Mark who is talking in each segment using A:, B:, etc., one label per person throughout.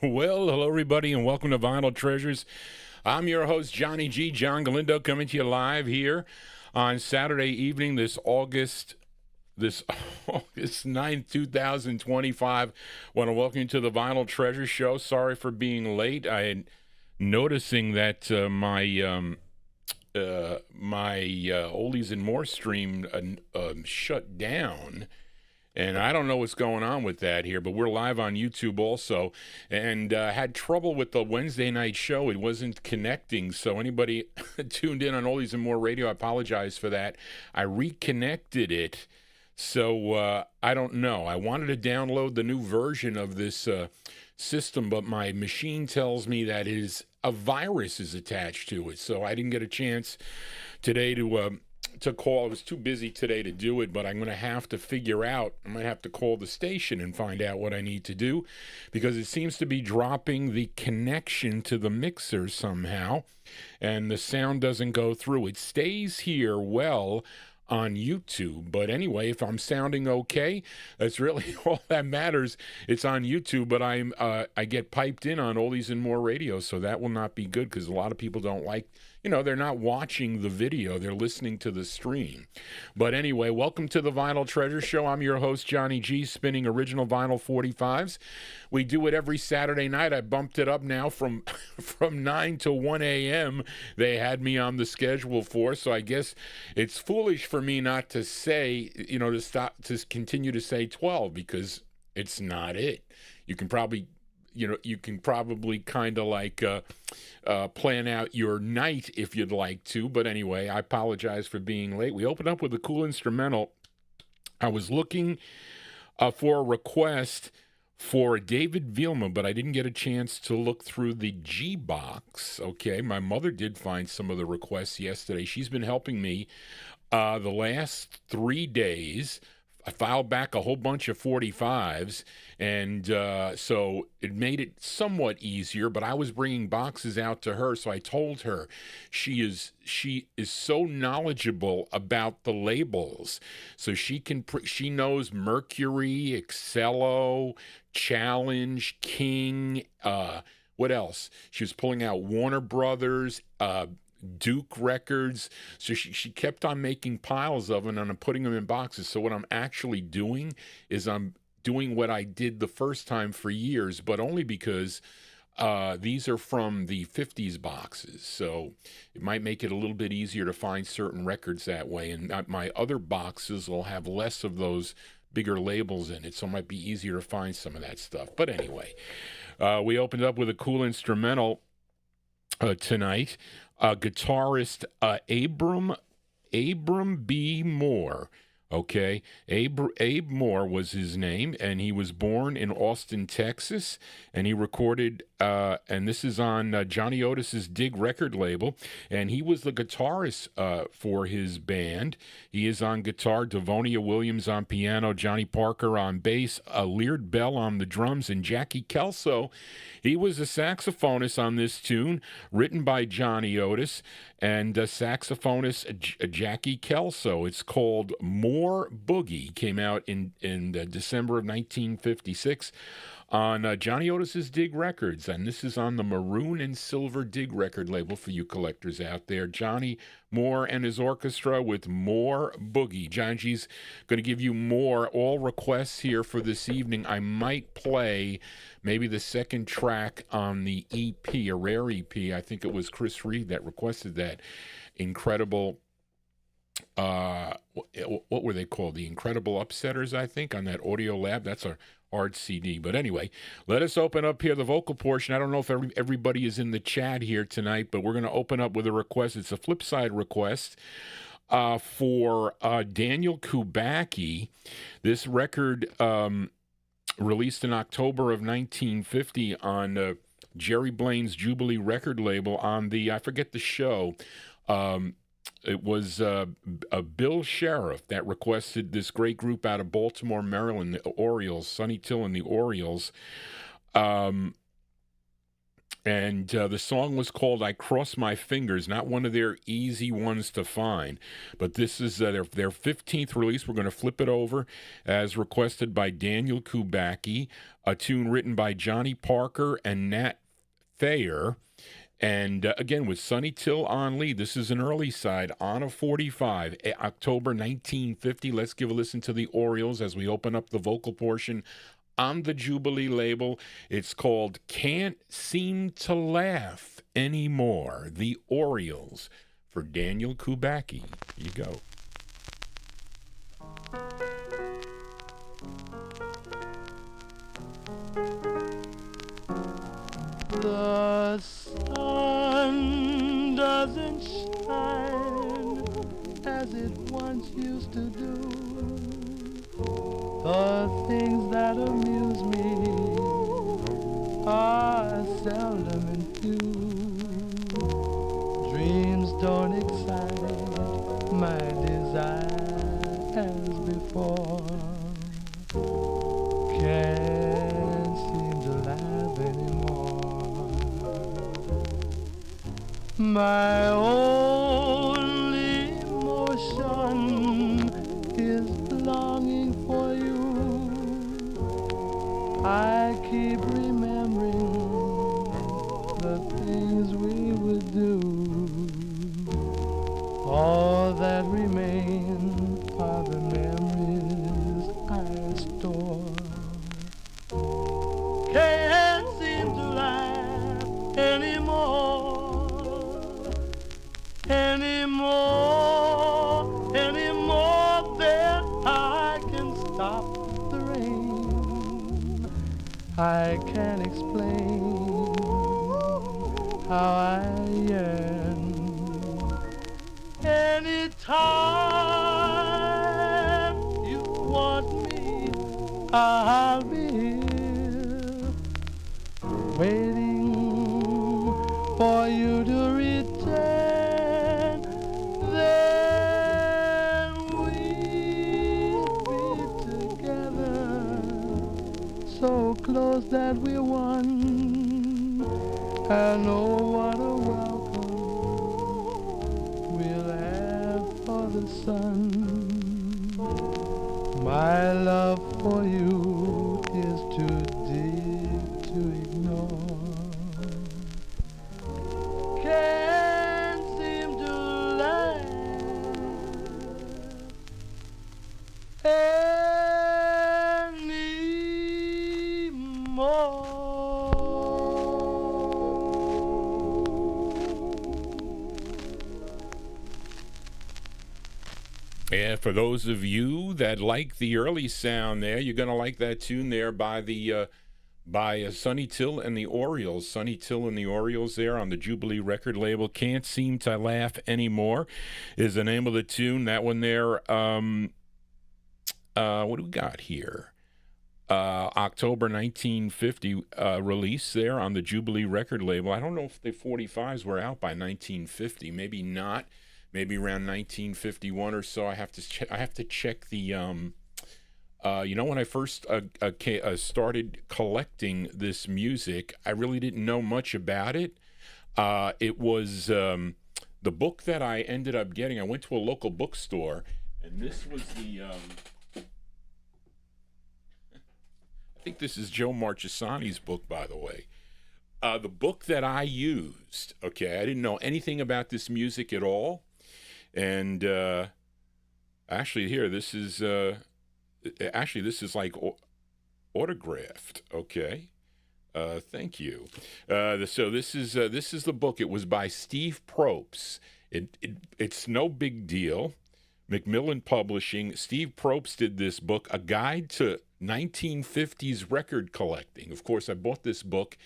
A: Well, hello, everybody, and welcome to Vinyltreasures. I'm your host, Johnny G. John Galindo, coming to you live here on Saturday evening, this August August 9th, 2025. I want to welcome you to the Vinyltreasure Show. Sorry for being late. I had noticing that my Oldies and More stream shut down. And I don't know what's going on with that here, but we're live on YouTube also, and had trouble with the Wednesday night show. It wasn't connecting, so anybody tuned in on Oldies and More Radio, I apologize for that. I reconnected it, so I don't know. I wanted to download the new version of this system, but my machine tells me that a virus is attached to it, so I didn't get a chance today to call. I was too busy today to do it, but I'm going to have to figure out, I might have to call the station and find out what I need to do, because it seems to be dropping the connection to the mixer somehow, and the sound doesn't go through. It stays here well on YouTube, but anyway, if I'm sounding okay, that's really all that matters. It's on YouTube, but I get piped in on Oldies and More Radio, so that will not be good, because a lot of people don't like, they're not watching the video, they're listening to the stream. But anyway, welcome to the Vinyltreasure Show. I'm your host, Johnny G, spinning original vinyl 45s. We do it every Saturday night. I bumped it up now from 9 to 1 a.m. They had me on the schedule for, so I guess it's foolish for me not to say, to continue to say 12, because it's not it. You can probably kind of like plan out your night if you'd like to. But anyway, I apologize for being late. We opened up with a cool instrumental. I was looking for a request for David Vielma, but I didn't get a chance to look through the G box. Okay, my mother did find some of the requests yesterday. She's been helping me the last 3 days. I filed back a whole bunch of 45s, and so it made it somewhat easier, but I was bringing boxes out to her, so I told her she is so knowledgeable about the labels, so she knows Mercury, Excello, Challenge, King, what else? She was pulling out Warner Brothers, Duke records. So she kept on making piles of them, and I'm putting them in boxes. So what I'm actually doing is I'm doing what I did the first time for years, but only because these are from the 50s boxes. So it might make it a little bit easier to find certain records that way. And my other boxes will have less of those bigger labels in it, so it might be easier to find some of that stuff. But anyway, we opened up with a cool instrumental tonight. Guitarist Abram B. Moore. Okay, Abe Moore was his name, and he was born in Austin, Texas, and he recorded, and this is on Johnny Otis's Dig record label, and he was the guitarist for his band. He is on guitar, Devonia Williams on piano, Johnny Parker on bass, Leard Bell on the drums, and Jackie Kelso. He was a saxophonist on this tune, written by Johnny Otis, and saxophonist Jackie Kelso. It's called More Boogie. Came out in December of 1956 on Johnny Otis's Dig Records, and this is on the Maroon and Silver Dig record label for you collectors out there. Johnny Moore and his orchestra with More Boogie. John G's going to give you more, all requests here for this evening. I might play maybe the second track on the EP, a rare EP. I think it was Chris Reed that requested that. Incredible, what were they called? The Incredible Upsetters, I think, on that Audio Lab. That's a hard CD. But anyway, let us open up here the vocal portion. I don't know if everybody is in the chat here tonight, but we're going to open up with a request. It's a flip side request for Daniel Kubacki. This record released in October of 1950 on Jerry Blaine's Jubilee record label on the, I forget the show, it was Bill Sheriff that requested this great group out of Baltimore, Maryland, the Orioles, Sonny Till and the Orioles. And the song was called I Cross My Fingers, not one of their easy ones to find. But this is their 15th release. We're going to flip it over as requested by Daniel Kubacki, a tune written by Johnny Parker and Nat Thayer. And again, with Sonny Till on lead, this is an early side on a 45, October 1950. Let's give a listen to the Orioles as we open up the vocal portion on the Jubilee label. It's called Can't Seem to Laugh Anymore. The Orioles for Daniel Kubacki. Here you go.
B: The sun doesn't shine as it once used to do. The things that amuse me are seldom and few. Dreams don't excite my desire as before. Can't seem to laugh anymore. My only emotion is longing for you. I keep remembering the things we would do. All that remain are the memories I store. Can't seem to laugh anymore, anymore than I can stop the rain. I can't explain how I yearn. Anytime you want me, I'll be here, waiting for you to return. Then we'll be together, so close that we're one. And oh, what a welcome we'll have for the sun. My love for you is too deep to ignore. Can't seem to laugh anymore.
A: Yeah, for those of you that like the early sound there, you're going to like that tune there by Sonny Till and the Orioles. Sonny Till and the Orioles there on the Jubilee record label. Can't Seem to Laugh Anymore is the name of the tune. That one there, what do we got here? October 1950 release there on the Jubilee record label. I don't know if the 45s were out by 1950. Maybe not. Maybe around 1951 or so. I have to check the. When I first started collecting this music, I really didn't know much about it. It was the book that I ended up getting. I went to a local bookstore, and this was the. I think this is Joe Marchesani's book, by the way. The book that I used. Okay, I didn't know anything about this music at all. And actually, here, this is like autographed. Okay, thank you. So this is the book. It was by Steve Probst. It's no big deal. Macmillan Publishing. Steve Probst did this book, A Guide to 1950s Record Collecting. Of course, I bought this book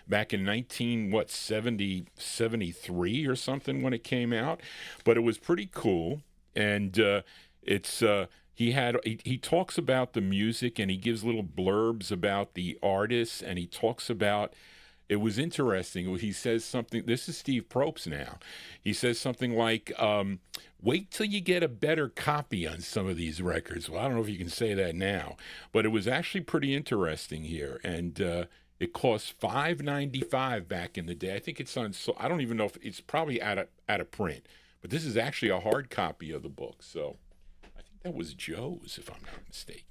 A: back in 73 or something when it came out, but it was pretty cool. And he talks about the music, and he gives little blurbs about the artists, and he talks about. It was interesting. He says something. This is Steve Probst now. He says something like, wait till you get a better copy on some of these records. Well, I don't know if you can say that now, but it was actually pretty interesting here. And It cost $5.95 back in the day. I think it's on. So I don't even know if it's probably out of print. But this is actually a hard copy of the book. So I think that was Joe's, if I'm not mistaken.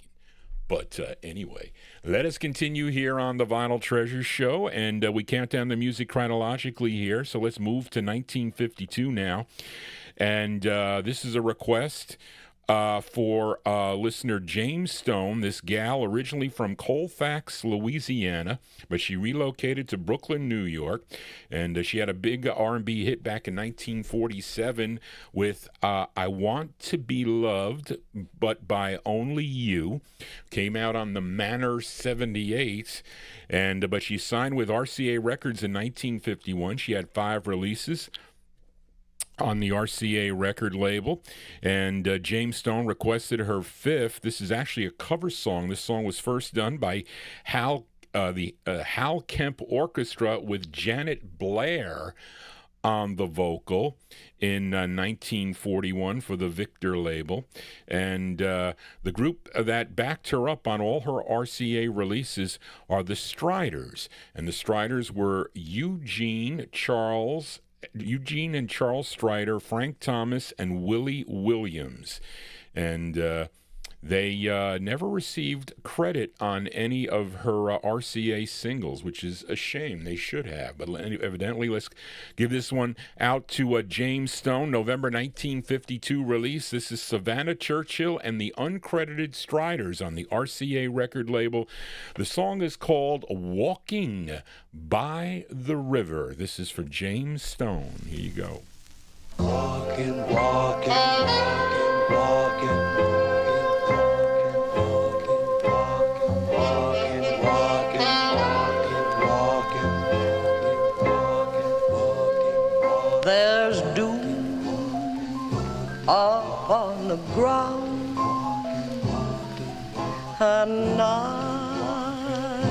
A: But anyway, let us continue here on the Vinyl Treasures Show, and we count down the music chronologically here. So let's move to 1952 now. And this is a request for listener James Stone, this gal originally from Colfax, Louisiana, but she relocated to Brooklyn, New York, and she had a big R&B hit back in 1947 with I Want to Be Loved, But by Only You. Came out on the Manor 78, but she signed with RCA Records in 1951. She had 5 releases on the RCA record label, and James Stone requested her 5th. This is actually a cover song. This song was first done by the Hal Kemp Orchestra with Janet Blair on the vocal in 1941 for the Victor label, and the group that backed her up on all her RCA releases are the Striders, and the Striders were Eugene and Charles Strider, Frank Thomas, and Willie Williams. And they never received credit on any of her RCA singles, which is a shame. They should have. But evidently, let's give this one out to James Stone, November 1952 release. This is Savannah Churchill and the Uncredited Striders on the RCA record label. The song is called Walking by the River. This is for James Stone. Here you go.
C: Walking, walking, walking, walking. There's dew up on the ground and not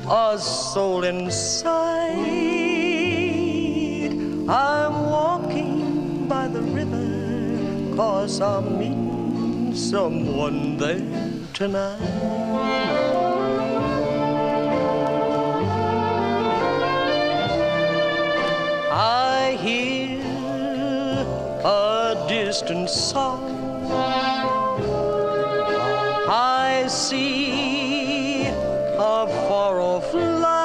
C: a soul inside. I'm walking by the river 'cause I'm meeting someone there tonight. I hear a distant song. I see a far-off light.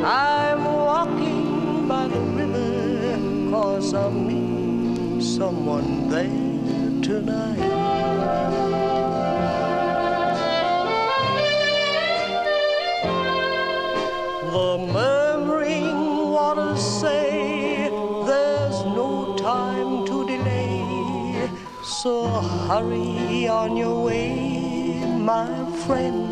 C: I'm walking by the river 'cause I'm meeting someone there tonight. The murmuring waters say there's no time to delay, so hurry on your way, my friend.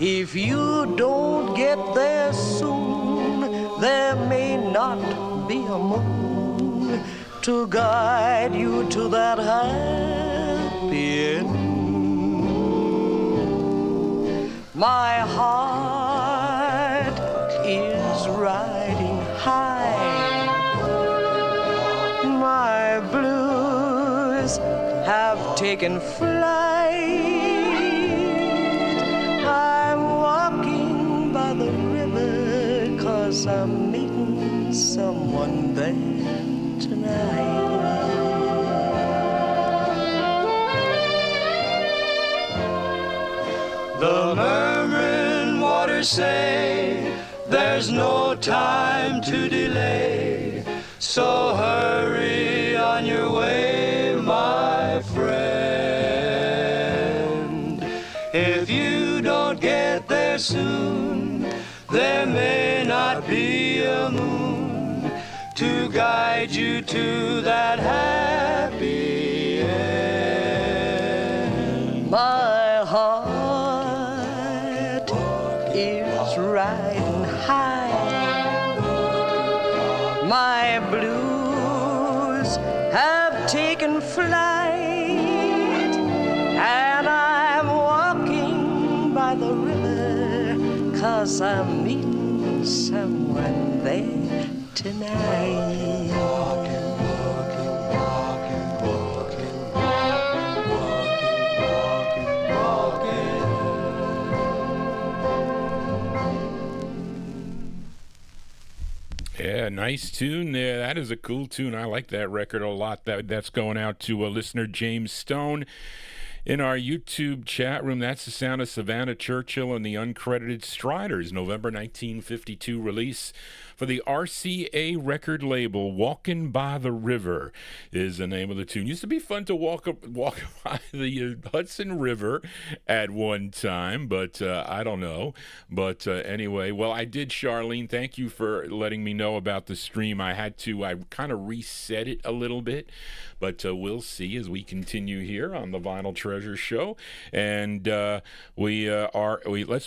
C: If you don't get there soon, there may not be a moon to guide you to that happy end. My heart is riding high. My blues have taken flight. I'm walking by the river 'cause I'm meeting someone there tonight. The murmuring waters say there's no time to delay, so hurry on your way, my friend. If you don't get there soon, there may not be a moon to guide you to that happy end. My heart is riding high. My blues have taken flight, and I'm walking by the river 'cause I'm meeting someone there tonight. Walking, walking, walking, walking, walking, walking, walking.
A: Nice tune there. That is a cool tune. I like that record a lot. That's going out to listener James Stone in our YouTube chat room. That's the sound of Savannah Churchill and the Uncredited Striders, November 1952 release for the RCA record label. Walkin' by the River is the name of the tune. Used to be fun to walk by the Hudson River at one time, but I don't know. But anyway, well, I did, Charlene. Thank you for letting me know about the stream. I kind of reset it a little bit, but we'll see as we continue here on the Vinyl Treasure Show. And let's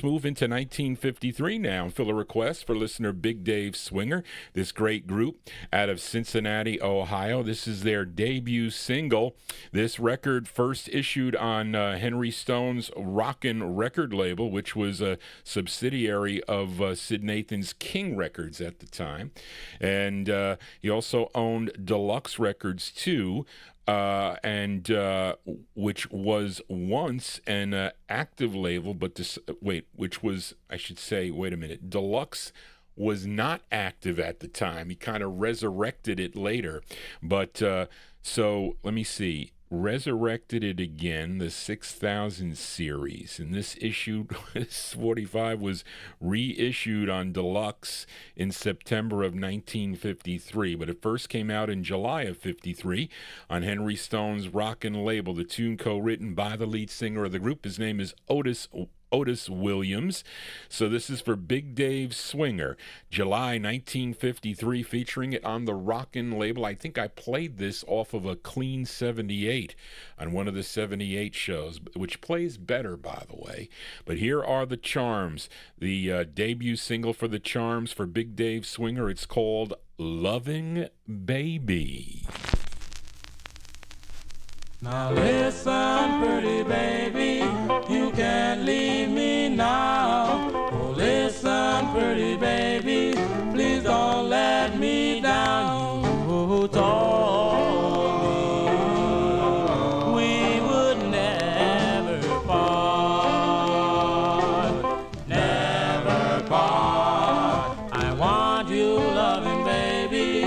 A: move into 1953 now and fill a request for listener Big Dave Swinger, this great group out of Cincinnati, Ohio. This is their debut single. This record first issued on Henry Stone's Rockin' record label, which was a subsidiary of Sid Nathan's King Records at the time. And he also owned Deluxe Records too, which was once an active label, but Deluxe was not active at the time. He kind of resurrected it later. But so let me see. Resurrected it again, the 6000 series. And this 45 was reissued on Deluxe in September of 1953. But it first came out in July of 53 on Henry Stone's Rockin' label. The tune co-written by the lead singer of the group. His name is Otis Williams. So this is for Big Dave Swinger, July 1953, featuring it on the Rockin' label. I think I played this off of a Clean 78 on one of the 78 shows, which plays better, by the way. But here are the Charms, the debut single for the Charms for Big Dave Swinger. It's called Loving Baby.
D: Now listen, pretty baby, you can't leave me now. Oh, listen, pretty baby, please don't let me down. You told me we would never part, never part. I want you loving, baby,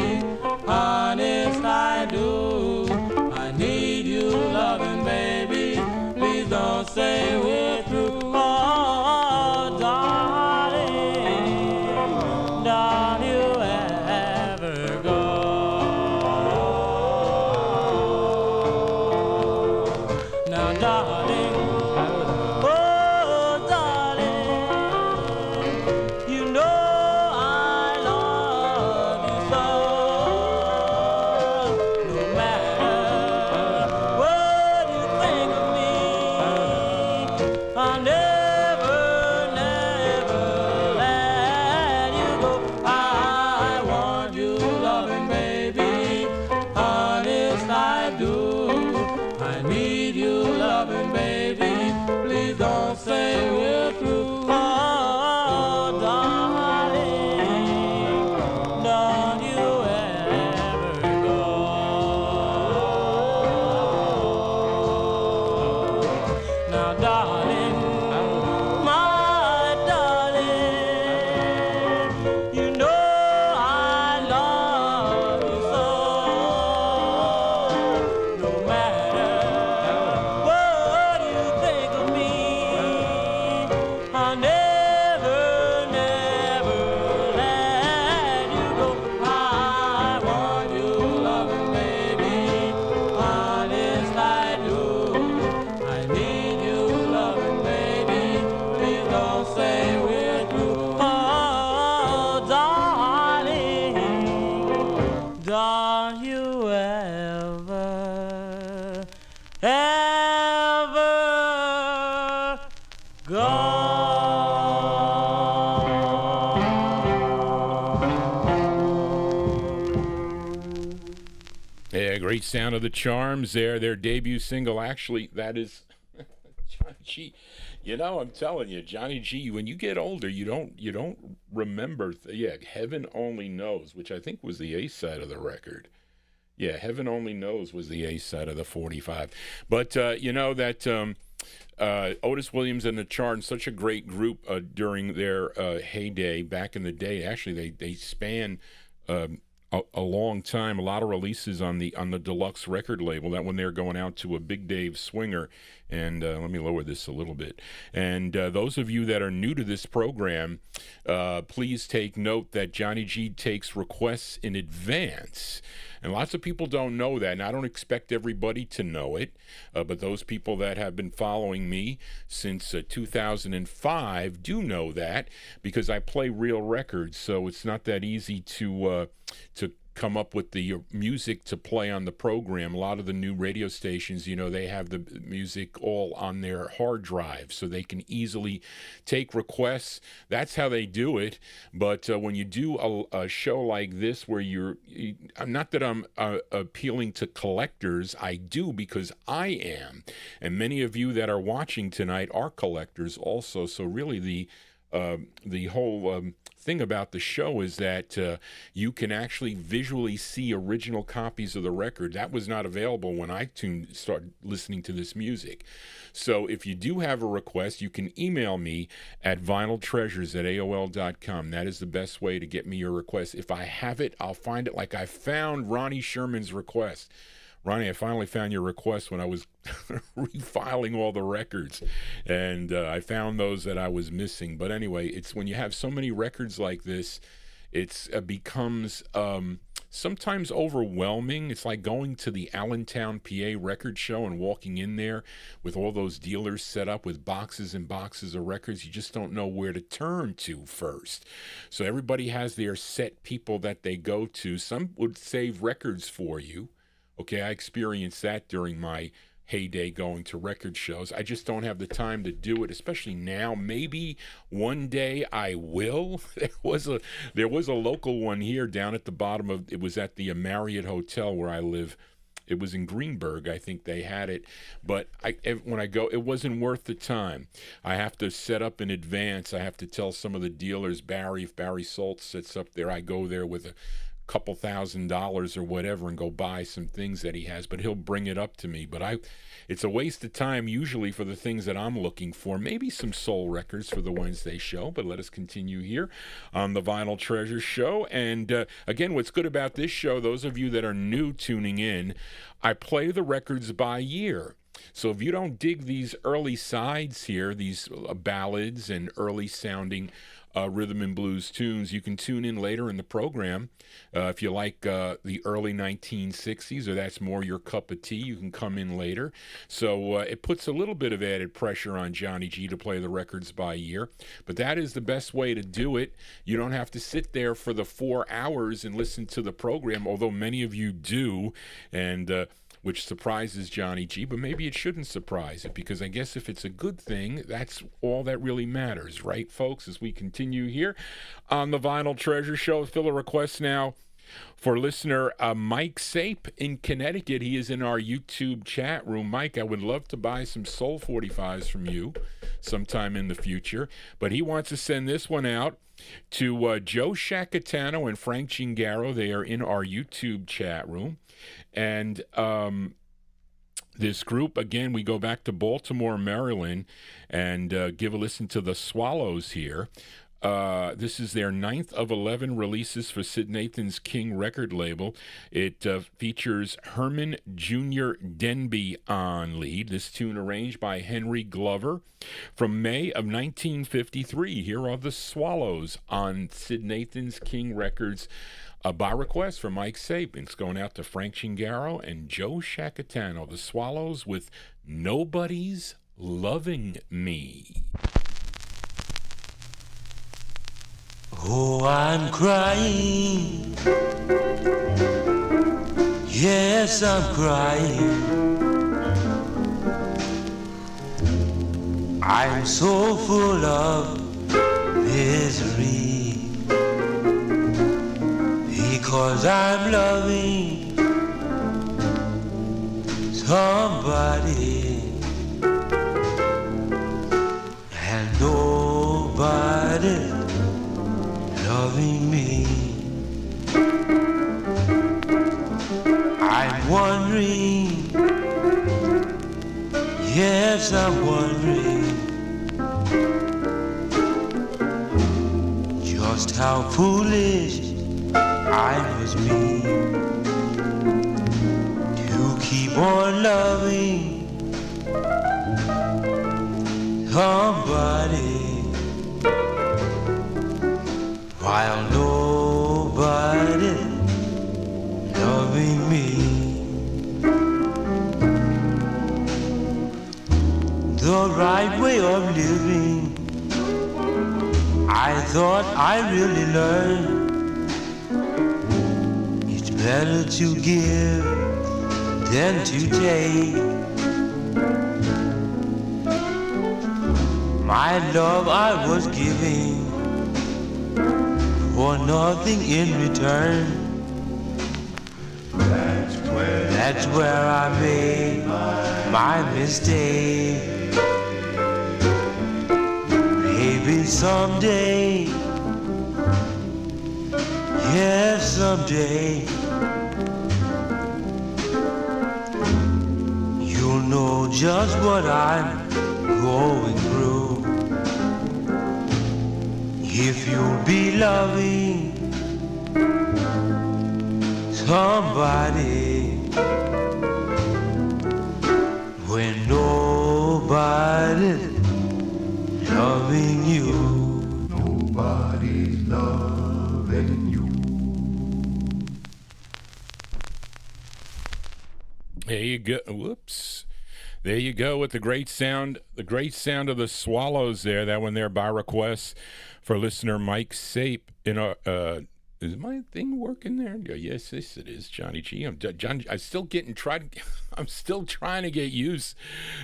D: honest I do. Loving, baby, please don't say we're through. Oh, darling, don't you ever go. Now, darling, oh, darling, you know I love you so. No matter I'll never, never let you go. I want you loving, baby, honest I do. I need you loving, baby, please don't say we're through. Oh, darling, don't you ever go. Now, darling, don't you ever, ever go.
A: Yeah, great sound of the Charms there. Their debut single, actually, that is Johnny G. You know, I'm telling you, Johnny G, when you get older, you don't remember. Heaven Only Knows, which I think was the A side of the record. Yeah, Heaven Only Knows was the A side of the 45. But you know that Otis Williams and the Charms, such a great group during their heyday back in the day. Actually, they span a long time, a lot of releases on the deluxe record label. That when they're going out to a Big Dave Swinger, and let me lower this a little bit. And those of you that are new to this program, please take note that Johnny G takes requests in advance. And lots of people don't know that, and I don't expect everybody to know it, but those people that have been following me since 2005 do know that, because I play real records, so it's not that easy to come up with the music to play on the program. A lot of the new radio stations, you know, they have the music all on their hard drive, so they can easily take requests. That's how they do it. But when you do a show like this where not that I'm appealing to collectors, I do, because I am. And many of you that are watching tonight are collectors also. So really the whole thing about the show is that you can actually visually see original copies of the record. That was not available when I started listening to this music. So if you do have a request, you can email me at vinyltreasures@aol.com. That is the best way to get me your request. If I have it, I'll find it, like I found Ronnie Sherman's request. Ronnie, I finally found your request when I was refiling all the records, and I found those that I was missing. But anyway, it's when you have so many records like this, it becomes sometimes overwhelming. It's like going to the Allentown, PA record show and walking in there with all those dealers set up with boxes and boxes of records. You just don't know where to turn to first. So everybody has their set people that they go to. Some would save records for you. Okay, I experienced that during my heyday going to record shows. I just don't have the time to do it, especially now. Maybe one day I will. There was a local one here down at the bottom of, it was at the Marriott Hotel where I live. It was in Greenberg, I think they had it. But when I go, it wasn't worth the time. I have to set up in advance. I have to tell some of the dealers, if Barry Saltz sits up there, I go there with a couple $1,000s or whatever and go buy some things that he has, but he'll bring it up to me. But it's a waste of time usually for the things that I'm looking for. Maybe some soul records for the Wednesday show, but let us continue here on the Vinyl Treasure Show. And again, what's good about this show, those of you that are new tuning in, I play the records by year. So if you don't dig these early sides here, these ballads and early sounding rhythm and blues tunes, you can tune in later in the program. If you like the early 1960s, or that's more your cup of tea, you can come in later. So it puts a little bit of added pressure on Johnny G to play the records by year, but that is the best way to do it. You don't have to sit there for the 4 hours and listen to the program, although many of you do, and which surprises Johnny G, but maybe it shouldn't surprise it, because I guess if it's a good thing, that's all that really matters, right, folks? As we continue here on the Vinyl Treasure Show, fill a request now for listener Mike Sape in Connecticut. He is in our YouTube chat room. Mike, I would love to buy some Soul 45s from you sometime in the future, but he wants to send this one out to Joe Shacatano and Frank Gingaro. They are in our YouTube chat room. And this group, again, we go back to Baltimore, Maryland, and give a listen to the Swallows here. This is their 9th of 11 releases for Sid Nathan's King record label. It features Herman Jr. Denby on lead. This tune arranged by Henry Glover from May of 1953. Here are the Swallows on Sid Nathan's King Records. By request from Mike Sape. It's going out to Frank Gingaro and Joe Shacatano. The Swallows with Nobody's Loving Me.
D: Oh, I'm crying. Yes, I'm crying. I'm so full of misery. Because I'm loving somebody and nobody loving me. I'm wondering, yes, I'm wondering just how foolish
C: I was mean to keep on loving somebody while nobody loving me. The right way of living, I thought I really learned. It's better to give than to take. My love I was giving for nothing in return. That's where I made my mistake. Maybe someday, yes, someday, you'll know just what I'm going through. If you'll be loving somebody when nobody's loving you.
E: Nobody's loving you.
A: There you go. Whoops. There you go with the great sound of the Swallows there. That one there by request for listener Mike Sape. Is my thing working there? Yes, it is, Johnny G. I'm still trying to get used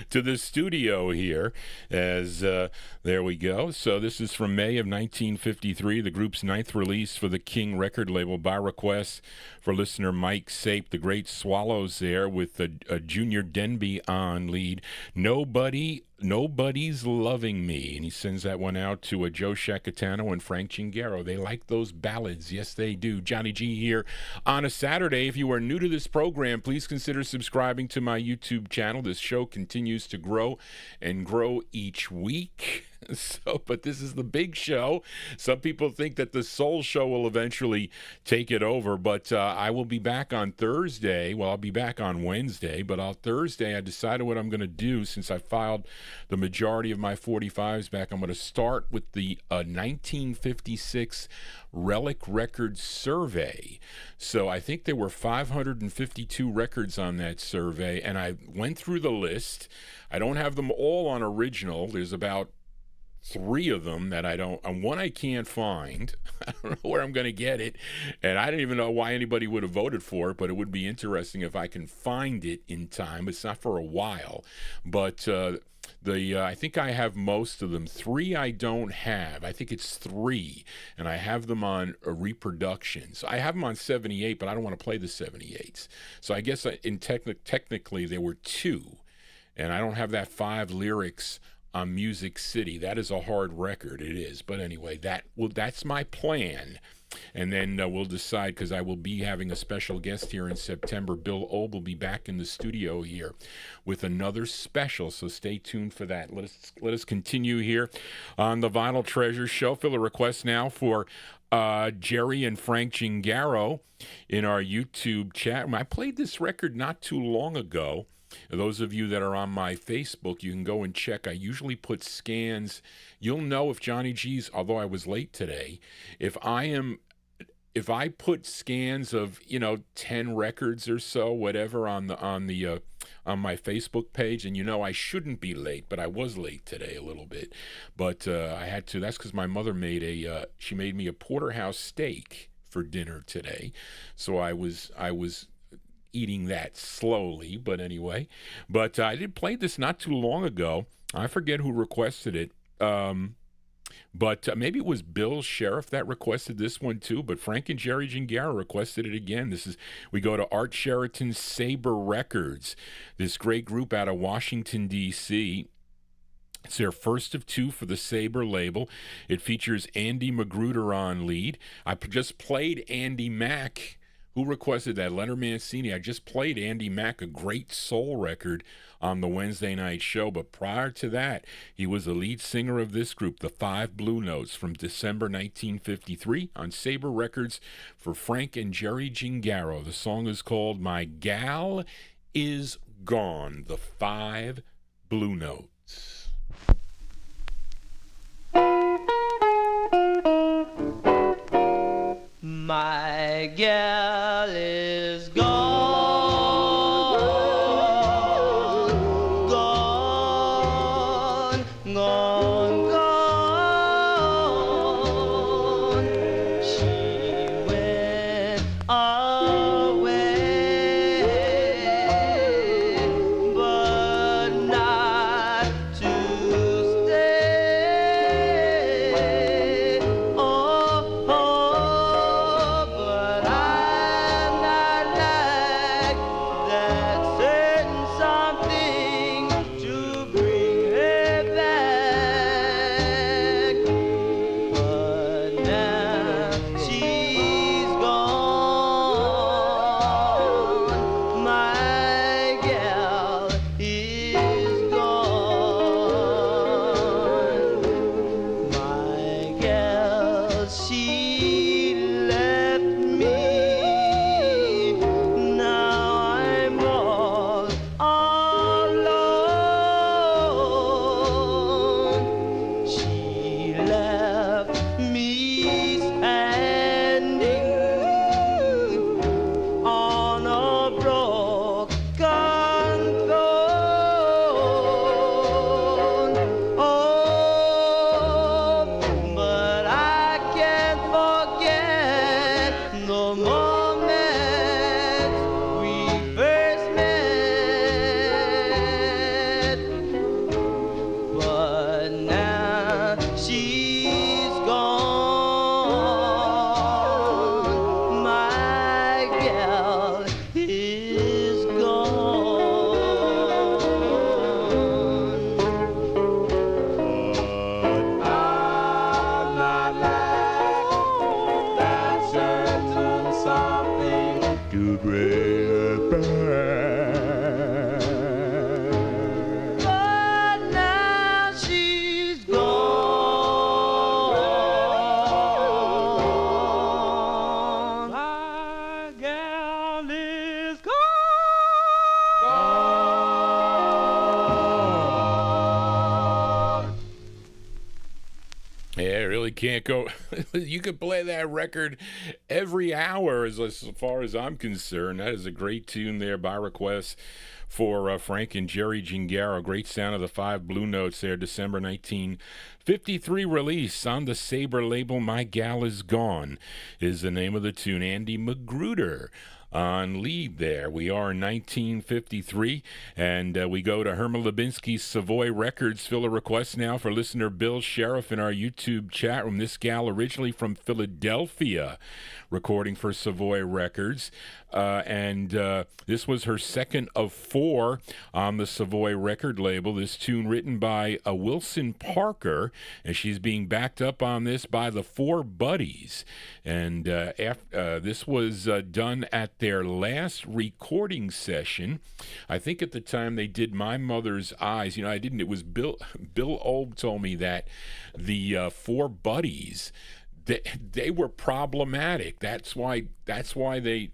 A: to the studio here. As there we go. So this is from May of 1953, the group's 9th release for the King record label by request for listener Mike Sape. The Great Swallows there with a Junior Denby on lead. Nobody's Loving Me, and he sends that one out to Joe Shacatano and Frank Chingaro. They like those ballads. Yes, they do. Johnny G here on a Saturday. If you are new to this program, please consider subscribing to my YouTube channel. This show continues to grow and grow each week. But this is the big show. Some people think that the Soul Show will eventually take it over, but I will be back on Thursday. Well, I'll be back on Wednesday, but on Thursday I decided what I'm going to do since I filed the majority of my 45s back. I'm going to start with the 1956 Relic Records survey. So I think there were 552 records on that survey, and I went through the list. I don't have them all on original. There's about 3 of them that I don't, and one I can't find. I don't know where I'm going to get it, and I don't even know why anybody would have voted for it, but it would be interesting if I can find it in time. It's not for a while, but I think I have most of them. 3 I don't have. I think it's 3, and I have them on reproductions. I have them on 78, but I don't want to play the 78s. So I guess technically there were 2, and I don't have that 5 lyrics on Music City. That is a hard record. It is. But anyway, that's my plan. And then we'll decide, because I will be having a special guest here in September. Bill Obe will be back in the studio here with another special, so stay tuned for that. Let us continue here on the Vinyltreasure show. Fill a request now for Jerry and Frank Chingaro in our YouTube chat. I played this record not too long ago. Those of you that are on my Facebook, you can go and check. I usually put scans. You'll know if Johnny G's, although I was late today, if I put scans of 10 records or so, whatever, on my Facebook page, and I shouldn't be late, but I was late today a little bit. But I had to. That's because my mother made me a porterhouse steak for dinner today, so I was eating that slowly, but anyway. But I did play this not too long ago. I forget who requested it. But maybe it was Bill Sheriff that requested this one too. But Frank and Jerry Chingaro requested it again. We go to Art Sheraton's Saber Records, this great group out of Washington, D.C. It's their first of 2 for the Saber label. It features Andy Magruder on lead. I just played Andy Mack, who requested that? Leonard Mancini. I just played Andy Mack, a great soul record on the Wednesday night show, but prior to that, he was the lead singer of this group, the Five Blue Notes, from December 1953 on Sabre Records for Frank and Jerry Gingaro. The song is called My Gal Is Gone, the Five Blue Notes.
C: My gal is gone, gone, gone, gone. She went away, but not to stay. Oh, but I'm not like that, certain something to bring her back. But now she's gone, my gal is gone. My gal, she left me. Now I'm all alone. She left me standing on a broken throne. Oh, but I can't forget the moment we first met. But now she's gone, my gal is gone. But I'm not like that, certain something to bring her back. But now she's gone. My gal is gone.
A: Yeah, it really can't go. You could play that record every hour as far as I'm concerned. That is a great tune there by request for Frank and Jerry Gingaro. Great sound of the Five Blue Notes there, December 1953 release on the Sabre label. My Gal Is Gone is the name of the tune. Andy Magruder on lead there. We are in 1953, and we go to Herman Lubinsky's Savoy Records. Fill a request now for listener Bill Sheriff in our YouTube chat room. This gal originally from Philadelphia, recording for Savoy Records, and this was her second of 4 on the Savoy record label. This tune written by Wilson Parker, and she's being backed up on this by the Four Buddies. And this was done at their last recording session. I think at the time they did My Mother's Eyes. You know, I didn't. It was Bill Olb told me that the Four Buddies, they were problematic. That's why they.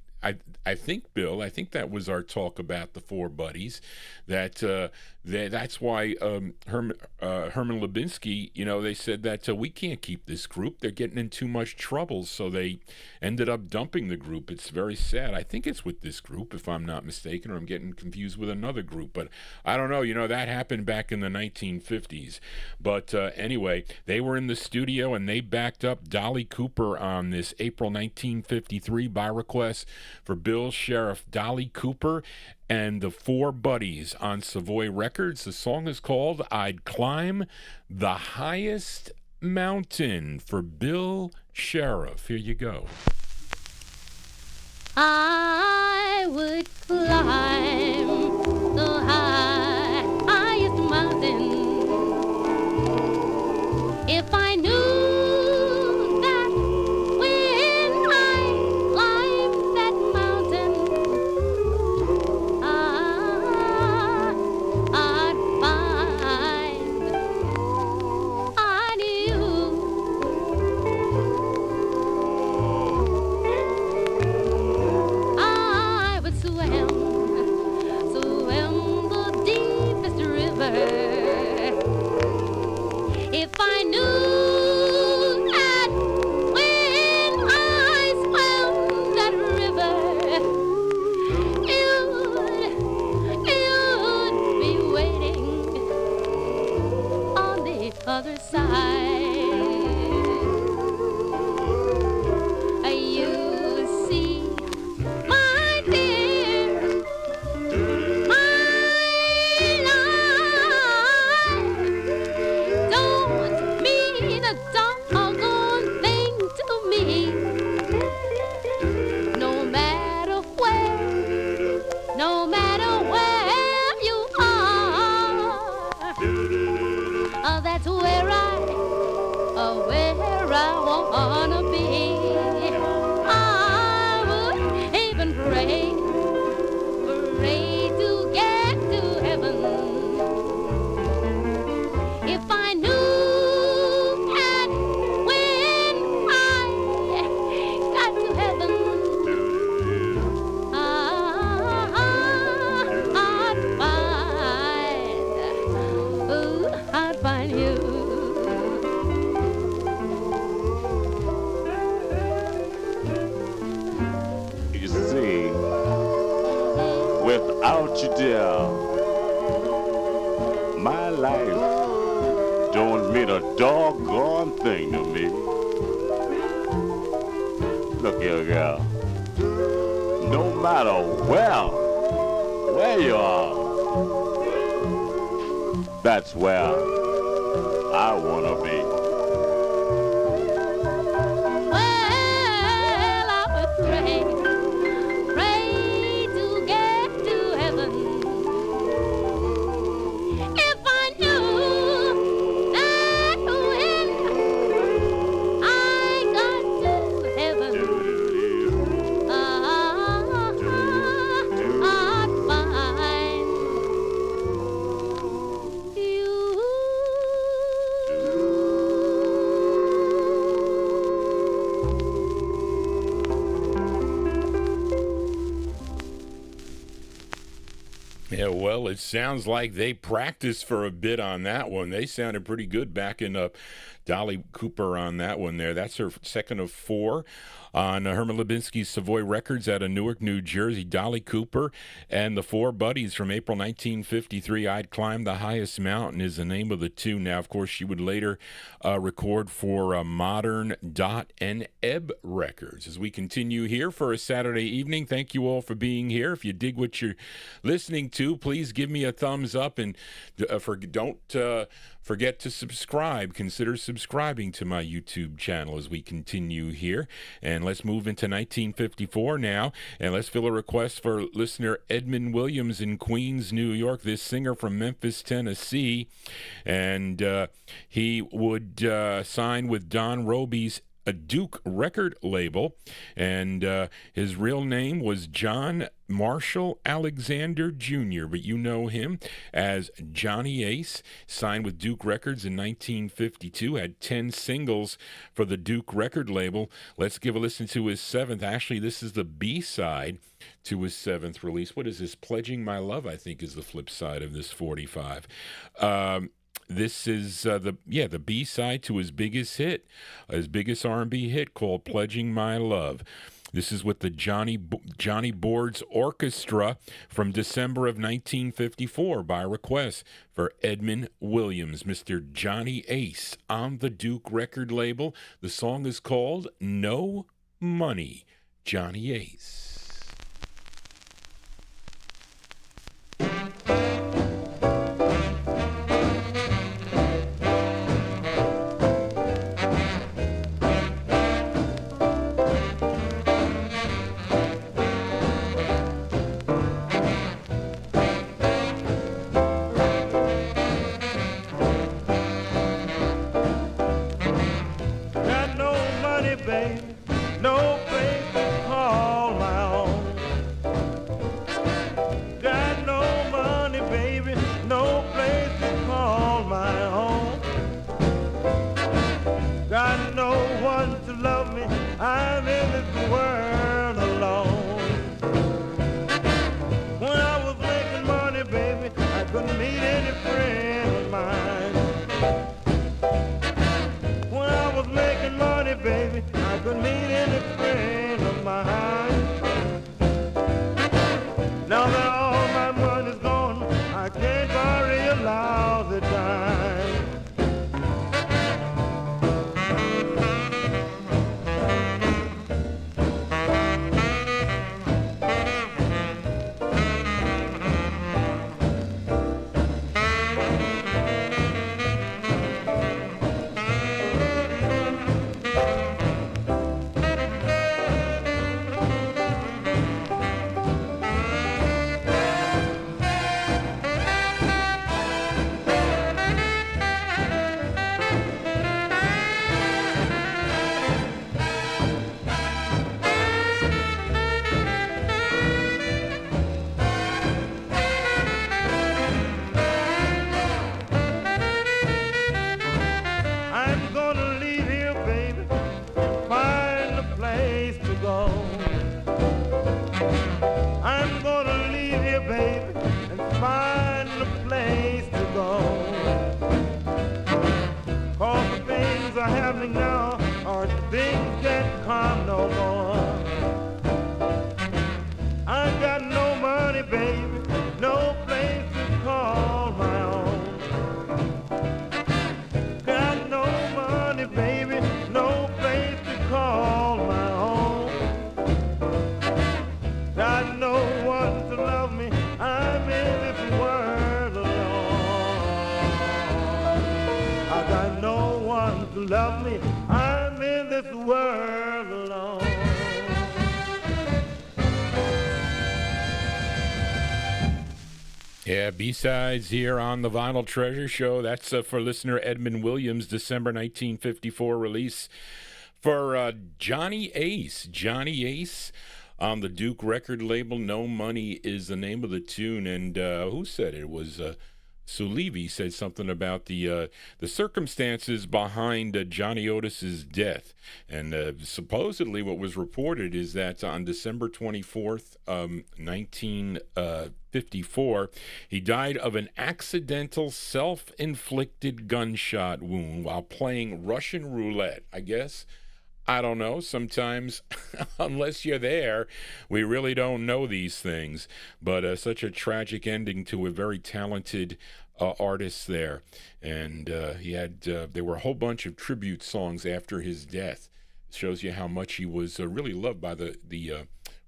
A: I think, Bill, I think that was our talk about the Four Buddies. That's why Herman Lubinsky, you know, they said that we can't keep this group. They're getting in too much trouble, so they ended up dumping the group. It's very sad. I think it's with this group, if I'm not mistaken, or I'm getting confused with another group. But I don't know. You know, that happened back in the 1950s. But anyway, they were in the studio, and they backed up Dolly Cooper on this April 1953 by request for Bill Sheriff. Dolly Cooper and the Four Buddies on Savoy Records. The song is called I'd Climb the Highest Mountain for Bill Sheriff. Here you go.
F: I would climb the highest mountain if I knew that when I climbed that mountain other side. You see, my dear, my life don't mean a doggone thing to me. No matter where you are, that's where I wanna be. I would even pray to get to heaven if I knew that when I got to heaven, I'd find you.
G: You see, without you, dear, my life don't mean a doggone thing to me. Look here, girl. No matter where you are, that's where I wanna be.
F: Well, I would pray to get to heaven if I knew that when I got to heaven, I'd find you.
A: Yeah, well, it sounds like they practiced for a bit on that one. They sounded pretty good backing up Dolly Cooper on that one there. That's her second of four on Herman Lubinsky's Savoy Records out of Newark, New Jersey. Dolly Cooper and the Four Buddies from April 1953. I'd Climb the Highest Mountain is the name of the tune. Now, of course, she would later record for Modern Dot and Ebb Records. As we continue here for a Saturday evening, thank you all for being here. If you dig what you're listening to, please give me a thumbs up, and don't forget to subscribe. Consider subscribing to my YouTube channel as we continue here. And let's move into 1954 now, and let's fill a request for listener Edmund Williams in Queens, New York, this singer from Memphis, Tennessee. And he would sign with Don Robey's a Duke record label, and his real name was John Marshall Alexander Jr., but you know him as Johnny Ace. Signed with Duke Records in 1952, had 10 singles for the Duke record label. Let's give a listen to his seventh. Actually, this is the B-side to his seventh release. What is this? Pledging My Love, I think, is the flip side of this 45. This is the B-side to his biggest hit, his biggest R&B hit, called Pledging My Love. This is with the Johnny Boards Orchestra from December of 1954 by request for Edmund Williams, Mr. Johnny Ace on the Duke record label. The song is called No Money, Johnny Ace.
H: Got no money, baby, no place to call my and find a place to go. 'Cause the things are happening now aren't things that come no more. I got no money, baby, no place to call my own. Got no money, baby, no place to call my own. Got no one to love me, I'm in this world alone. I got no one to love me, I'm in this world alone.
A: Yeah, B-sides here on the Vinyl Treasure Show. That's for listener Edmund Williams' December 1954 release for Johnny Ace. Johnny Ace on the Duke record label. No Money is the name of the tune. And who said it? It was Sue Levy said something about the circumstances behind Johnny Otis's death. And supposedly what was reported is that on December 24th, 1954, he died of an accidental self-inflicted gunshot wound while playing Russian roulette, I guess. I don't know. Sometimes, unless you're there, we really don't know these things. But such a tragic ending to a very talented artist there. And he had there were a whole bunch of tribute songs after his death. It shows you how much he was really loved by the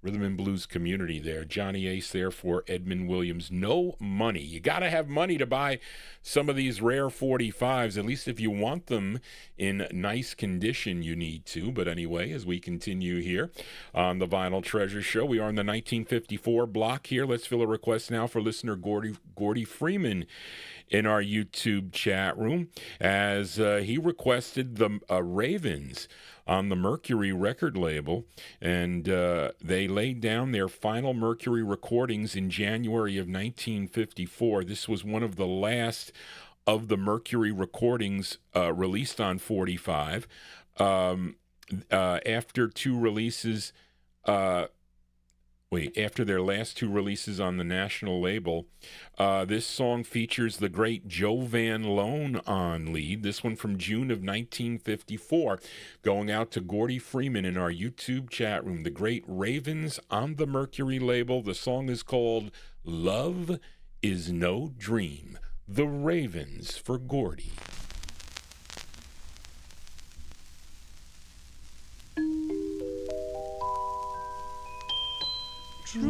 A: rhythm and blues community there. Johnny Ace there for Edmund Williams. No Money. You got to have money to buy some of these rare 45s, at least if you want them in nice condition, you need to. But anyway, as we continue here on the Vinyl Treasure Show, we are in the 1954 block here. Let's fill a request now for listener Gordy Freeman in our YouTube chat room, as he requested the Ravens on the Mercury record label, and they laid down their final Mercury recordings in January of 1954. This was one of the last of the Mercury recordings released on 45. After their last two releases on the national label, this song features the great Joe Van Loan on lead. This one from June of 1954, going out to Gordy Freeman in our YouTube chat room. The great Ravens on the Mercury label. The song is called Love Is No Dream. The Ravens for Gordy.
C: True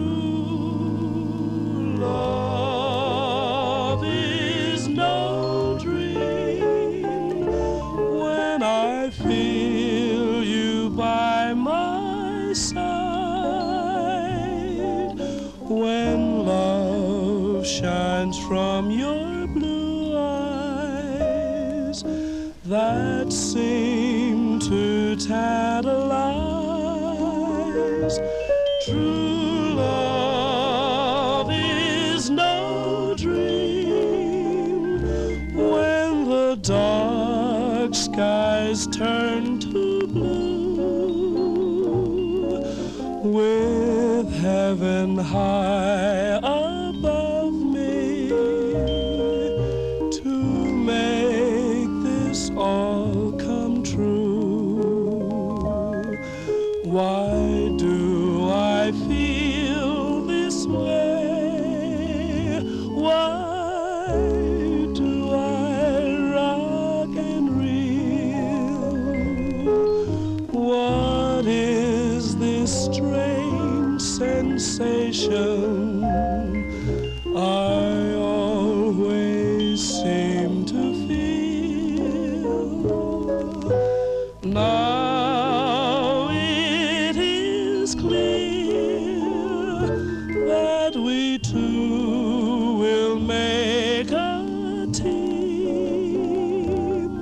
C: love is no dream when I feel you by my side, when love shines from your blue eyes that seem to tantalize. True love is no dream when the dark skies turn to blue, with heaven high above me to make this all come true. Why do I feel this way? Why do I rock and reel? What is this strange sensation I always seem to feel? Now it is clear that we two will make a team.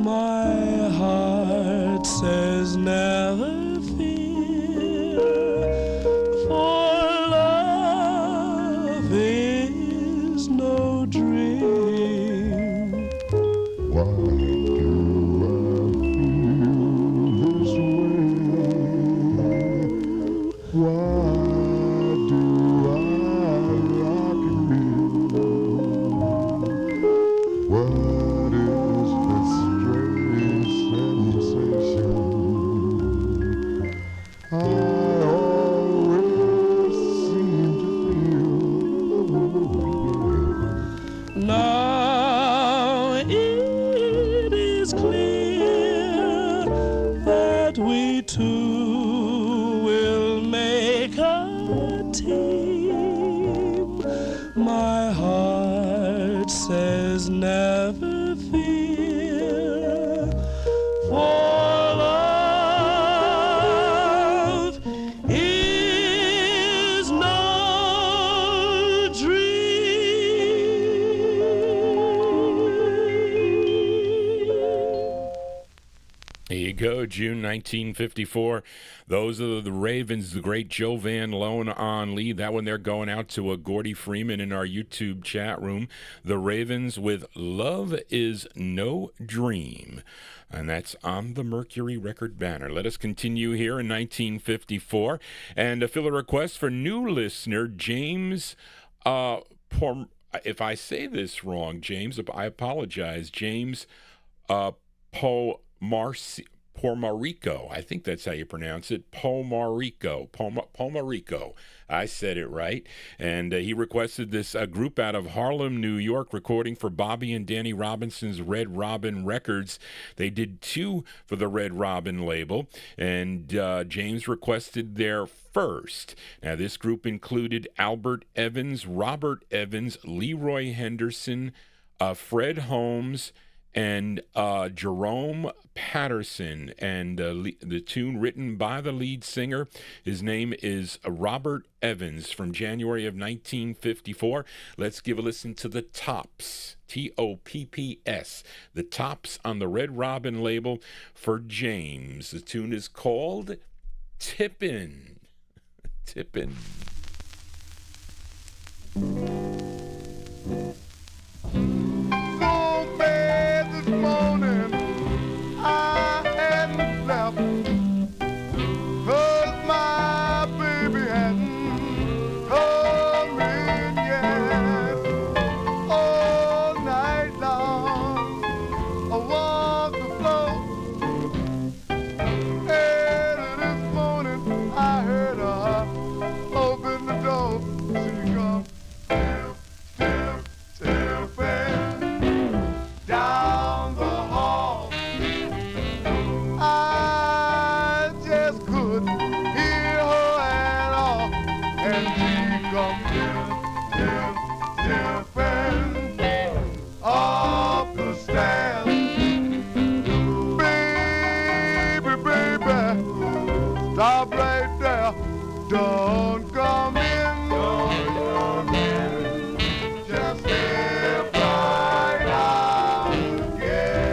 C: My heart says never fear, for love is no dream.
E: Why do I feel this way? Why do I rock
C: My heart says never fear, for love is no dream.
A: There you go, June 1954. Those are the Ravens, the great Joe Van Loan on lead. That one they're going out to a Gordy Freeman in our YouTube chat room. The Ravens with Love is No Dream. And that's on the Mercury record banner. Let us continue here in 1954 and fill a request for new listener James if I say this wrong, James, I apologize. James Pomarico, I think that's how you pronounce it. Pomarico. I said it right. And he requested this group out of Harlem, New York, recording for Bobby and Danny Robinson's Red Robin Records. They did 2 for the Red Robin label, and James requested their first. Now, this group included Albert Evans, Robert Evans, Leroy Henderson, Fred Holmes, and Jerome Patterson, and the tune written by the lead singer. His name is Robert Evans, from January of 1954. Let's give a listen to the Tops, Topps, the Tops on the Red Robin label for James. The tune is called Tippin'. Tippin'.
H: This morning I hadn't slept 'cause my baby hadn't come in yet. All night long I walked the floor, and this morning I heard her open the door. She come tip, tip, tipping down the hall. I just couldn't hear her at all, and she come tipping up the stairs. Baby, baby, stop right there. Don't come in. Don't come in. Just step right out again.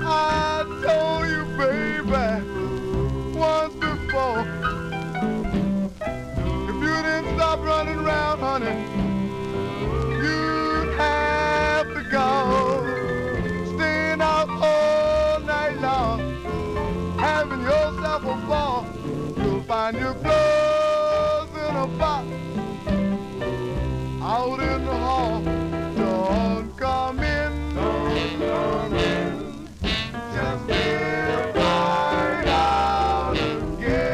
H: I told you, baby, once before, if you didn't stop running around, honey, you'd have to go. Staying out all night long, having yourself a ball. You'll find your clothes in a box out in the hall. Don't come in. Don't come in. Just step right out again.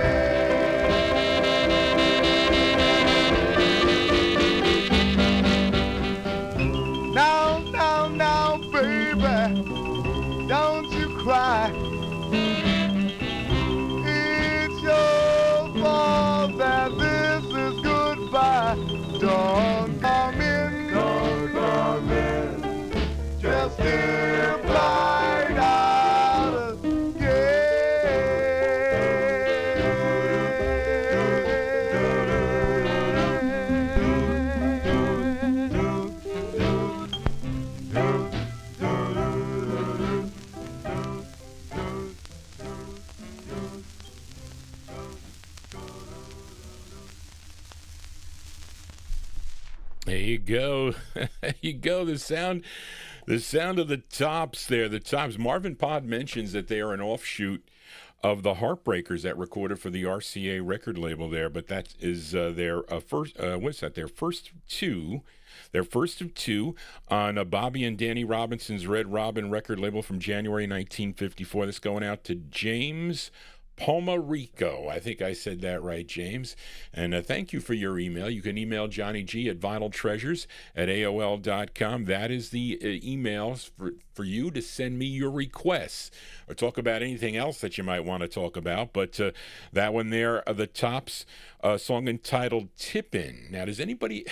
H: Now, baby, don't you cry. It's your fault that this is goodbye. Don't come in. Don't come in. Just step right out
A: There you go. There you go. The sound of the Tops there. The Tops. Marvin Pod mentions that they are an offshoot of the Heartbreakers that recorded for the RCA record label there, but that is their first. What's that? Their first two. Their first of 2 on Bobby and Danny Robinson's Red Robin record label from January 1954. That's going out to James Puerto Rico. I think I said that right, James. And thank you for your email. You can email Johnny G at vinyltreasures at AOL.com. That is the emails for you to send me your requests or talk about anything else that you might want to talk about. But that one there, the Tops, song entitled Tippin'. Now, does anybody,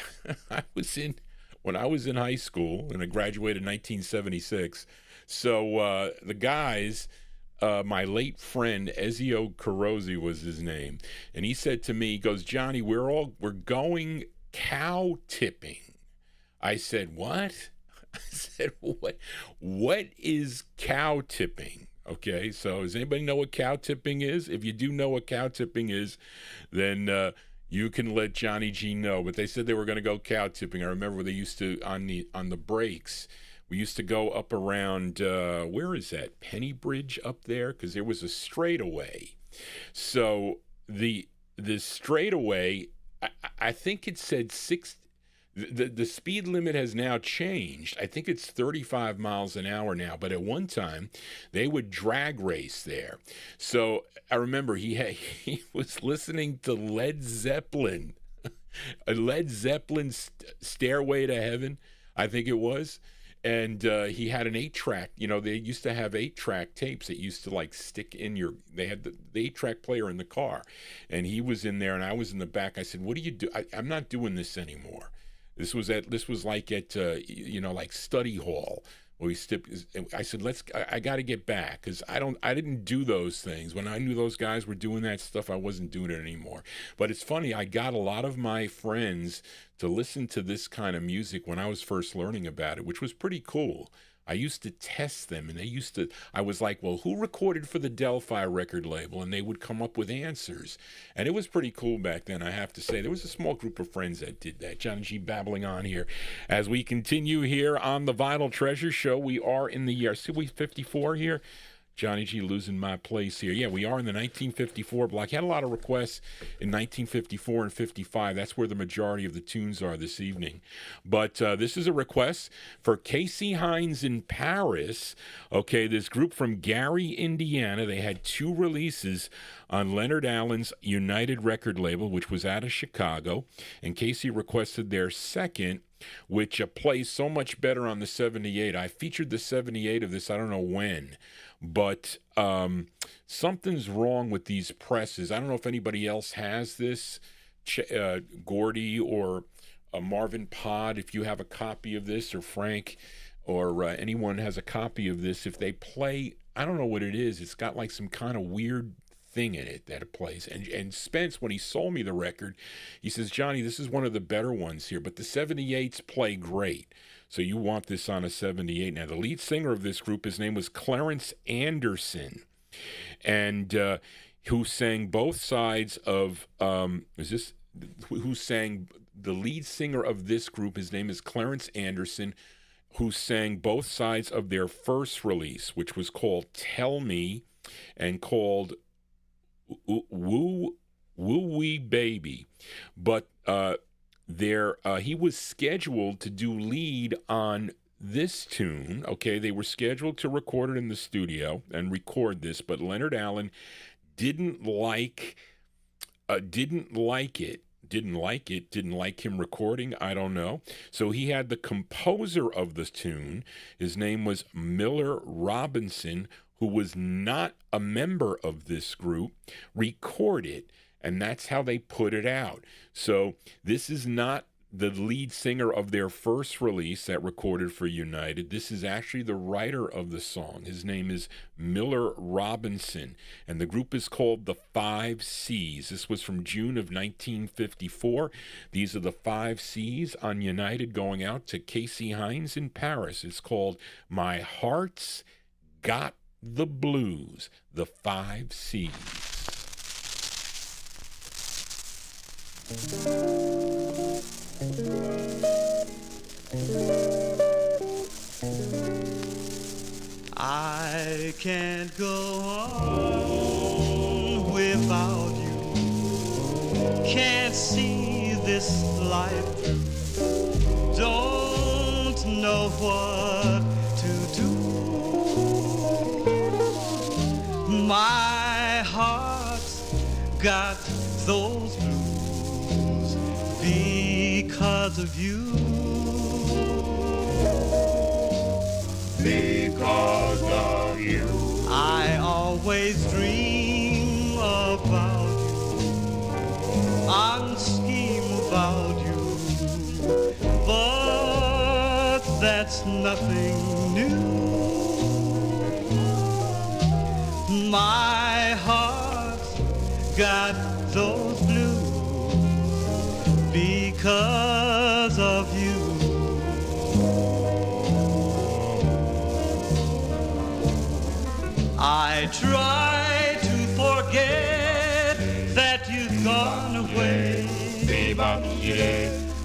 A: when I was in high school, and I graduated in 1976, so the guys, my late friend Ezio Carosi was his name, and he said to me, he goes, Johnny, we're going cow tipping. I said, what? I said, what is cow tipping? Okay, so does anybody know what cow tipping is? If you do know what cow tipping is, then you can let Johnny G know. But they said they were going to go cow tipping. I remember they used to, on the breaks, we used to go up around, where is that? Penny Bridge up there? Because there was a straightaway. So the straightaway, I think it said the speed limit has now changed. I think it's 35 miles an hour now. But at one time, they would drag race there. So I remember he was listening to Led Zeppelin. A Led Zeppelin Stairway to Heaven, I think it was. And he had an 8-track. You know, they used to have 8-track tapes that used to like stick in your. They had the 8-track player in the car, and he was in there, and I was in the back. I said, "What do you do? I'm not doing this anymore." This was like at like study hall. I said, I got to get back because I didn't do those things. When I knew those guys were doing that stuff, I wasn't doing it anymore. But it's funny, I got a lot of my friends to listen to this kind of music when I was first learning about it, which was pretty cool. I used to test them, and I was like, well, who recorded for the Delphi record label? And they would come up with answers. And it was pretty cool back then, I have to say. There was a small group of friends that did that. Johnny G babbling on here. As we continue here on the Vinyl Treasure Show, we are in the year, see, we 54 here? Johnny G losing my place here. Yeah, we are in the 1954 block. He had a lot of requests in 1954 and 55. That's where the majority of the tunes are this evening. But this is a request for Casey Hines in Paris. Okay, this group from Gary, Indiana. They had 2 releases on Leonard Allen's United record label, which was out of Chicago. And Casey requested their second, which plays so much better on the 78. I featured the 78 of this, I don't know when. But something's wrong with these presses. I don't know if anybody else has this, Gordy or Marvin Pod, if you have a copy of this, or Frank, or anyone has a copy of this. If they play, I don't know what it is. It's got like some kind of weird thing in it that it plays. And Spence, when he sold me the record, he says, Johnny, this is one of the better ones here, but the 78s play great. So you want this on a 78. Now, the lead singer of this group, his name was Clarence Anderson, and who sang both sides of, who sang, the lead singer of this group, his name is Clarence Anderson, who sang both sides of their first release, which was called Tell Me and called Woo Wee Baby. But he was scheduled to do lead on this tune. Okay, they were scheduled to record it in the studio and record this, but Leonard Allen didn't like him recording. I don't know. So he had the composer of the tune. His name was Miller Robinson, who was not a member of this group, record it. And that's how they put it out. So this is not the lead singer of their first release that recorded for United. This is actually the writer of the song. His name is Miller Robinson. And the group is called the 5 C's. This was from June of 1954. These are the 5 C's on United, going out to Casey Hines in Paris. It's called My Heart's Got the Blues. The 5 C's.
C: I can't go on without you. Can't see this life through. Don't know what to do. My heart got those blues because of you.
G: Because of you.
C: I always dream about you, I scheme about you, but that's nothing new. My heart's got those blues because of you. I try to forget that you've gone away,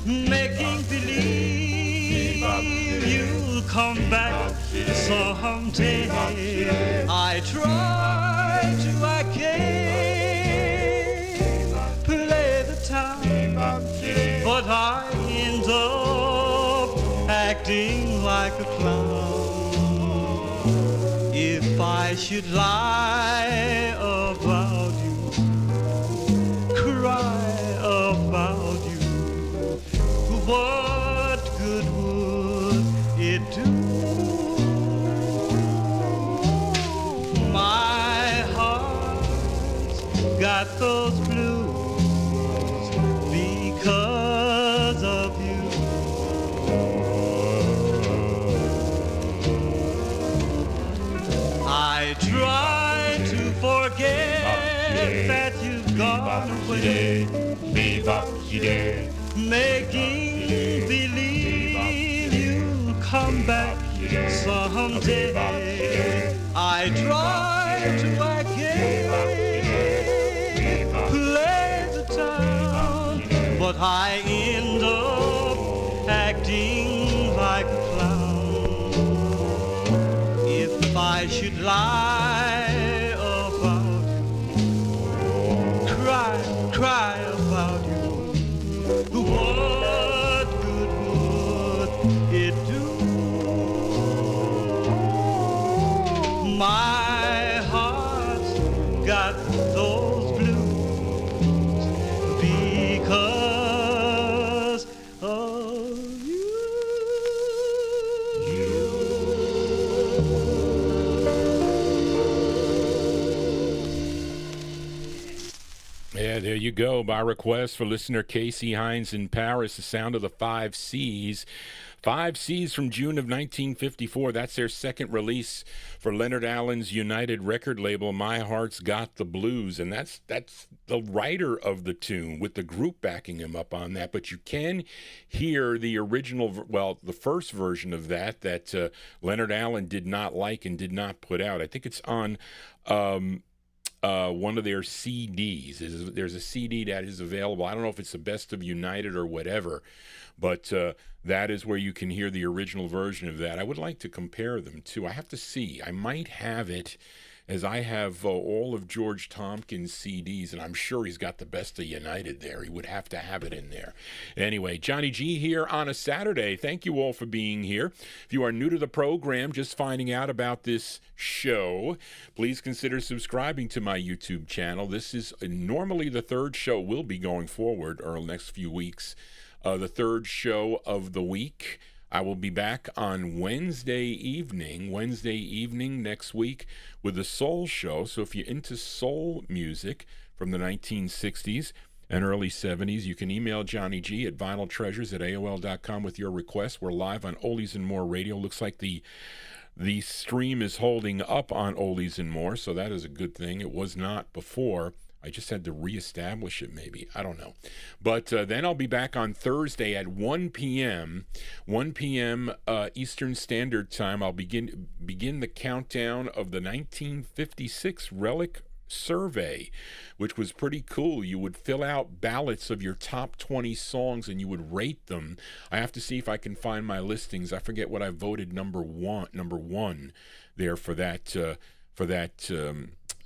C: making believe you'll come back someday. I try to, I can't play the time, but I end up acting like a clown. If I should lie about you, cry about you, what good would it do? My heart's got those blues because of you. I try to forget that you've gone away, making believe you'll come back someday. I try to, I can't play the town, but I end up acting like a clown. If I should lie about you, cry about you, what good would it do? My heart's got those blues because of you.
A: Yeah, there you go. By request for listener Casey Hines in Paris, the sound of the 5 C's. 5 C's from June of 1954. That's their second release for Leonard Allen's United record label, My Heart's Got the Blues. And that's the writer of the tune with the group backing him up on that. But you can hear the original, well, the first version of that Leonard Allen did not like and did not put out. I think it's on one of their CDs. There's a CD that is available. I don't know if it's the Best of United or whatever, but that is where you can hear the original version of that. I would like to compare them too. I have to see. I might have it, as I have all of George Tompkins' CDs, and I'm sure he's got the Best of United there. He would have to have it in there. Anyway, Johnny G here on a Saturday. Thank you all for being here. If you are new to the program, just finding out about this show, please consider subscribing to my YouTube channel. This is normally the third show will be going forward, or the next few weeks. The third show of the week. I will be back on Wednesday evening next week with the Soul Show. So if you're into soul music from the 1960s and early 70s, you can email Johnny G at vinyltreasures@aol.com with your requests. We're live on Oldies and More Radio. Looks like the stream is holding up on Oldies and More, so that is a good thing. It was not before. I just had to reestablish it, maybe. I don't know. But then I'll be back on Thursday at 1 p.m. Eastern Standard Time. I'll begin the countdown of the 1956 Relic Survey, which was pretty cool. You would fill out ballots of your top 20 songs and you would rate them. I have to see if I can find my listings. I forget what I voted number one there for that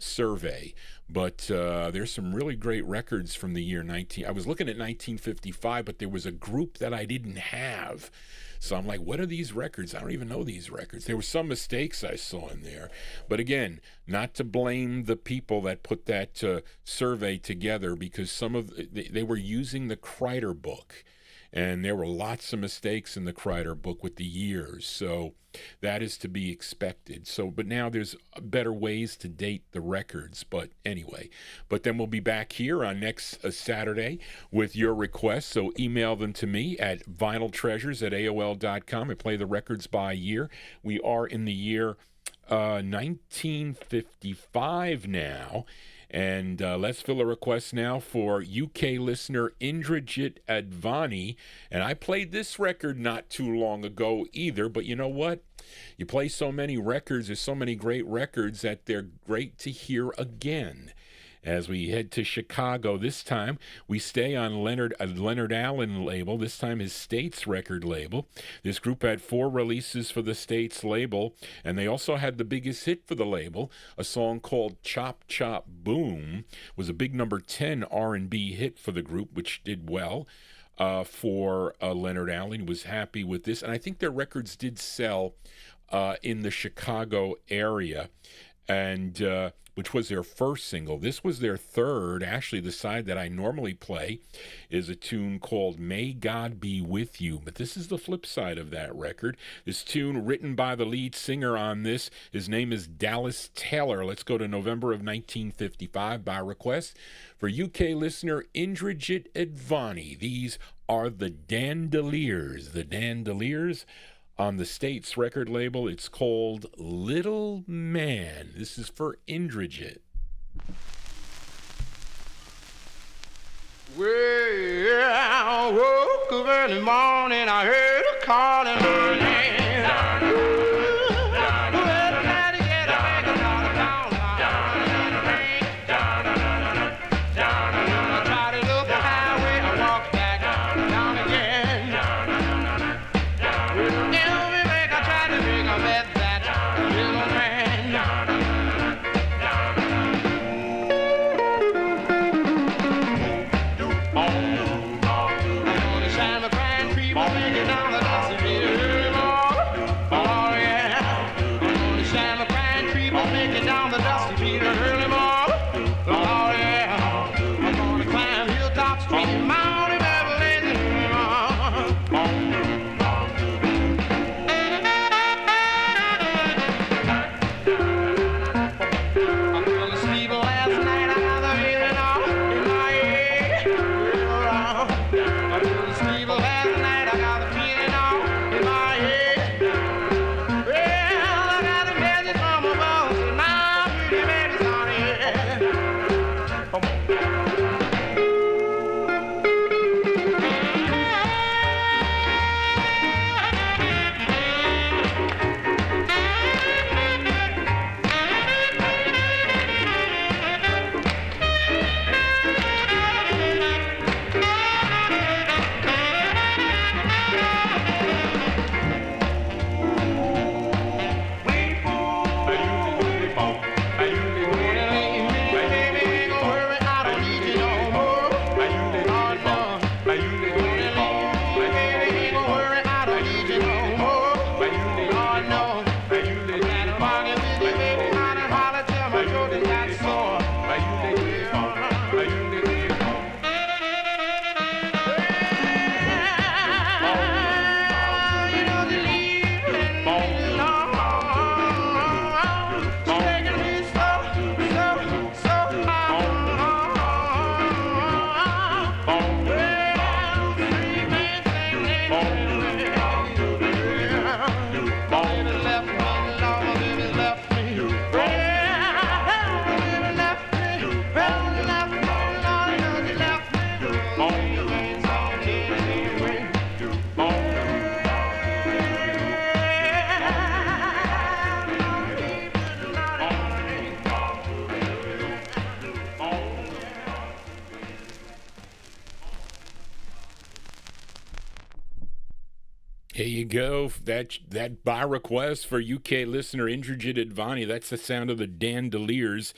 A: survey. But there's some really great records from the year I was looking at 1955, but there was a group that I didn't have. So I'm like, what are these records? I don't even know these records. There were some mistakes I saw in there. But again, not to blame the people that put that survey together, because they were using the Kreider book. And there were lots of mistakes in the Kreider book with the years. So that is to be expected. But now there's better ways to date the records. But anyway, then we'll be back here on next Saturday with your requests. So email them to me at vinyltreasures@aol.com. I play the records by year. We are in the year 1955 now. And let's fill a request now for UK listener Indrajit Advani. And I played this record not too long ago either, but you know what? You play so many records, there's so many great records that they're great to hear again. As we head to Chicago this time, we stay on Leonard Allen label, this time his States record label. This group had 4 releases for the States label, and they also had the biggest hit for the label, a song called Chop Chop Boom. It was a big number 10 R&B hit for the group, which did well for Leonard Allen. He was happy with this, and I think their records did sell in the Chicago area, and which was their first single. This was their third. Actually, the side that I normally play is a tune called May God Be With You, but this is the flip side of that record. This tune written by the lead singer on this, his name is Dallas Taylor. Let's go to November of 1955 by request for UK listener Indrajit Advani. These are the Dandeliers. The Dandeliers on the States record label. It's called Little Man. This is for Indrajit.
C: Well, I woke up early morning, I heard a calling my name. Down the
A: Here you go. That by request for UK listener Indrajit Advani. That's the sound of the Dandeliers.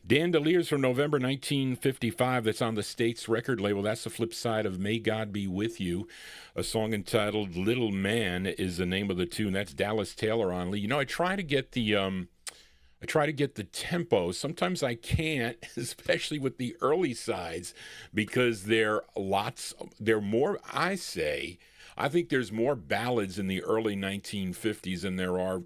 A: Dandeliers from November 1955. That's on the States record label. That's the flip side of May God Be With You. A song entitled Little Man is the name of the tune. That's Dallas Taylor on lead. You know, I try to get the tempo. Sometimes I can't, especially with the early sides, because they're more, I think there's more ballads in the early 1950s than there are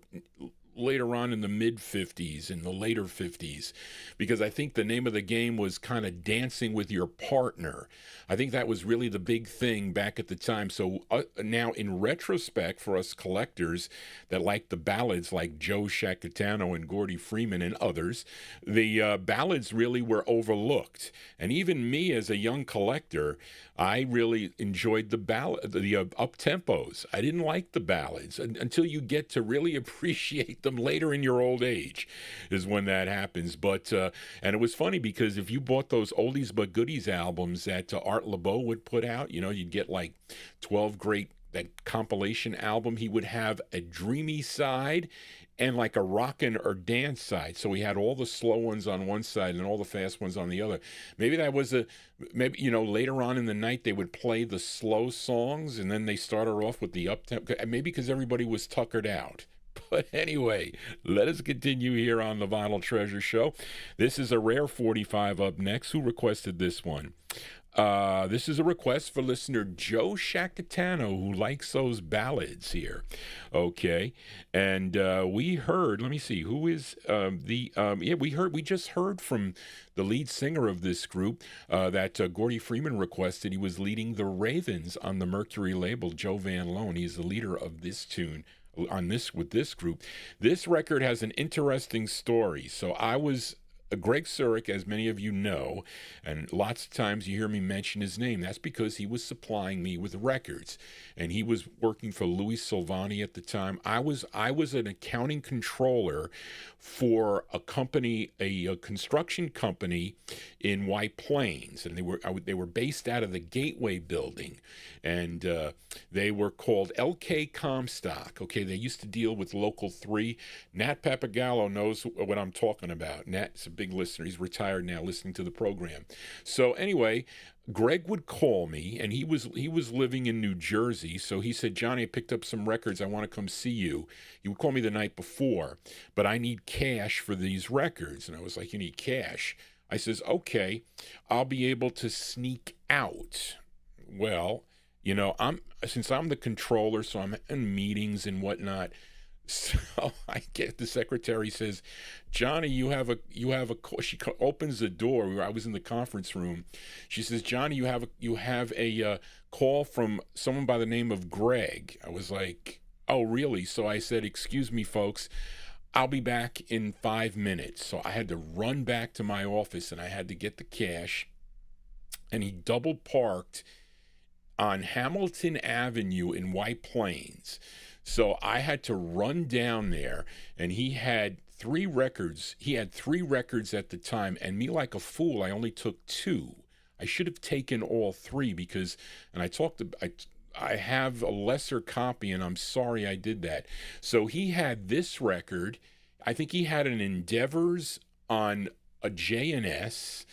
A: later on in the mid-50s and the later 50s, because I think the name of the game was kind of dancing with your partner. I think that was really the big thing back at the time. So now in retrospect, for us collectors that like the ballads like Joe Shacatano and Gordy Freeman and others, the ballads really were overlooked. And even me as a young collector, I really enjoyed the up-tempos. I didn't like the ballads until you get to really appreciate them later in your old age is when that happens. But and it was funny because if you bought those oldies but goodies albums that Art LeBeau would put out, you know, you'd get like 12 great, that compilation album. He would have a dreamy side and like a rockin' or dance side. So he had all the slow ones on one side and all the fast ones on the other. Maybe that was maybe, you know, later on in the night they would play the slow songs and then they started off with the up-tempo, maybe because everybody was tuckered out. But anyway, let us continue here on the Vinyl Treasure Show. This is a rare 45 up next. Who requested this one? This is a request for listener Joe Shacatano, who likes those ballads here. Okay, and we heard. Let me see. Who is we just heard from the lead singer of this group that Gordy Freeman requested. He was leading the Ravens on the Mercury label. Joe Van Loan. He's the leader of this tune. With this group. This record has an interesting story. So I was Greg Surik, as many of you know, and lots of times you hear me mention his name. That's because he was supplying me with records, and he was working for Louis Silvani at the time. I was an accounting controller for a company, a construction company in White Plains, and they were based out of the Gateway Building, and they were called LK Comstock. Okay, they used to deal with Local 3. Nat Papagallo knows what I'm talking about. Nat's a big listener. He's retired now, listening to the program. So anyway, Greg would call me, and he was living in New Jersey. So he said, "Johnny, I picked up some records. I want to come see you." He would call me the night before, but I need cash for these records. And I was like, "You need cash?" I says, "Okay, I'll be able to sneak out." Well, you know, since I'm the controller, so I'm in meetings and whatnot. So I get the secretary says, "Johnny, you have a call." She opens the door. I was in the conference room. She says, "Johnny, you have a call from someone by the name of Greg." I was like, "Oh, really?" So I said, "Excuse me, folks, I'll be back in 5 minutes." So I had to run back to my office and I had to get the cash. And he double parked on Hamilton Avenue in White Plains. So I had to run down there, and he had 3 records. He had 3 records at the time, and me, like a fool, I only took 2. I should have taken all 3 because, and I have a lesser copy, and I'm sorry I did that. So he had this record. I think he had an Endeavors on a J&S,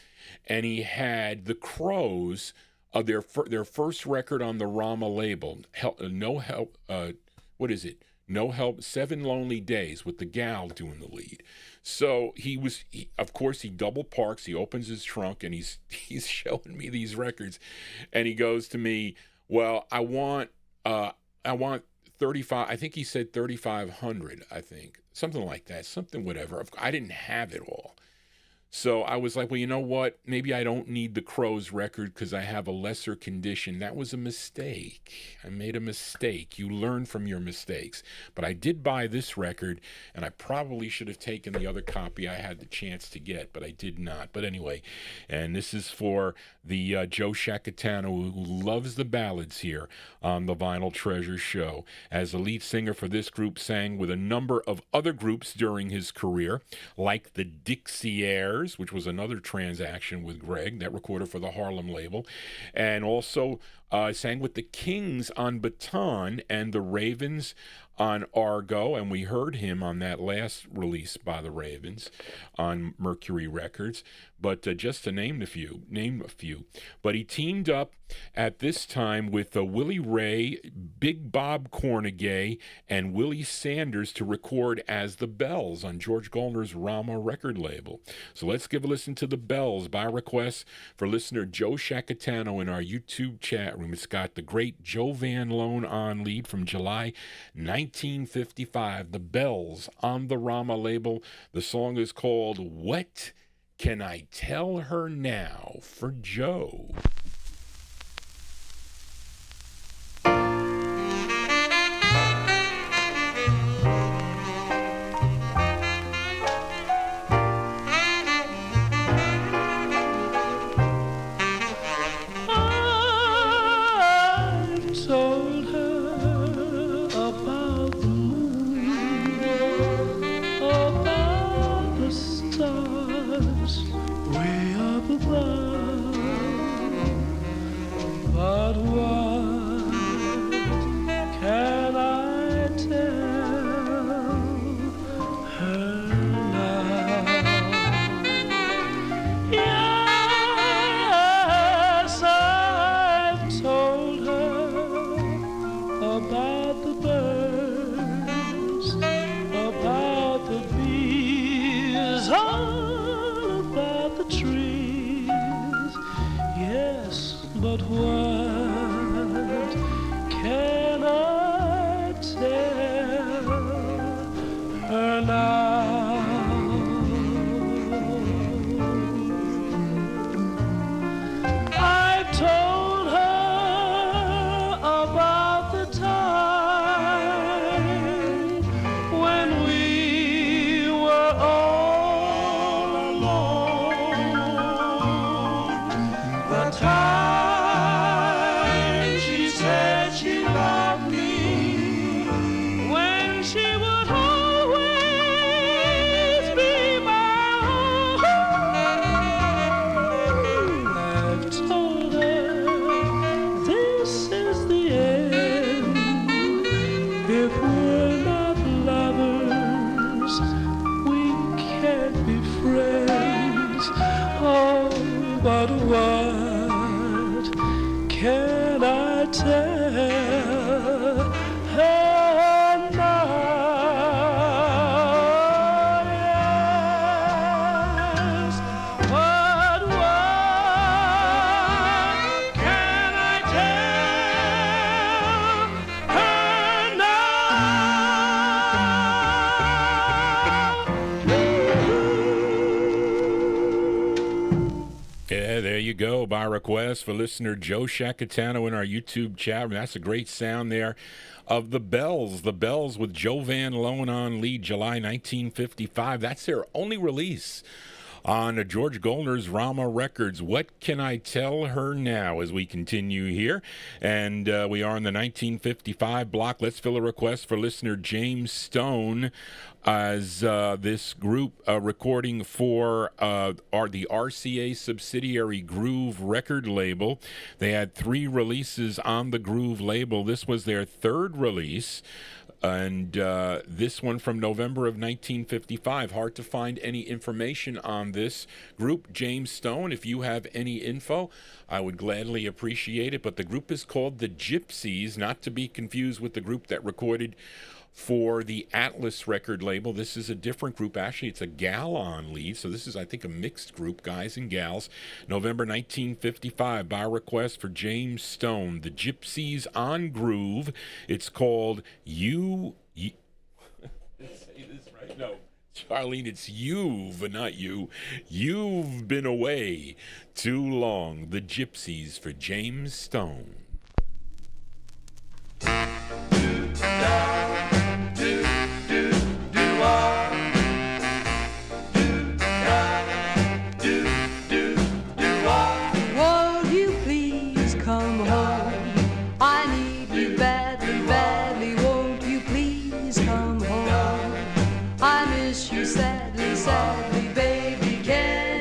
A: and he had the Crows of their first record on the Rama label. What is it? No Help, 7 Lonely Days, with the gal doing the lead. So of course, he double parks. He opens his trunk and he's showing me these records, and he goes to me, "Well, I want 35. I think he said 3,500. I think something like that. Something whatever. I didn't have it all." So I was like, "Well, you know what? Maybe I don't need the Crows record because I have a lesser condition." That was a mistake. I made a mistake. You learn from your mistakes. But I did buy this record, and I probably should have taken the other copy I had the chance to get, but I did not. But anyway, and this is for the Joe Shacatano, who loves the ballads here on the Vinyl Treasure Show. As the lead singer for this group, sang with a number of other groups during his career, like the Dixie Airs, Fires, which was another transaction with Greg, that recorded for the Harlem label, and also sang with the Kings on Baton and the Ravens on Argo, and we heard him on that last release by the Ravens on Mercury Records. But just to name a few. But he teamed up at this time with Willie Ray, Big Bob Cornegay, and Willie Sanders to record as the Bells on George Goldner's Rama record label. So let's give a listen to the Bells by request for listener Joe Shacatano in our YouTube chat room. It's got the great Joe Van Loan on lead from July 1955. The Bells on the Rama label. The song is called What Can I Tell Her Now for Joe?
C: I've told her about the moon, about the stars way up above. But what can I tell her now? Yes, I've told her about the birds, about the bees, all about the trees. Yes, but what can I tell her now? I've told her about the time when we were all alone. The time she said she loved me, when she would always be my own. I've told her this is the end. If we're not lovers, we can't be friends. Oh, but what can I tell her now? Yes, but what can I tell her now?
A: Yeah, there you go. By request for listener Joe Shacatano in our YouTube chat room. That's a great sound there of the Bells. The Bells with Joe Van Loan on lead, July 1955. That's their only release on George Goldner's Rama Records. What Can I Tell Her Now? As we continue here, and we are in the 1955 block. Let's fill a request for listener James Stone as this group recording for the RCA subsidiary Groove record label. They had 3 releases on the Groove label. This was their 3rd release. And this one from November of 1955. Hard to find any information on this group. James Stone, if you have any info, I would gladly appreciate it. But the group is called the Gypsies, not to be confused with the group that recorded for the Atlas record label. This is a different group. Actually, it's a gal on lead. So this is, I think, a mixed group, guys and gals. November 1955, by request for James Stone. The Gypsies on Groove. It's called You... Say this right? No. Charlene, it's you've, not you. You've been away too long. The Gypsies for James Stone.
I: Won't you please come home? I need you badly, badly. Won't you please come home? I miss you sadly, sadly, baby. Can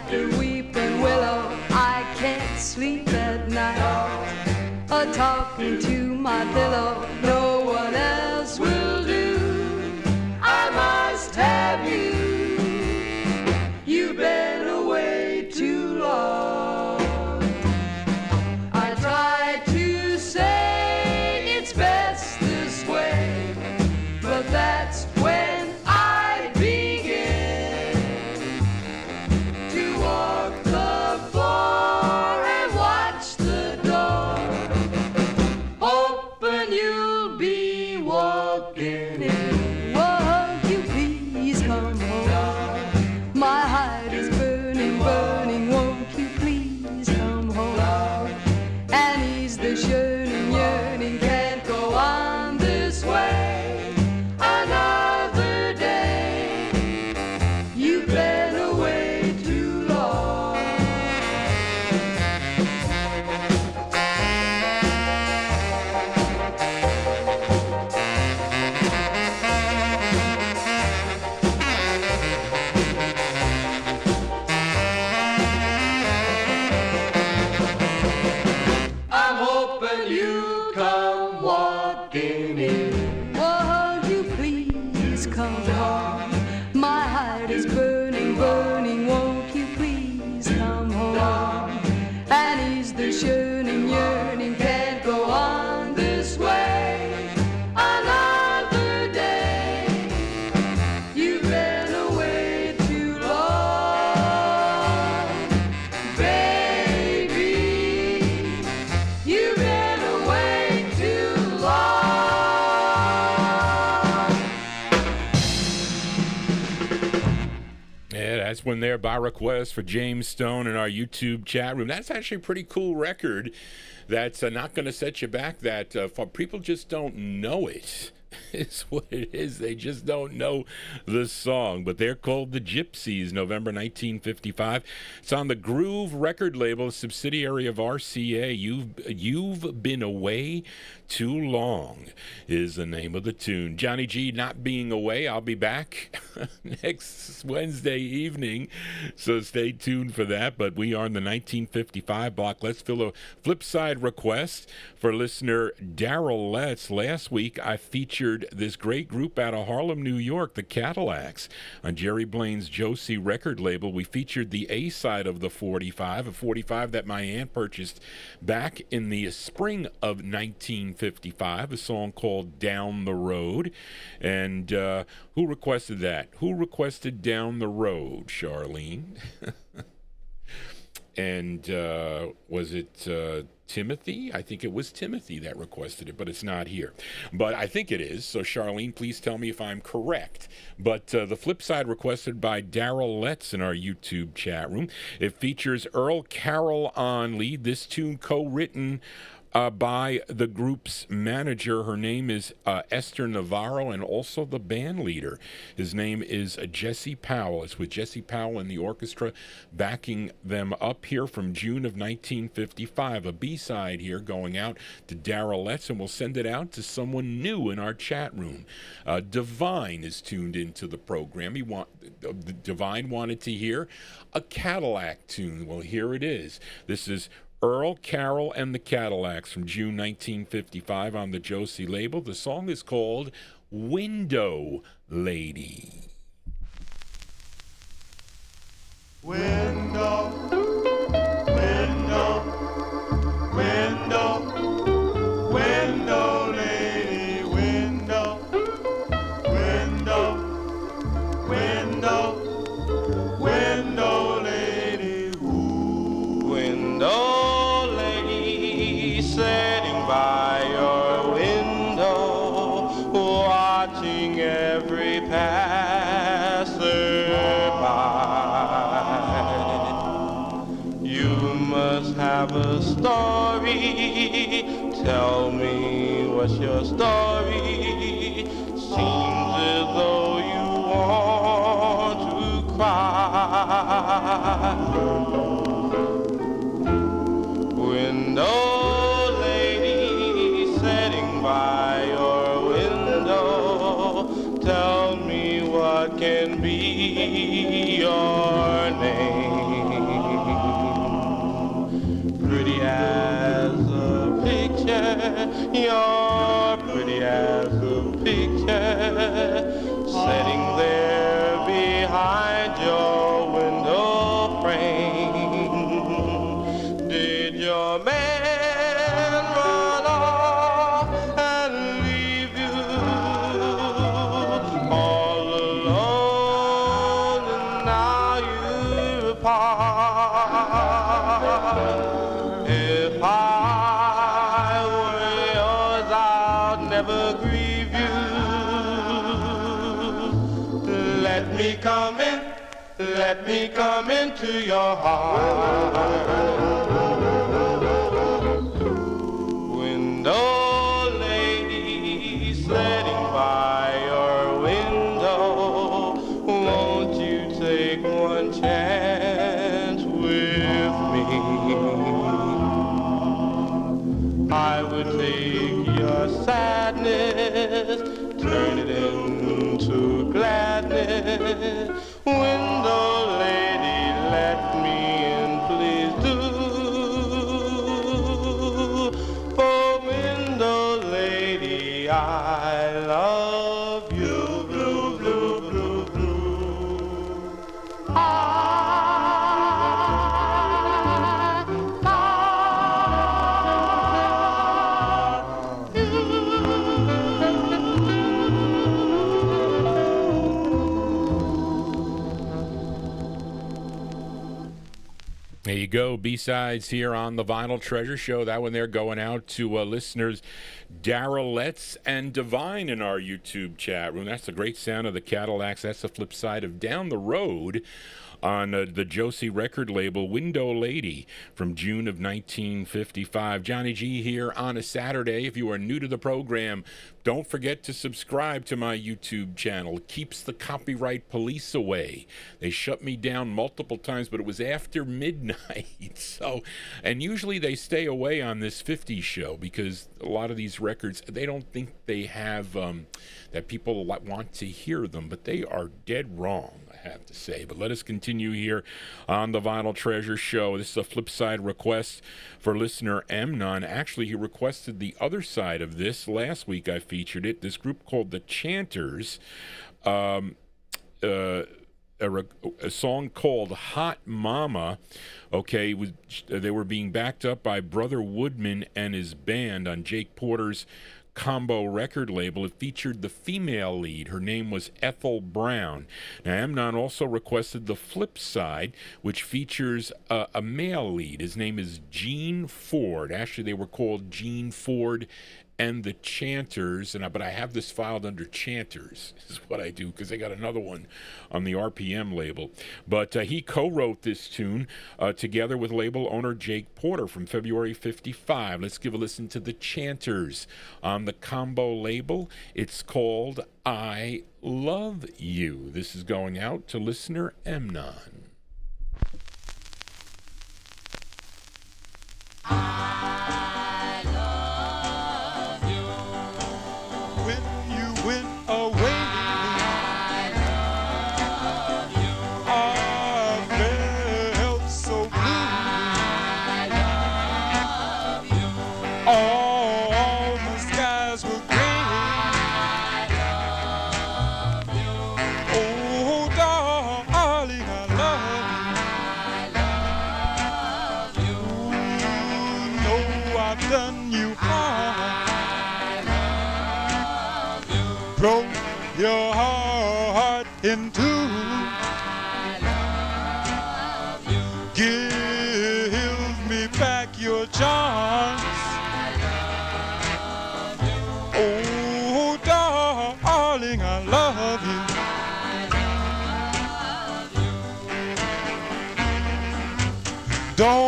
I: after weeping willow, I can't sleep at night. Talking to my pillow, no one else will do. I must have you. You've been away too long. I tried to say it's best this way, but that's when I begin to walk the floor and watch the door, hoping you'll be walking in. Won't you please come home? My heart is burning, burning. Won't you please come home? And ease this yearning, yearning. Can't go on this way another day. You've been away too long. I'm hoping you come walking in. Won't you please come home? My heart is burning, burning. Won't you please come home? And ease this yearning, yearning. Can't go on this way another day. You've been away too long, baby. You've been away too long.
A: Yeah, that's when they're by request for James Stone in our YouTube chat room. That's actually a pretty cool record. That's not going to set you back that far. People just don't know it. It's what it is. They just don't know the song. But they're called the Gypsies, November 1955. It's on the Groove record label, a subsidiary of RCA. You've Been Away Too Long is the name of the tune. Johnny G not being away. I'll be back next Wednesday evening, so stay tuned for that. But we are in the 1955 block. Let's fill a flip side request for listener Daryl Letts. Last week I featured this great group out of Harlem, New York, the Cadillacs, on Jerry Blaine's Josie record label. We featured the A side of the 45, a 45 that my aunt purchased back in the spring of 1955, a song called Down the Road. And who requested that? Who requested Down the Road, Charlene? And was it Timothy? I think it was Timothy that requested it, but it's not here. But I think it is. So, Charlene, please tell me if I'm correct. But the flip side requested by Daryl Letts in our YouTube chat room. It features Earl Carroll on lead. This tune co-written by the group's manager. Her name is Esther Navarro, and also the band leader. His name is Jesse Powell. It's with Jesse Powell and the orchestra backing them up here from June of 1955. A B-side here going out to Daryl Letts, and we'll send it out to someone new in our chat room. Divine is tuned into the program. Divine wanted to hear a Cadillac tune. Well, here it is. This is Earl Carroll and the Cadillacs from June 1955 on the Josie label. The song is called Window Lady.
H: Window, window, window, window lady, window, window, window, window lady, window. Sitting by your window, watching every passerby. You must have a story. Tell me what's your story. Seems as though you want to cry. Window by your window, tell me what can be your name.
C: picture sitting there behind your window frame. Did your man run off and leave you all alone, and now you're apart? If I were yours, I'd never grieve you. Let me come in, let me come into your heart. Window lady sitting by your window, won't you take one chance with me? I would take your sadness, turn it into gladness. Window lady, let me in, please do. For window lady, I love you. Blue, blue, blue, blue.
A: There you go, B-sides here on the Vinyl Treasure Show. That one there going out to listeners Daryl Letts and Divine in our YouTube chat room. That's the great sound of the Cadillacs. That's the flip side of Down the Road on the Josie record label, Window Lady, from June of 1955. Johnny G here on a Saturday. If you are new to the program, don't forget to subscribe to my YouTube channel. It keeps the copyright police away. They shut me down multiple times, but it was after midnight. So, and usually they stay away on this 50 show because a lot of these records, they don't think they have, that people want to hear them, but they are dead wrong, I have to say. But let us continue here on the Vinyl Treasure Show. This is a flip side request for listener Amnon. Actually, he requested the other side of this. Last week I featured it. This group called the Chanters, a song called Hot Mama. Okay, they were being backed up by Brother Woodman and his band on Jake Porter's Combo record label. It featured the female lead. Her name was Ethel Brown. Now, Amnon also requested the flip side, which features a male lead. His name is Gene Ford. Actually, they were called Gene Ford and the Chanters, but I have this filed under Chanters, is what I do, because they got another one on the RPM label. But he co-wrote this tune together with label owner Jake Porter from February 55. Let's give a listen to the Chanters on the Combo label. It's called I Love You. This is going out to listener Amnon.
J: Broke your heart in two. Give me back your charms. Oh, darling, I love you. Don't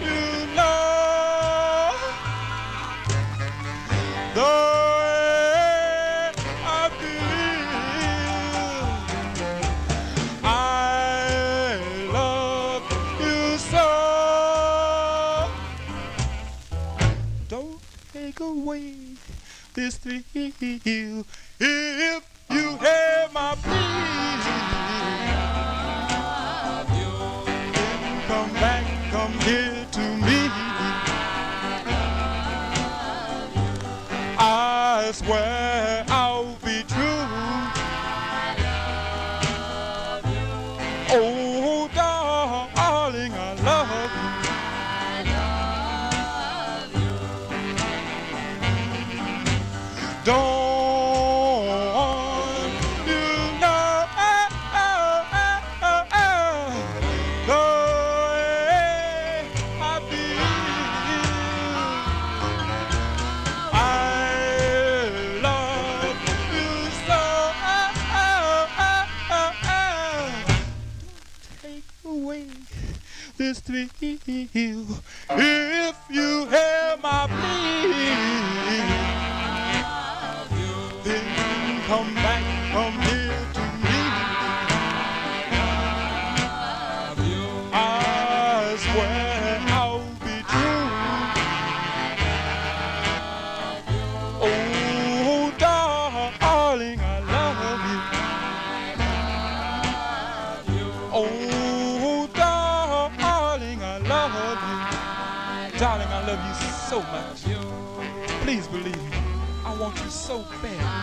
J: you know the this thrill if you have my plea. Then come back, come here to me. I swear I'll be true. Oh, darling, I love you. Don't you know the way I feel? I love you so. Take away this thrill if you hear my plea. Then come back from here to me. I swear I'll be true. Oh, darling, I love you. Oh, darling, I love you. Darling, I love you so much. Please believe me. I want you so bad.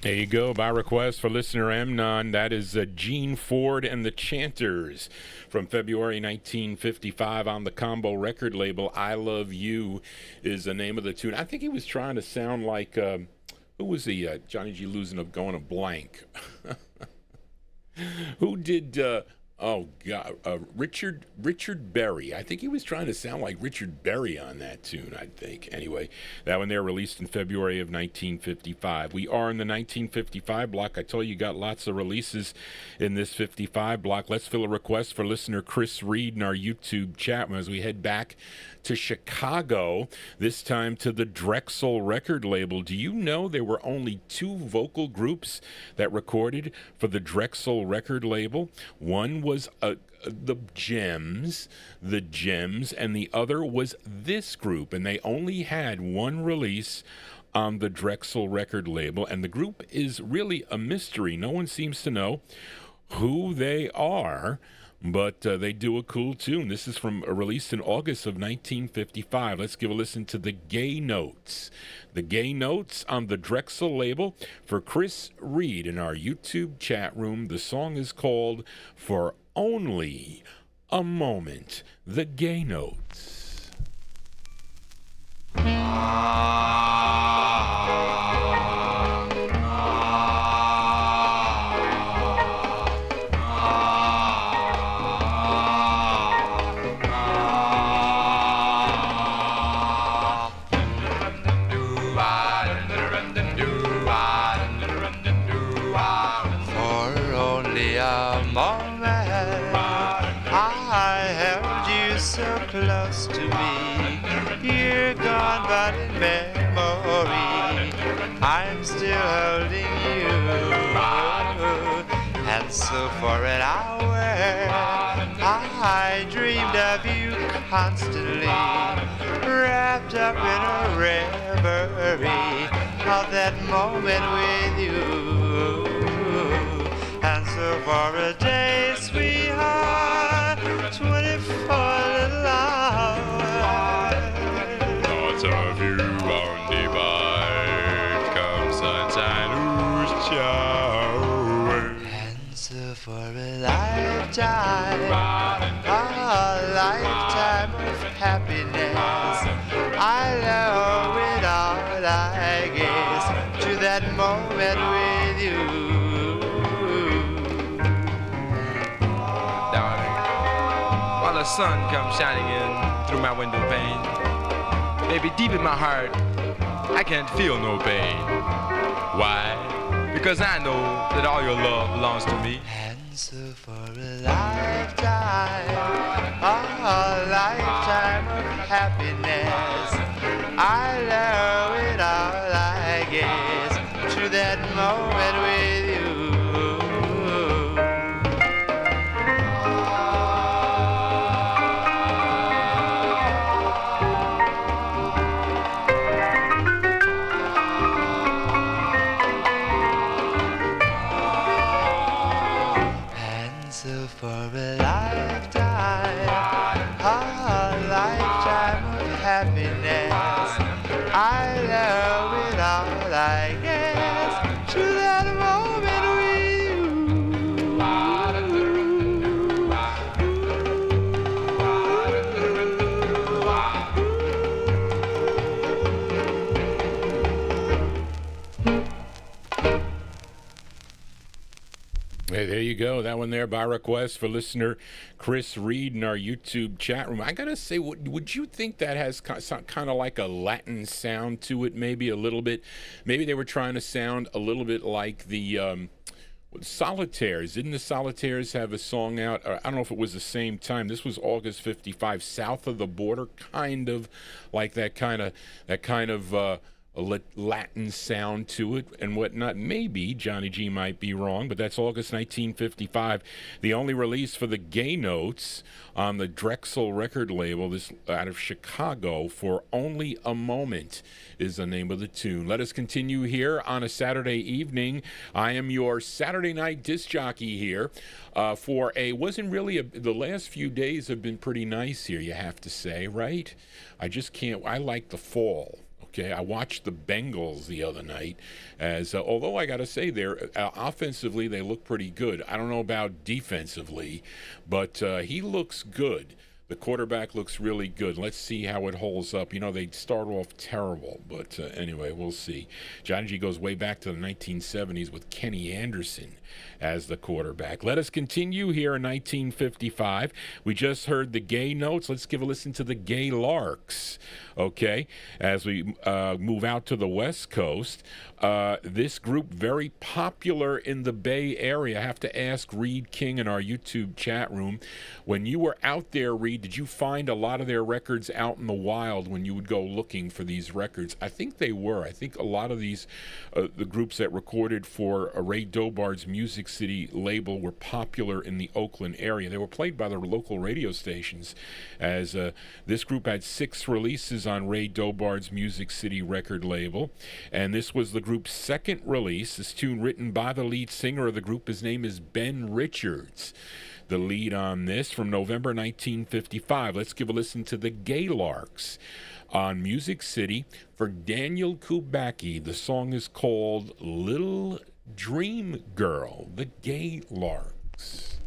A: There you go, by request for listener Amnon. That is Gene Ford and the Chanters from February 1955 on the Combo record label. I Love You is the name of the tune. I think he was trying to sound like, who was he? Johnny G losing of going a blank. Who did, oh God, Richard Berry. I think he was trying to sound like Richard Berry on that tune, I think. Anyway, that one there released in February of 1955. We are in the 1955 block. I told you got lots of releases in this 55 block. Let's fill a request for listener Chris Reed in our YouTube chat as we head back to Chicago, this time to the Drexel record label. Do you know there were only two vocal groups that recorded for the Drexel record label? One was the Gems, and the other was this group, and they only had one release on the Drexel record label, and the group is really a mystery. No one seems to know who they are, but they do a cool tune. This is from a release in August of 1955. Let's give a listen to the Gay Notes. The Gay Notes on the Drexel label for Chris Reed in our YouTube chat room. The song is called For Only a Moment. The Gay Notes.
C: Close to me, you're gone, but in memory, I'm still holding you. And so for an hour, I dreamed of you constantly, wrapped up in a reverie of that moment with you. And so for a day, sweetheart, 24 little hours,
J: Thoughts of you on the mind, come sunshine, who's shower.
C: and so for a lifetime of happiness, I owe it all, I guess, to that moment with you.
K: While the sun comes shining in through my window pane, baby, deep in my heart, I can't feel no pain. Why? Because I know that all your love belongs to me.
C: And so for a lifetime of happiness, I owe it all, I guess, to that moment with you. For a lifetime
A: Hey, there you go. That one there by request for listener Chris Reed in our YouTube chat room. I gotta say, would you think that has kind of like a Latin sound to it? Maybe a little bit. Maybe they were trying to sound a little bit like the Solitaires. Didn't the Solitaires have a song out? I don't know if it was the same time. This was August '55. South of the Border, kind of like that kind of a Latin sound to it and whatnot. Maybe Johnny G might be wrong, but that's August 1955. The only release for the Gay Notes on the Drexel record label, this out of Chicago, For Only a Moment is the name of the tune. Let us continue here on a Saturday evening. I am your Saturday night disc jockey here for wasn't really the last few days have been pretty nice here, you have to say, right? I like the fall. Okay, I watched the Bengals the other night, as although I got to say, they're offensively they look pretty good. I don't know about defensively, but he looks good. The quarterback looks really good. Let's see how it holds up. You know, they start off terrible, but anyway, we'll see. Johnny G goes way back to the 1970s with Kenny Anderson as the quarterback. Let us continue here in 1955. We just heard the Gay Notes. Let's give a listen to the Gay Larks, okay? As we move out to the West Coast, this group very popular in the Bay Area. I have to ask Reed King in our YouTube chat room, when you were out there, Reed, did you find a lot of their records out in the wild when you would go looking for these records? I think they were. I think a lot of these, the groups that recorded for Ray Dobard's Music City label were popular in the Oakland area. They were played by the local radio stations, as this group had 6 releases on Ray Dobard's Music City record label, and this was the group's second release. This tune written by the lead singer of the group. His name is Ben Richards. The lead on this from November 1955. Let's give a listen to the Gay Larks on Music City for Daniel Kubacki. The song is called Little Dream Girl, the Gay Larks.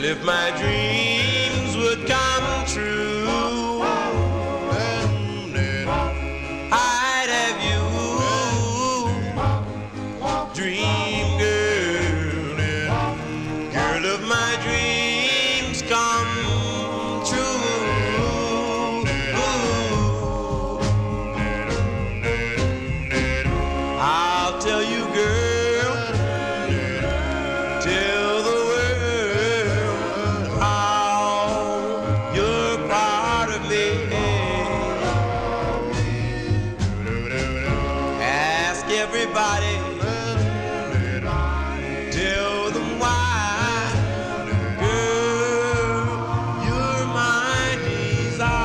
C: If my dreams would come true, I'd have you, dream girl, girl of my dreams come true. I'll tell you, girl, till the everybody, tell them why, girl, you're my desire.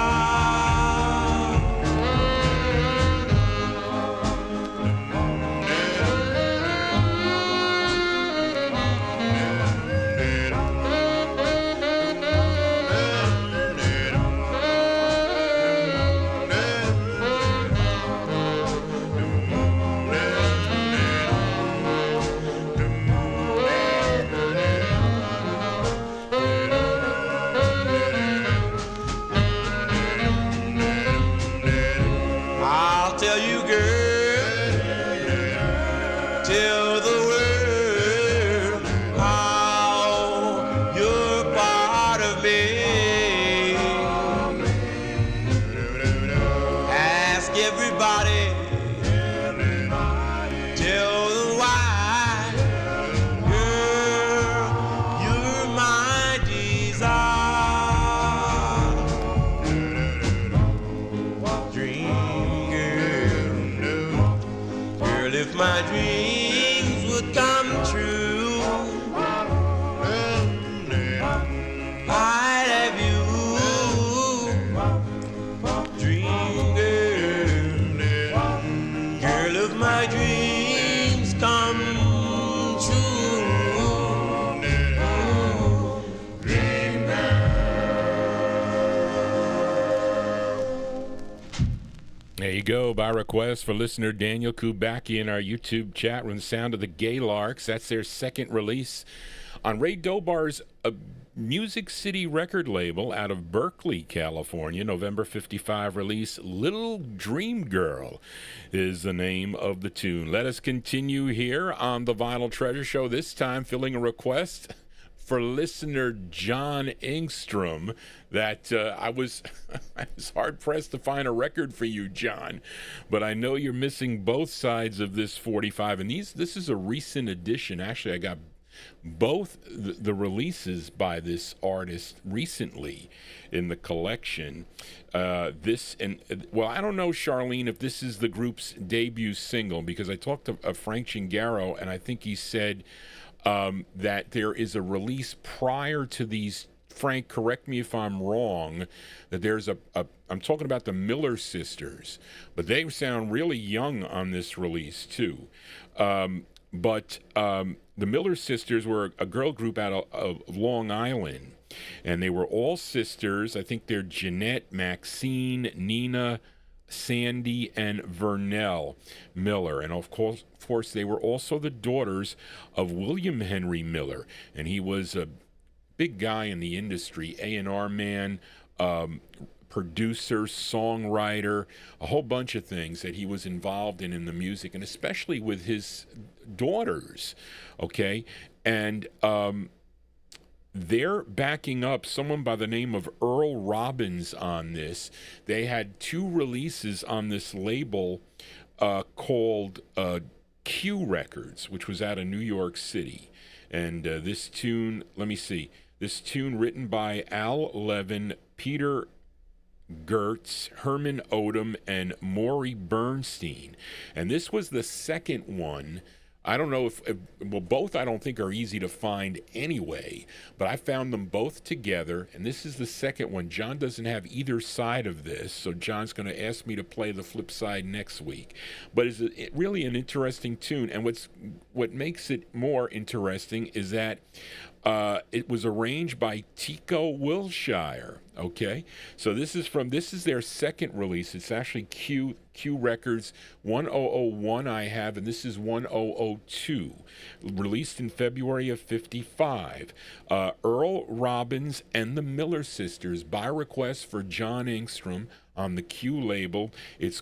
C: Tell you, girl, tell the world how you're part of me. Ask everybody, tell them why, girl, you're my desire. Dream girl, if my dreams would come true, I'd have you,
A: There you go, by request for listener Daniel Kubacki in our YouTube chat room, Sound of the Gaylarks. That's their second release on Ray Dobar's Music City record label out of Berkeley, California. November 55 release, Little Dream Girl is the name of the tune. Let us continue here on the Vinyl Treasure Show, this time filling a request for listener John Engstrom that I was hard-pressed to find a record for you, John, but I know you're missing both sides of this 45, and this is a recent edition. Actually, I got both the releases by this artist recently in the collection. I don't know, Charlene, if this is the group's debut single, because I talked to Frank Chingaro, and I think he said that there is a release prior to these. Frank, correct me if I'm wrong, that there's I'm talking about the Miller Sisters, but they sound really young on this release too. But the Miller Sisters were a girl group out of Long Island, and they were all sisters. I think they're Jeanette, Maxine, Nina, Sandy, and Vernell Miller. And of course, they were also the daughters of William Henry Miller, and he was a big guy in the industry, A&R man, producer, songwriter, a whole bunch of things that he was involved in the music, and especially with his daughters, okay? And they're backing up someone by the name of Earl Robbins on this. They had two releases on this label called Q Records, which was out of New York City. And this tune, let me see, this tune written by Al Levin, Peter Gertz, Herman Odom, and Maury Bernstein. And this was the second one. I don't know if both I don't think are easy to find anyway, but I found them both together, and this is the second one. John doesn't have either side of this, so John's going to ask me to play the flip side next week. But it's really an interesting tune, and what makes it more interesting is that it was arranged by Tico Wilshire. Okay, so this is their second release. It's actually Q Records 1001 I have, and this is 1002, released in February of 55. Earl Robbins and the Miller Sisters, by request for John Engstrom on the Q label. This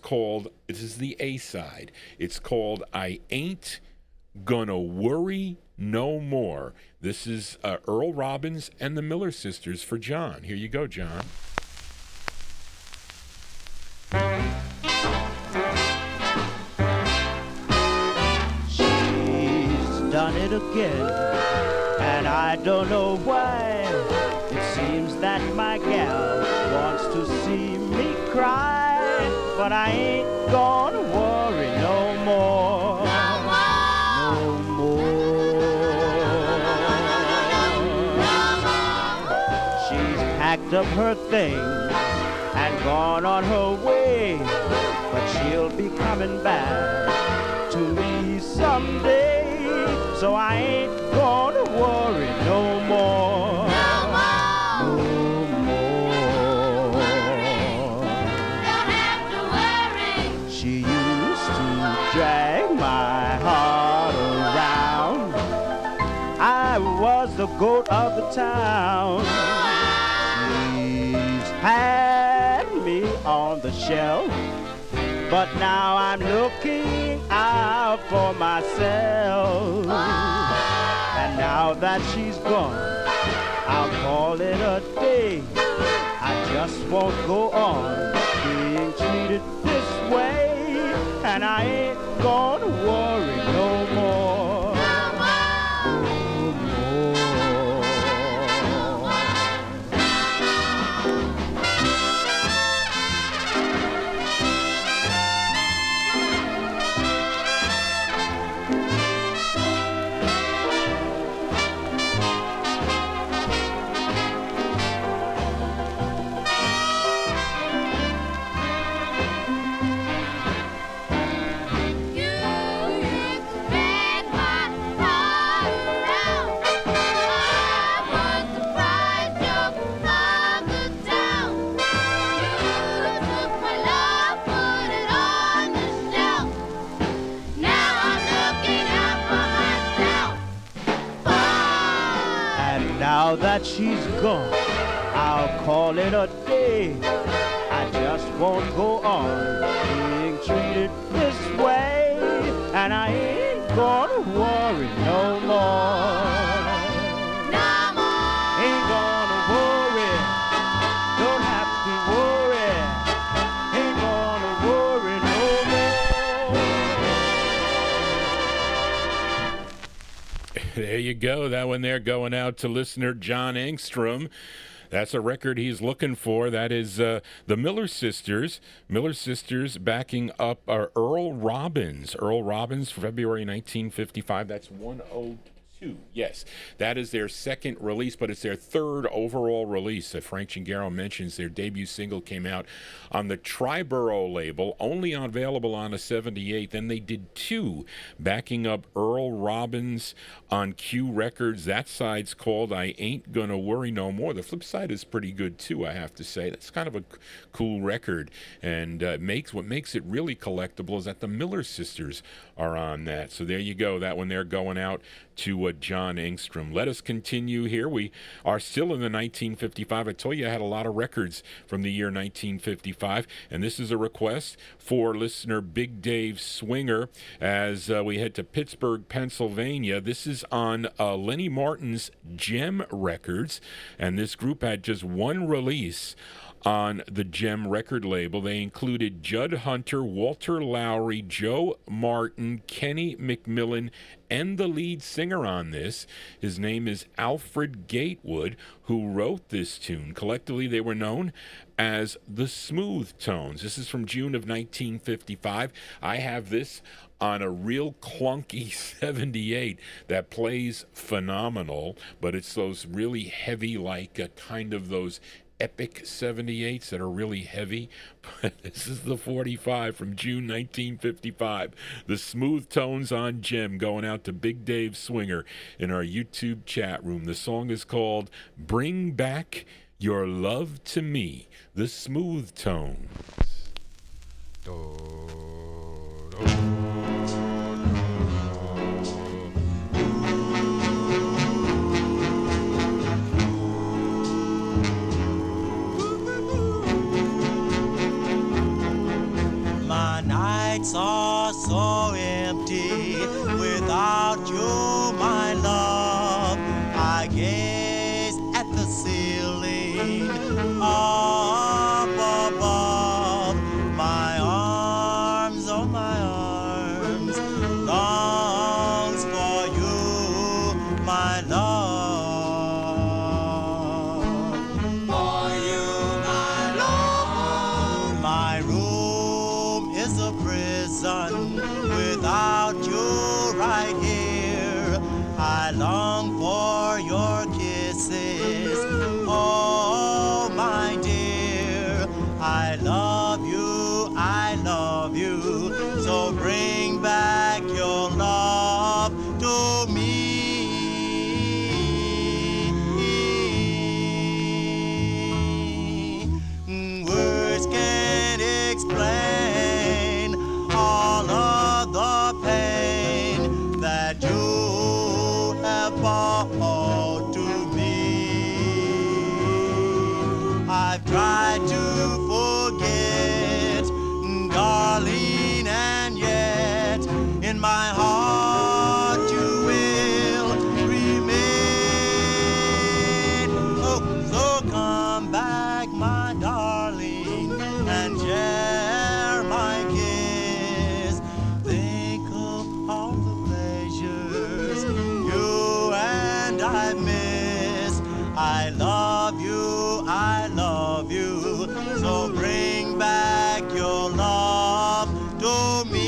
A: is the A side. It's called I Ain't Gonna Worry No More. This is Earl Robbins and the Miller Sisters for John. Here you go, John.
C: She's done it again, and I don't know why. It seems that my gal wants to see me cry, but I ain't gonna worry no more. Packed up her things and gone on her way, but she'll be coming back to me someday, so I ain't gonna worry no more. No more. Don't have to worry. She used to drag my heart around. I was the goat of the town. Had me on the shelf, but now I'm looking out for myself. And now that she's gone, I'll call it a day. I just won't go on being treated this way, and I ain't gonna worry no more.
H: that she's gone, I'll call it a day. I just won't go on being treated this way, and I ain't gonna worry no more. Ain't gonna worry, don't have to worry. Ain't gonna worry no more.
A: There you go. That one there going out to listener John Engstrom. That's a record he's looking for. That is the Miller Sisters. Miller Sisters backing up Earl Robbins. Earl Robbins, February 1955. That's 102. Yes, that is their second release, but it's their third overall release. Frank Chingaro mentions their debut single came out on the Triborough label, only available on a 78. Then they did two, backing up Earl Robbins on Q Records. That side's called I Ain't Gonna Worry No More. The flip side is pretty good too, I have to say. That's kind of a cool record, and what makes it really collectible is that the Miller Sisters are on that. So there you go. That one there going out to John Engstrom. Let us continue here. We are still in the 1955. I told you I had a lot of records from the year 1955, and this is a request for listener Big Dave Swinger as we head to Pittsburgh, Pennsylvania. This is on Lenny Martin's Gem Records, and this group had just one release on the Gem record label. They included Judd Hunter, Walter Lowry, Joe Martin, Kenny McMillan, and the lead singer on this. His name is Alfred Gatewood, who wrote this tune. Collectively, they were known as the Smooth Tones. This is from June of 1955. I have this on a real clunky 78 that plays phenomenal, but it's those really heavy, like kind of those epic 78s that are really heavy. But this is the 45 from June 1955. The Smooth Tones on Gem going out to Big Dave Swinger in our YouTube chat room. The song is called Bring Back Your Love to Me. The Smooth Tones.
C: My nights are so empty without you, my love. I gaze at the ceiling up above. My arms, oh my arms, longs for you, my love. For you, my love. My room is a prison without you right here. I long for your kisses, oh my dear. I love you, so bring back your love to me. Words can't explain all of the pain that you have brought to me. I've tried to forget, darling, and yet in my heart you will remain. Oh, so come back, my darling, and share my kiss. Think of all the pleasures you and I miss. I love you, so bring back your love to me.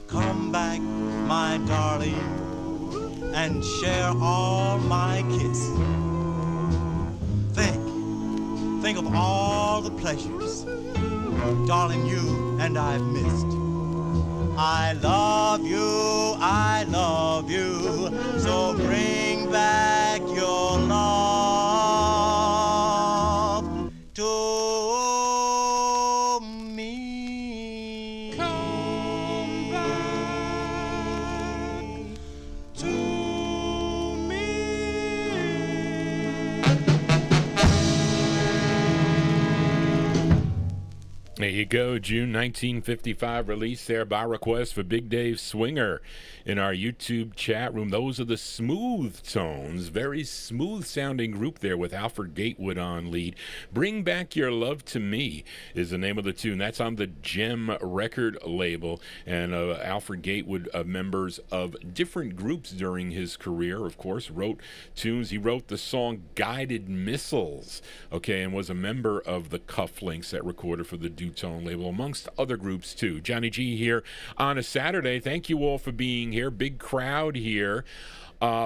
C: Come back, my darling, and share all my kiss. Think of all the pleasures, darling, you and I've missed. I love you, so bring back your love to me.
D: Come back.
A: There you go, June 1955 release there by request for Big Dave Swinger in our YouTube chat room. Those are the Smooth Tones, very smooth sounding group there with Alfred Gatewood on lead. Bring Back Your Love to Me is the name of the tune. That's on the Gem record label. And Alfred Gatewood, members of different groups during his career, of course, wrote tunes. He wrote the song Guided Missiles, okay, and was a member of the Cufflinks that recorded for the Tone label, amongst other groups too. Johnny G here on a Saturday. Thank you all for being here. Big crowd here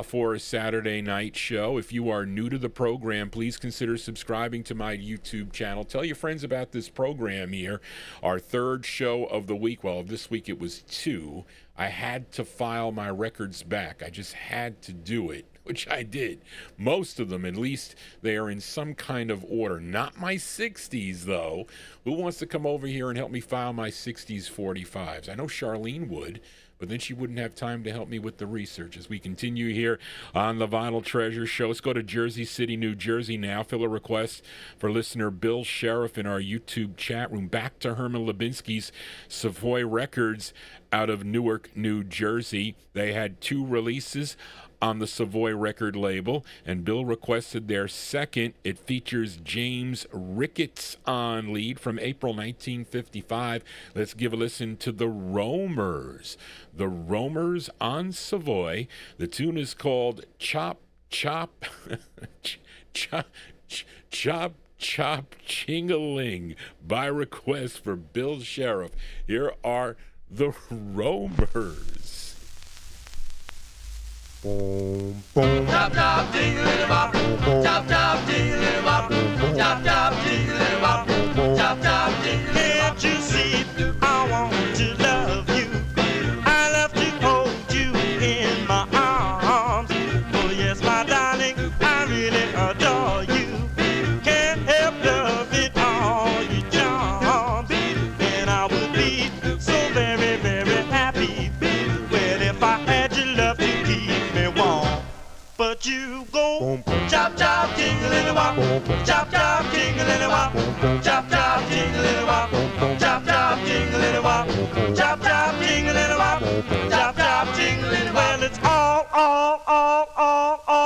A: for a Saturday night show. If you are new to the program, please consider subscribing to my YouTube channel. Tell your friends about this program here. Our third show of the week. Well, this week it was 2. I had to file my records back. I just had to do it, which I did. Most of them, at least, they are in some kind of order. Not my 60s, though. Who wants to come over here and help me file my 60s 45s? I know Charlene would, but then she wouldn't have time to help me with the research. As we continue here on the Vinyltreasure show, let's go to Jersey City, New Jersey now. Fill a request for listener Bill Sheriff in our YouTube chat room. Back to Herman Lubinsky's Savoy Records out of Newark, New Jersey. They had 2 releases on the Savoy record label, and Bill requested their second. It features James Ricketts on lead from April 1955. Let's give a listen to the Roamers. The Roamers on Savoy. The tune is called Chop Chop Chop Chop Chop Ching-a-ling by request for Bill Sheriff. Here are the Roamers.
E: Boom, boom.
C: Chop chop jingle bop, chop chop jingle bop, chop chop jingle bop, chop chop jingle.
H: Can't you see? I want to love you. I love to hold you in my arms. Oh yes, my darling, I really adore you. Can't help loving all your charms, and I would be so very, very happy. Well, if I had your love to keep me warm, but you go chop chop jingle bop, chop chop jingle bop, chop chop jingle bop, chop chop jingle bop, chop chop jingle bop, chop chop jingle bop. Well, it's all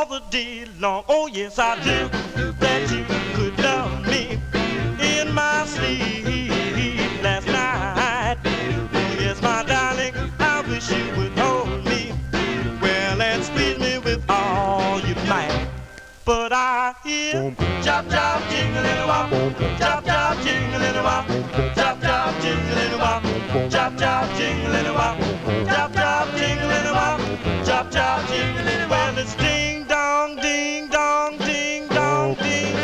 H: the day long. Oh yes, I do. That you could love me in my sleep last night. Oh yes, my darling, I wish you would hold me well and squeeze me with all your might. But I hear chop chop jingle bop, chop chop jingle bop, chop chop jingle bop, chop chop jingle bop, chop chop jingle bop, chop chop jingle. Well, it's ding dong, ding dong, ding dong, ding.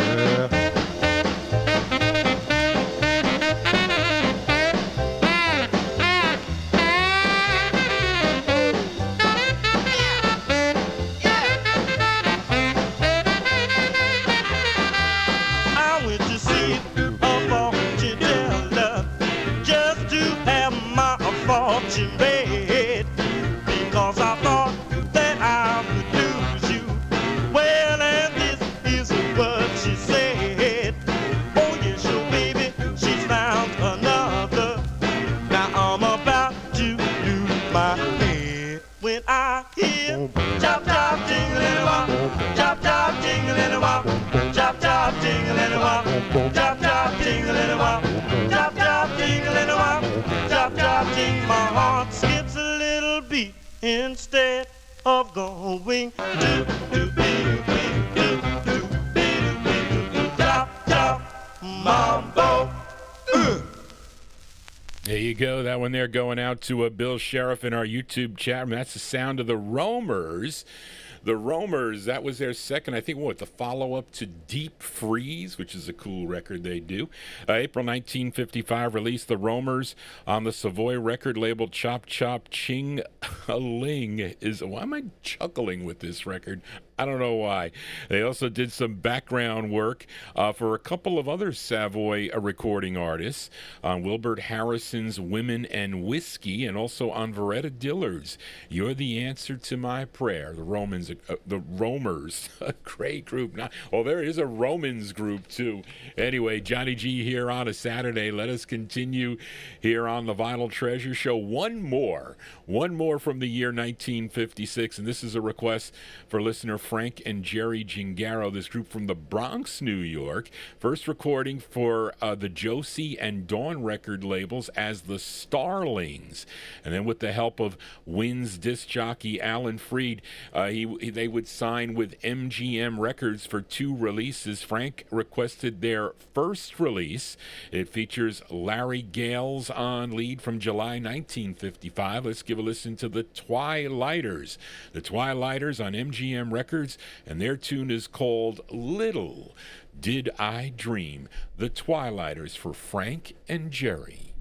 H: I went to see a fortune teller just to have my fortune read, because I thought that I would lose you. Well, and this is what she said. Oh yes, your baby, she's found another. Now I'm about to lose my head when I hear chop chop jingle bop, chop chop jingle bop, chop chop jingle bop, chop chop jingle bop, chop chop jingle bop, chop chop jingle. My heart skips a little beat instead of going do do do do do do. Chop chop mambo.
A: There you go. That one there going out to Bill Sheriff in our YouTube chat room. That's the sound of the Roamers. The Roamers, that was their second, I think, the follow-up to Deep Freeze, which is a cool record they do. April 1955 released The Roamers on the Savoy record label. Chop Chop Ching-a-ling is, why am I chuckling with this record? I don't know why. They also did some background work for a couple of other Savoy recording artists on Wilbert Harrison's Women and Whiskey, and also on Veretta Dillard's You're the Answer to My Prayer. The Romers, a great group. There is a Romans group too. Anyway, Johnny G here on a Saturday. Let us continue here on the Vinyl Treasure Show. One more from the year 1956, and this is a request for listener Frank and Jerry Gingaro, this group from the Bronx, New York. First recording for the Josie and Dawn record labels as the Starlings. And then with the help of Wynn's disc jockey Alan Freed, they would sign with MGM Records for 2 releases. Frank requested their first release. It features Larry Gales on lead from July 1955. Let's give a listen to the Twilighters. The Twilighters on MGM Records, and their tune is called Little Did I Dream. The Twilighters for Frank and Jerry.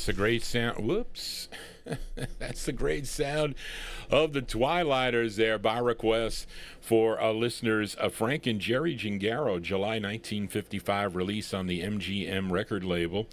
A: That's the great sound. Whoops. That's the great sound of the Twilighters there by request for listeners Frank and Jerry Gingaro, July 1955 release on the MGM record label.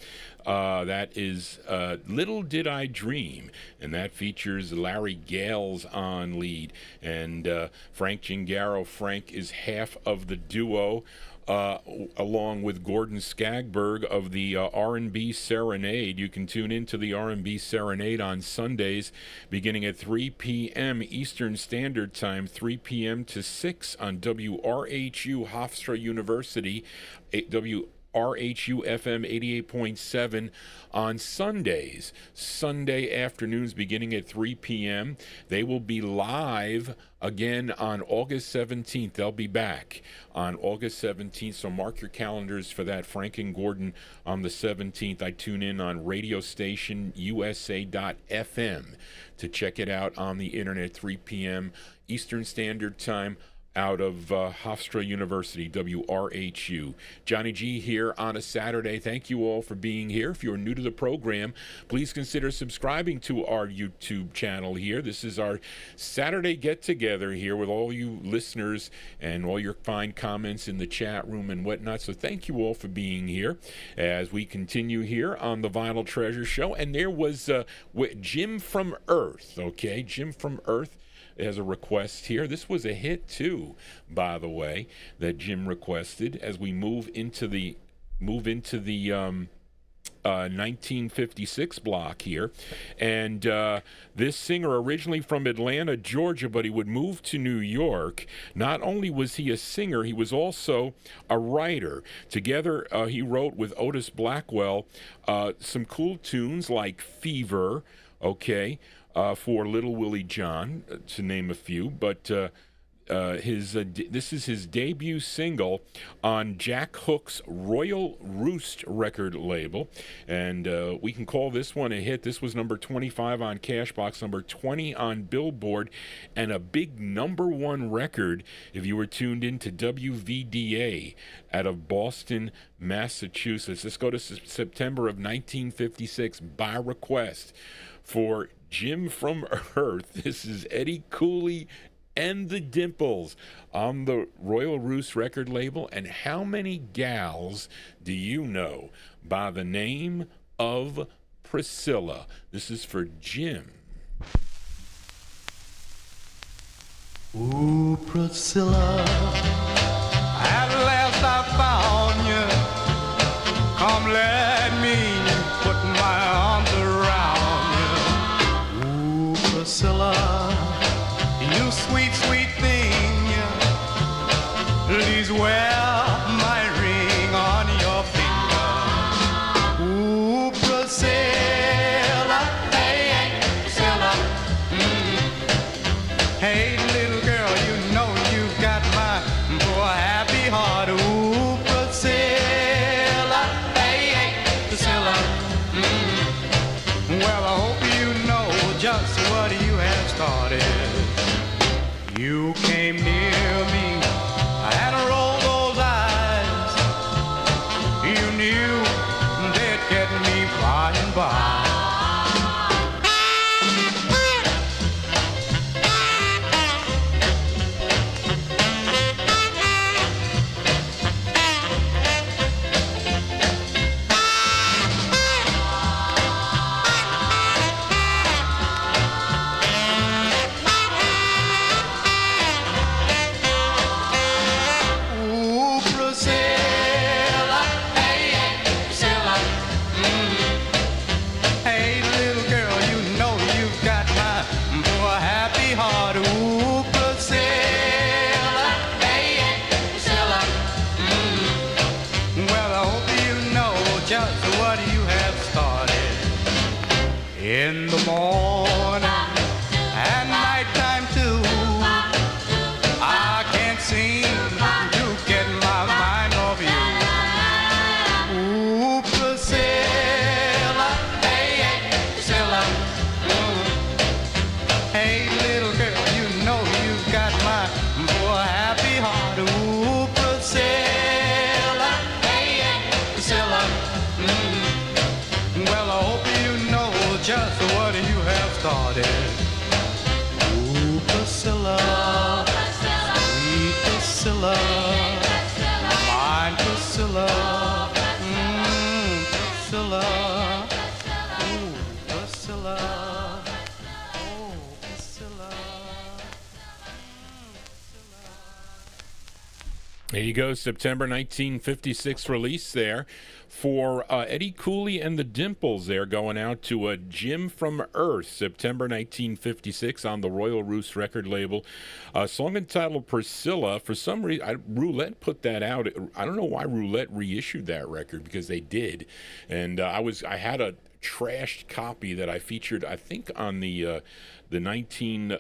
A: That is Little Did I Dream, and that features Larry Gales on lead. And Frank Gingaro, Frank is half of the duo, along with Gordon Skagberg of the R&B Serenade. You can tune into the R&B Serenade on Sundays beginning at 3 p.m. Eastern Standard Time, 3 p.m. to 6 on WRHU Hofstra University, RHU FM 88.7 on Sundays. Sunday afternoons beginning at 3 p.m. They will be live again on August 17th. They'll be back on August 17th, so mark your calendars for that. Frank and Gordon on the 17th. I tune in on radio station USA.fm to check it out on the internet, 3 p.m. Eastern Standard Time, out of Hofstra University, WRHU. Johnny G here on a Saturday. Thank you all for being here. If you're new to the program, please consider subscribing to our YouTube channel here. This is our Saturday get-together here with all you listeners and all your fine comments in the chat room and whatnot. So thank you all for being here as we continue here on the Vinyltreasure Show. And there was Jim from Earth, okay? Jim from Earth as a request here. This was a hit too, by the way, that Jim requested as we move into the 1956 block here. And this singer originally from Atlanta, Georgia, but he would move to New York. Not only was he a singer, he was also a writer. Together he wrote with Otis Blackwell some cool tunes like Fever, okay, for Little Willie John, to name a few, but this is his debut single on Jack Hook's Royal Roost record label, and we can call this one a hit. This was number 25 on Cashbox, number 20 on Billboard, and a big #1 record if you were tuned into WVDA out of Boston, Massachusetts. Let's go to September of 1956 by request for Jim from Earth. This is Eddie Cooley and the Dimples on the Royal Roost record label. And how many gals do you know by the name of Priscilla? This is for Jim.
C: Ooh, Priscilla, at last I found you. Come, let me put my arms around you. Ooh, Priscilla, you sweet, sweet thing. Please wear my ring on your finger. Ooh, Priscilla, hey, hey, Priscilla. Hey, little girl, you know you've got my poor happy heart. Ooh, Priscilla, hey, hey, Priscilla. Well, I hope you know just what you have started. You came near me and rolled those eyes. You knew they'd get me by and by. In the morning and nighttime too, I can't seem to get my mind off you. Ooh, Priscilla, hey, hey, Priscilla. Hey, little girl, you know you've got my poor happy heart. Ooh, Priscilla, hey, hey, Priscilla. Well, I hope you know just what you have started. Ooh, Priscilla, sweet Priscilla, mine Priscilla, Priscilla, ooh, Priscilla, oh, Priscilla.
A: There you go, September 1956 release there for Eddie Cooley and the Dimples there, going out to Jim from Earth, September 1956 on the Royal Roost record label. A song entitled Priscilla. For some reason, Roulette put that out. I don't know why Roulette reissued that record, because they did. And I had a trashed copy that I featured, I think, on the 19,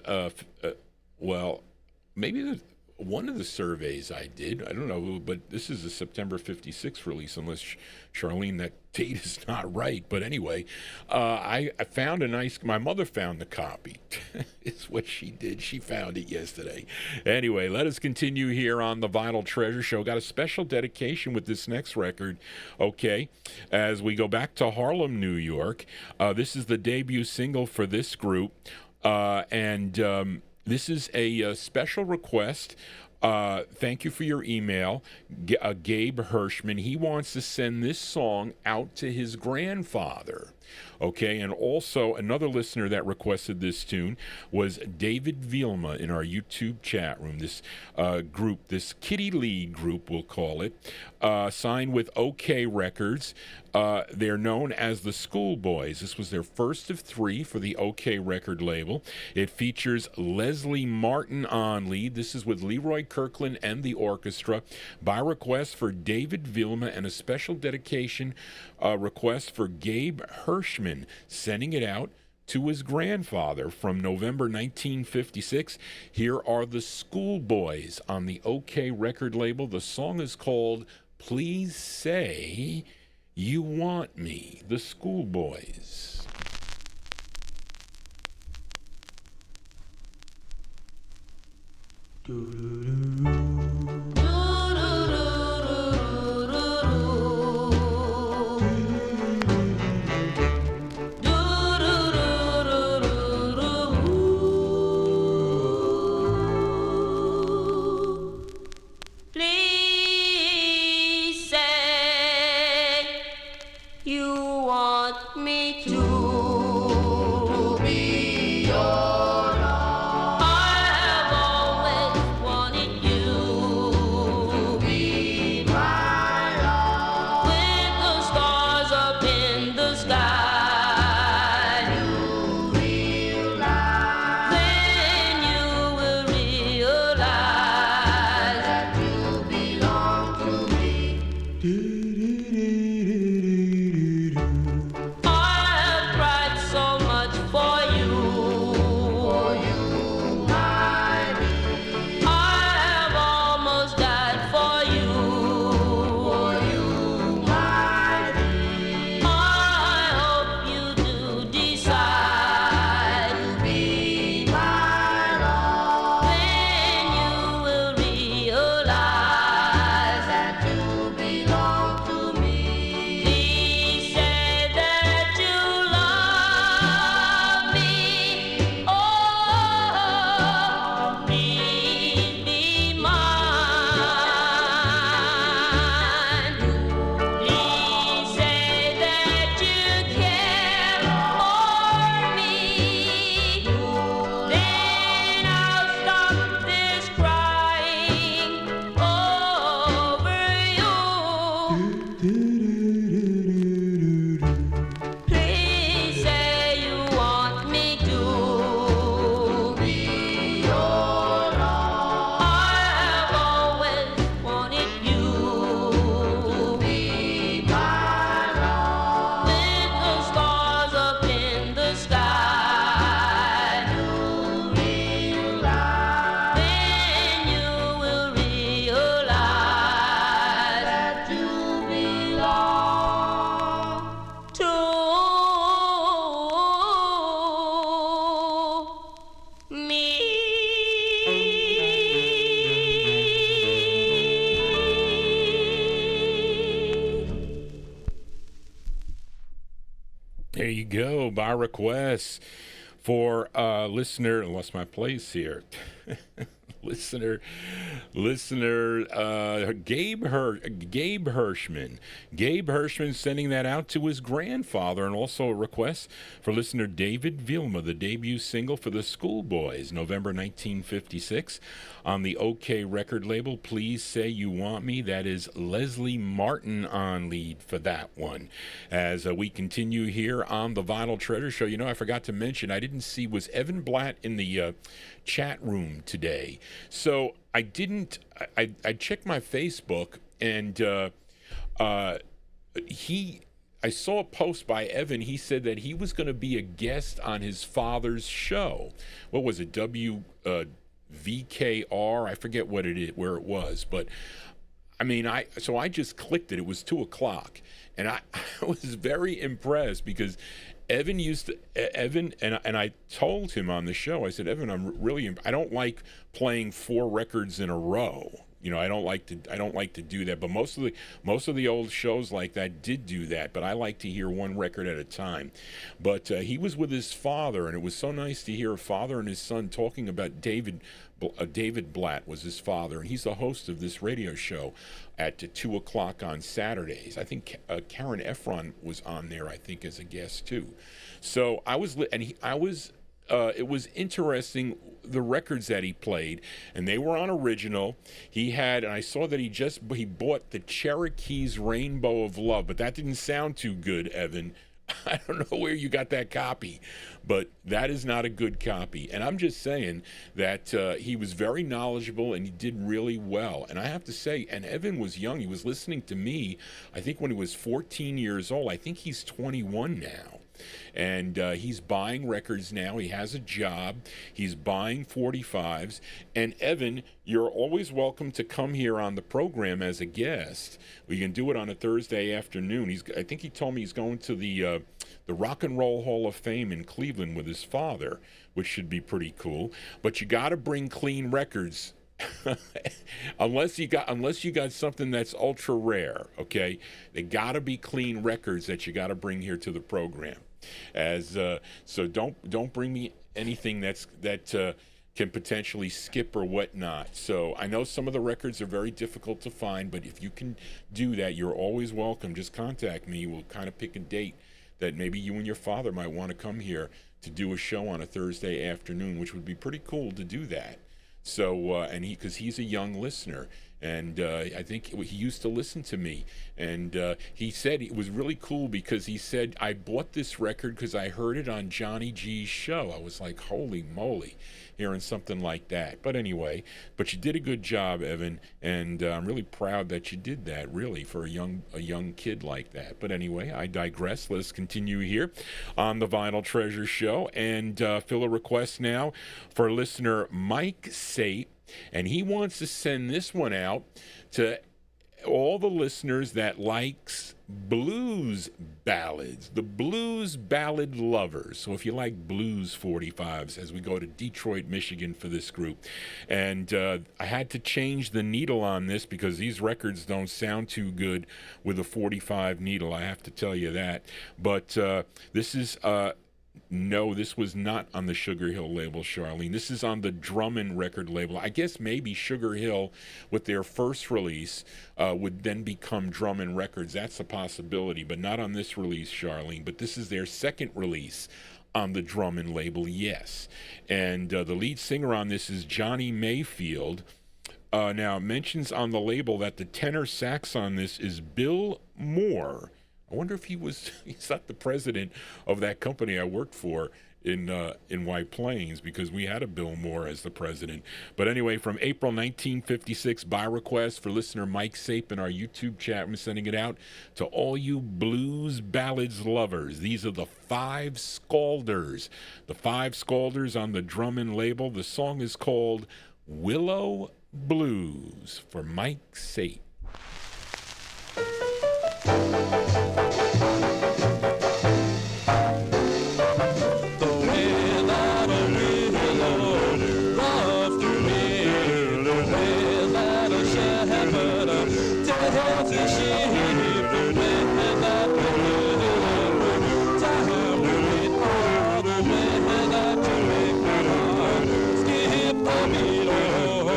A: maybe one of the surveys I did. I don't know, but this is a September 56 release, unless, Charlene, that date is not right. But anyway, I found my mother found the copy. It's what she did. She found it yesterday. Anyway, let us continue here on the Vinyltreasure Show. Got a special dedication with this next record, okay, as we go back to Harlem, New York. This is the debut single for this group, and this is a special request. Thank you for your email, Gabe Hirschman. He wants to send this song out to his grandfather. Okay, and also another listener that requested this tune was David Vilma in our YouTube chat room. This group, this Kitty League group, we'll call it, signed with OK Records. They're known as the Schoolboys. This was their first of 3 for the OK record label. It features Leslie Martin on lead. This is with Leroy Kirkland and the orchestra, by request for David Vilma, and a special dedication request for Gabe Hirschman, sending it out to his grandfather from November 1956. Here are the Schoolboys on the OK record label. The song is called Please Say You Want Me, the Schoolboys.
F: Please say you want me to be your love. I have always wanted you to be my love. With the stars up in the sky, you realize, then you will realize that you belong to me. I have cried so much for you, my dear. I have almost died for you, my dear. I hope you do decide to be my love. Then you will realize that you belong to me. Please say that you love me. Oh, please be mine. Please say that you care for me. Then I'll stop this crying over you. Please say you want me to be your love. I have always wanted you to be my love. With the stars up in the sky, you realize, then you will realize that you belong to me.
A: There you go, by request for listener, I lost my place here. listener Gabe Hirschman. Gabe Hirschman sending that out to his grandfather, and also a request for listener David Vilma, the debut single for the Schoolboys, November 1956, on the OK record label. Please Say You Want Me. That is Leslie Martin on lead for that one. As we continue here on the Vinyl Treasure Show, I forgot to mention, I didn't see, was Evan Blatt in the chat room today? So I didn't. I checked my Facebook, and I saw a post by Evan. He said that he was going to be a guest on his father's show. What was it? VKR? I forget what it is, where it was, but I mean, so I just clicked it. It was 2:00, and I was very impressed because Evan and I told him on the show, I said, Evan, I don't like playing 4 records in a row. I don't like to do that. But most of the old shows like that did do that. But I like to hear one record at a time. But he was with his father, and it was so nice to hear a father and his son talking about David Blatt was his father, and he's the host of this radio show at 2:00 on Saturdays. I think Karen Efron was on there, I think, as a guest too. So it was interesting, the records that he played, and they were on original. And I saw that he bought the Cherokee's Rainbow of Love, but that didn't sound too good, Evan. I don't know where you got that copy, but that is not a good copy. And I'm just saying that he was very knowledgeable and he did really well. And I have to say, and Evan was young. He was listening to me, I think, when he was 14 years old. I think he's 21 now. And he's buying records now. He has a job. He's buying 45s. And Evan, you're always welcome to come here on the program as a guest. We can do it on a Thursday afternoon. I think he told me he's going to the Rock and Roll Hall of Fame in Cleveland with his father, which should be pretty cool. But you got to bring clean records. unless you got something that's ultra rare, okay? They got to be clean records that you got to bring here to the program. So don't bring me anything that can potentially skip or whatnot. So I know some of the records are very difficult to find, but if you can do that, you're always welcome. Just contact me. We'll kind of pick a date that maybe you and your father might want to come here to do a show on a Thursday afternoon, which would be pretty cool to do that. So, because he's a young listener, and I think he used to listen to me, and he said it was really cool because he said, I bought this record because I heard it on Johnny G's show. I was like, holy moly, hearing something like that. But anyway, but you did a good job, Evan, and I'm really proud that you did that, really, for a young kid like that. But anyway, I digress. Let's continue here on the Vinyl Treasure Show, and fill a request now for listener Mike Sape, and he wants to send this one out to all the listeners that likes blues ballads, the blues ballad lovers. So if you like blues 45s, as we go to Detroit, Michigan for this group. And I had to change the needle on this because these records don't sound too good with a 45 needle, I have to tell you that. But this is... No, this was not on the Sugar Hill label, Charlene. This is on the Drummond record label. I guess maybe Sugar Hill, with their first release, would then become Drummond Records. That's a possibility, but not on this release, Charlene. But this is their second release on the Drummond label, yes. And the lead singer on this is Johnny Mayfield. Now, it mentions on the label that the tenor sax on this is Bill Moore. I wonder if he's not the president of that company I worked for in White Plains, because we had a Bill Moore as the president. But anyway, from April 1956, by request for listener Mike Sape in our YouTube chat, I'm sending it out to all you blues ballads lovers. These are the Five Scalders. The Five Scalders on the Drummond label. The song is called Willow Blues for Mike Sape.
J: Skip the below.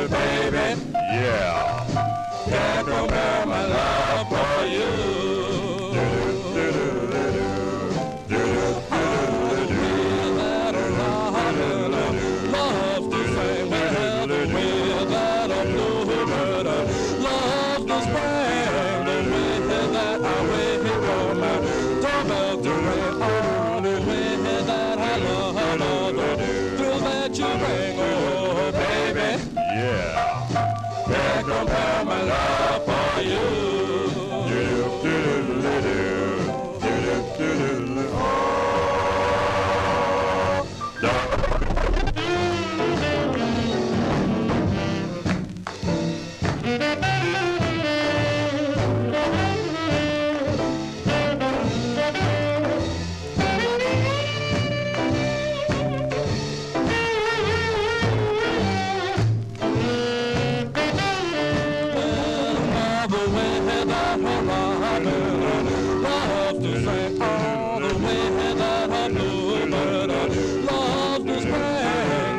D: love to spring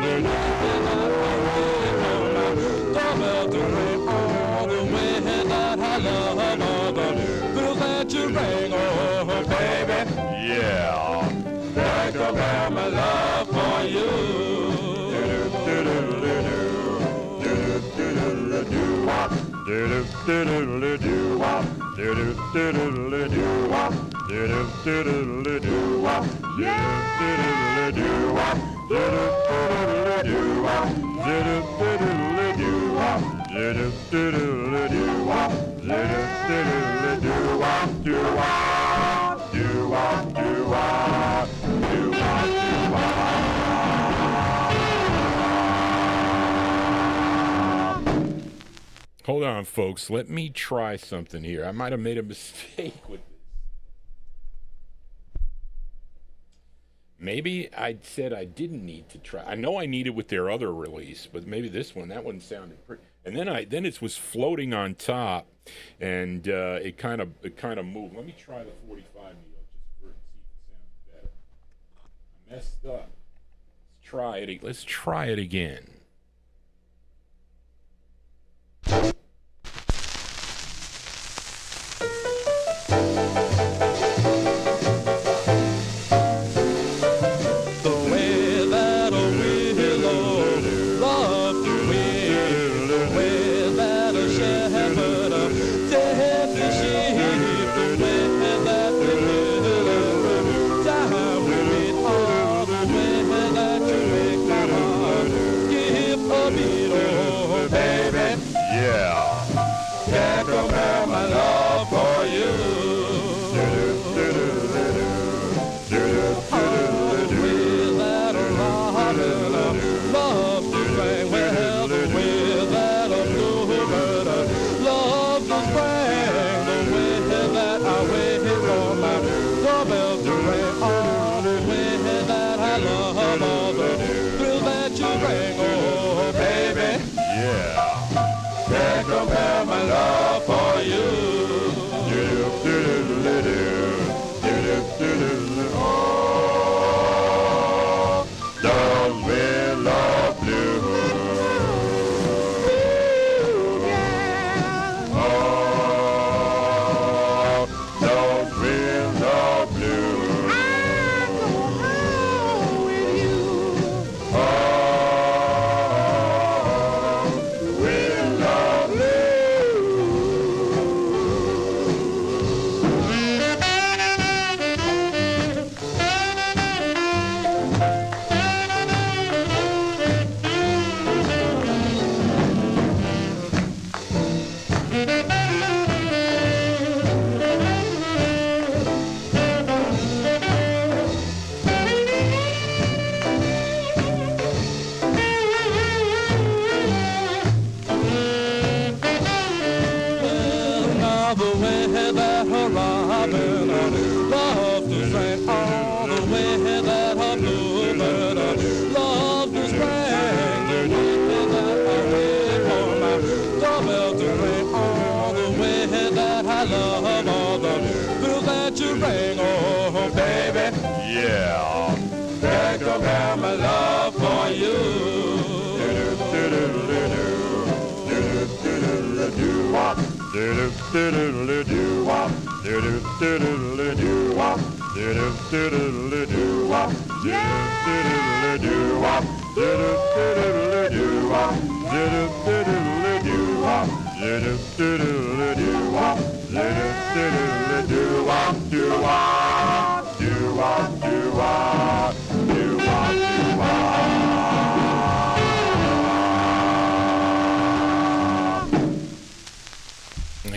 D: the way that I wait on my doorbell to ring all the way that I love all the bells that you ring, oh baby.
G: Yeah.
D: Think about my love for you.
A: Hold on, folks. Let me try something here. I might have made a mistake with this. Maybe I said I didn't need to try. I know I needed with their other release, but maybe this one, that one sounded pretty. And then it was floating on top, and it kind of moved. Let me try the 45 needle just for see if it sounds better. I messed up. Let's try it again.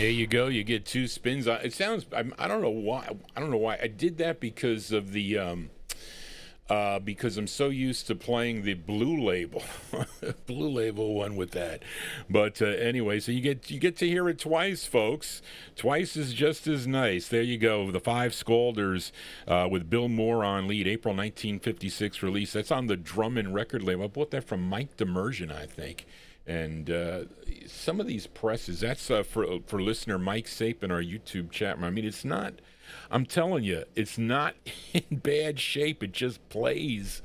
A: There you go. You get two spins. It sounds. I don't know why. I don't know why I did that because of the because I'm so used to playing the Blue Label, Blue Label one with that. But anyway, so you get to hear it twice, folks. Twice is just as nice. There you go. The Five Scalders with Bill Moore on lead, April 1956 release. That's on the Drummond record label. I bought that from Mike Demersion, I think. And some of these presses, that's for listener Mike Sape in our YouTube chat room. I mean, it's not I'm telling you, it's not in bad shape. It just plays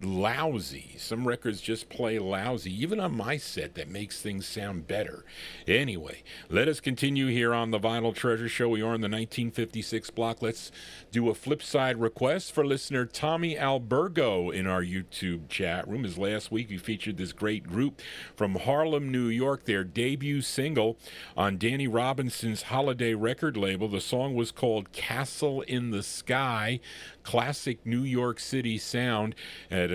A: lousy. Some records just play lousy. Even on my set, that makes things sound better. Anyway, let us continue here on the Vinyl Treasure Show. We are in the 1956 block. Let's do a flip side request for listener Tommy Albergo in our YouTube chat room. As last week we featured this great group from Harlem, New York, their debut single on Danny Robinson's Holiday record label. The song was called Castle in the Sky. Classic New York City sound.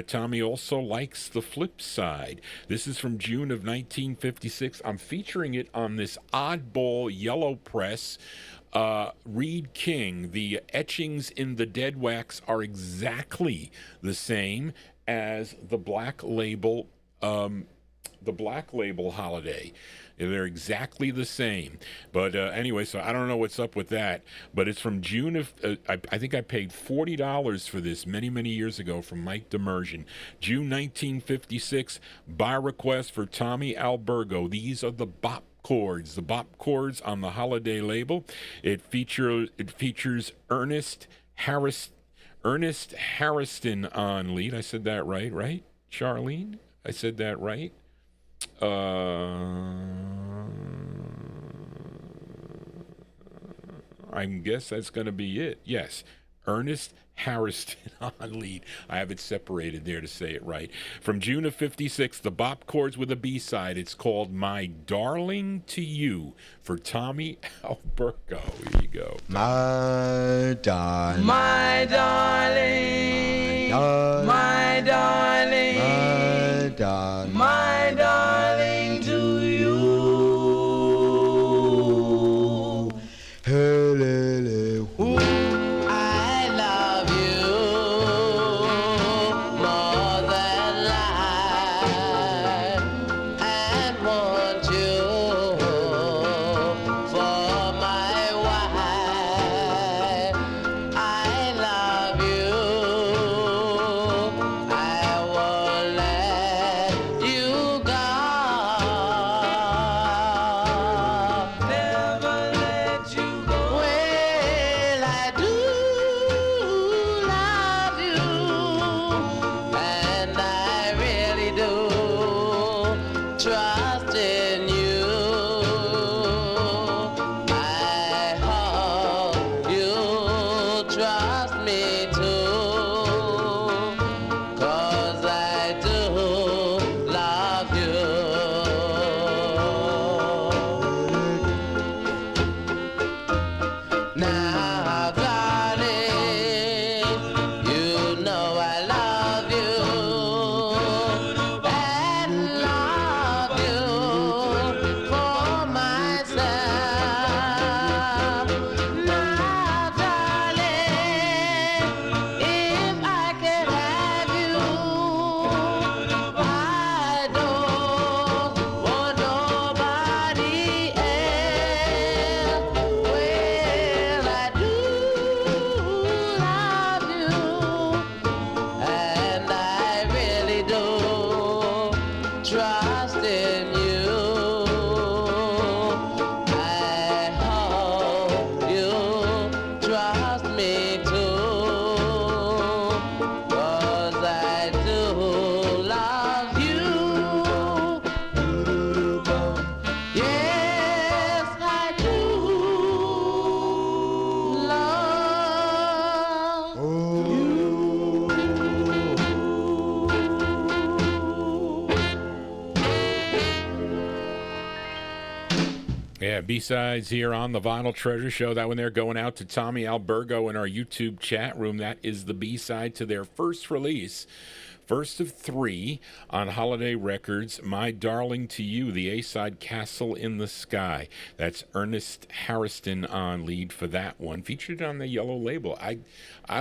A: Tommy also likes the flip side. This is from June of 1956. I'm featuring it on this oddball yellow press. Reed King. The etchings in the dead wax are exactly the same as the Black Label Holiday. They're exactly the same. But anyway, so I don't know what's up with that. But it's from June of, I think I paid $40 for this many, many years ago from Mike Demersion. June 1956, by request for Tommy Albergo. These are the bop chords. The bop chords on the Holiday label. It features Ernest Harrison on lead. I said that right, Charlene? I said that right? I guess that's going to be it. Yes, Ernest Harrison on lead. I have it separated there to say it right. From June of 56, the bop chords with a B-side. It's called My Darling to You for Tommy Albergo. Here you go.
C: My darling,
F: My darling,
C: my
F: darling,
C: my darling,
F: my darling to you.
C: hey, lily,
F: Ooh, I love you more than life and want you for my wife. I love you. I won't let you go. Never let you go. Well, I do love you, and I really do trust in you. I hope you trust me too, 'cause I do love you. Now, darling, you know I love you and love you for myself. Now, darling, if I could have you, I don't want nobody else. Well, I do love you, and I really do trust in you. I hope you trust me too, 'cause I do love you. Yes, I do love you.
A: Yeah, B-sides here on the Vinyl Treasure Show. That one there going out to Tommy Albergo in our YouTube chat room. That is the B-side to their first release. First of 3 on Holiday Records, My Darling to You, the A-side, Castle in the Sky. That's Ernest Harrison on lead for that one. Featured on the yellow label. I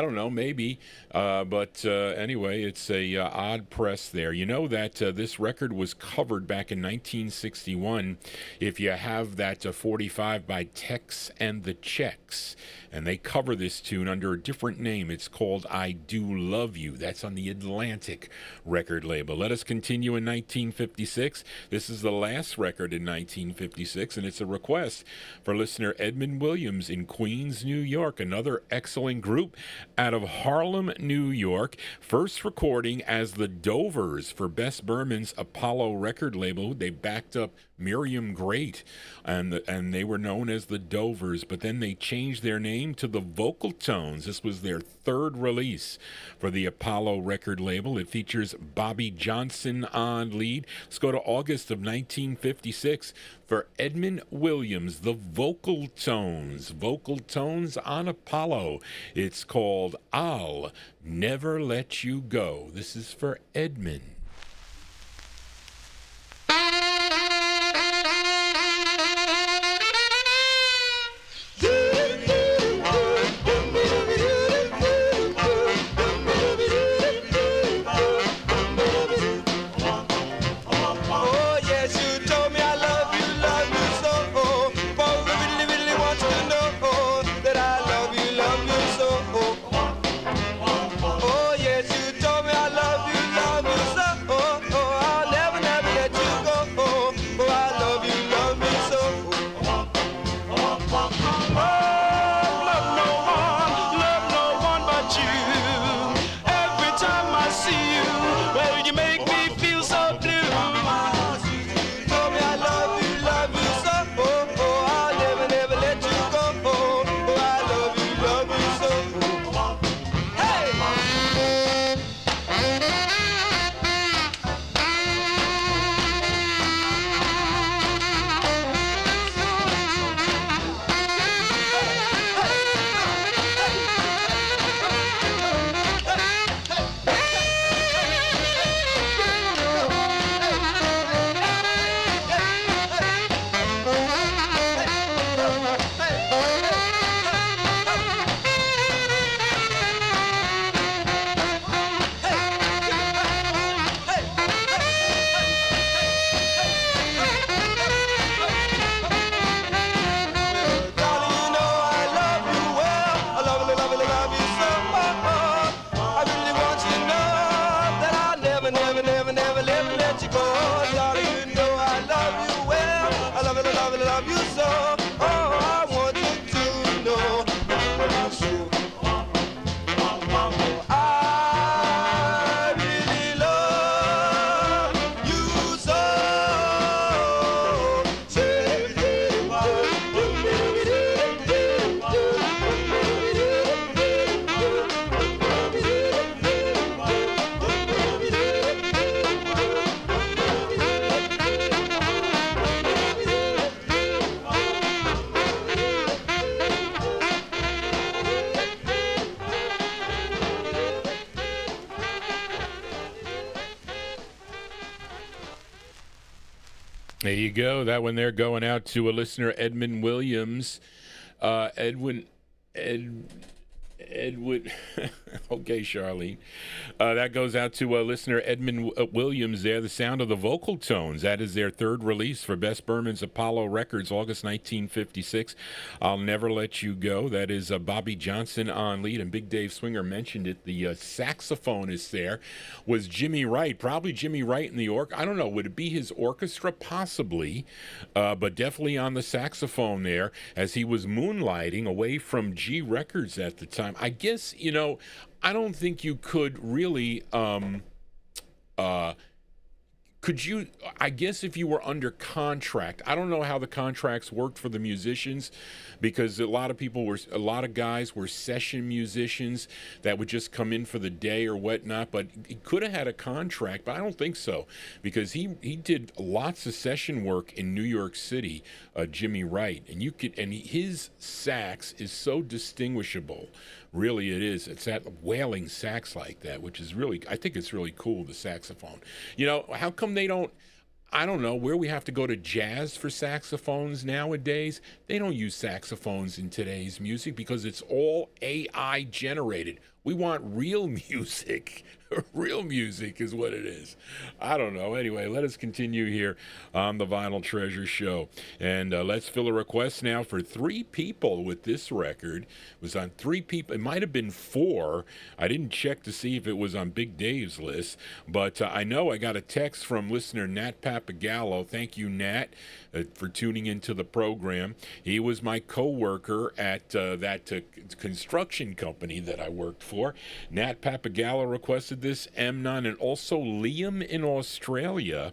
A: don't know, maybe. But anyway, it's a odd press there. You know that this record was covered back in 1961. If you have that 45 by Tex and the Checks. And they cover this tune under a different name. It's called I Do Love You. That's on the Atlantic Atlantic record label. Let us continue in 1956. This is the last record in 1956, and it's a request for listener Edmund Williams in Queens, New York, another excellent group out of Harlem, New York. First recording as the Dovers for Bess Berman's Apollo record label. They backed up Miriam Great, and they were known as the Dovers, but then they changed their name to the Vocal Tones. This was their third release for the Apollo record label. It features Bobby Johnson on lead. Let's go to August of 1956 for Edmund Williams, the Vocal Tones. Vocal Tones on Apollo. It's called I'll Never Let You Go. This is for Edmund. There you go. That one there going out to a listener, Edmund Williams. Edwin. Okay, Charlene. That goes out to listener Edmund Williams there. The sound of the Vocal Tones. That is their third release for Bess Berman's Apollo Records, August 1956. I'll Never Let You Go. That is Bobby Johnson on lead, and Big Dave Swinger mentioned it. The saxophonist there was Jimmy Wright. Probably Jimmy Wright in the I don't know. Would it be his orchestra? Possibly. But definitely on the saxophone there as he was moonlighting away from G Records at the time. I guess, I don't think you could really, could you, I guess if you were under contract, I don't know how the contracts worked for the musicians, because a lot of guys were session musicians that would just come in for the day or whatnot, but he could have had a contract, but I don't think so, because he did lots of session work in New York City, Jimmy Wright, and his sax is so distinguishable. Really, it is. It's that wailing sax like that, which is really, I think it's really cool, the saxophone. How come they don't, I don't know, where we have to go to jazz for saxophones nowadays? They don't use saxophones in today's music because it's all AI generated. We want real music. Real music is what it is. I don't know. Anyway, let us continue here on the Vinyl Treasure Show. And let's fill a request now for 3 people with this record. It was on 3 people. It might have been 4. I didn't check to see if it was on Big Dave's list. But I know I got a text from listener Nat Papagallo. Thank you, Nat, for tuning into the program. He was my co-worker at that construction company that I worked for. Nat Papagallo requested this, Amnon, and also Liam in Australia.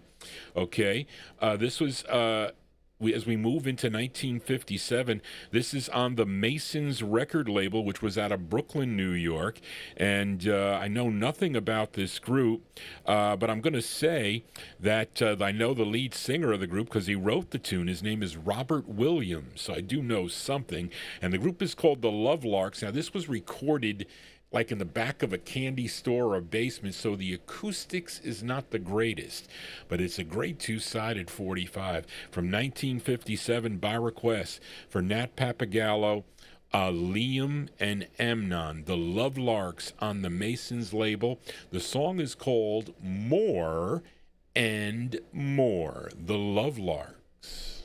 A: Okay, this was as we move into 1957. This is on the Masons record label, which was out of Brooklyn, New York. And I know nothing about this group, but I'm going to say that I know the lead singer of the group because he wrote the tune. His name is Robert Williams, so I do know something. And the group is called the Lovelarks. Now, this was recorded like in the back of a candy store or a basement, so the acoustics is not the greatest, but it's a great 2-sided 45 from 1957 by request for Nat Papagallo, Liam, and Amnon, the Lovelarks on the Masons label. The song is called More and More, the Lovelarks.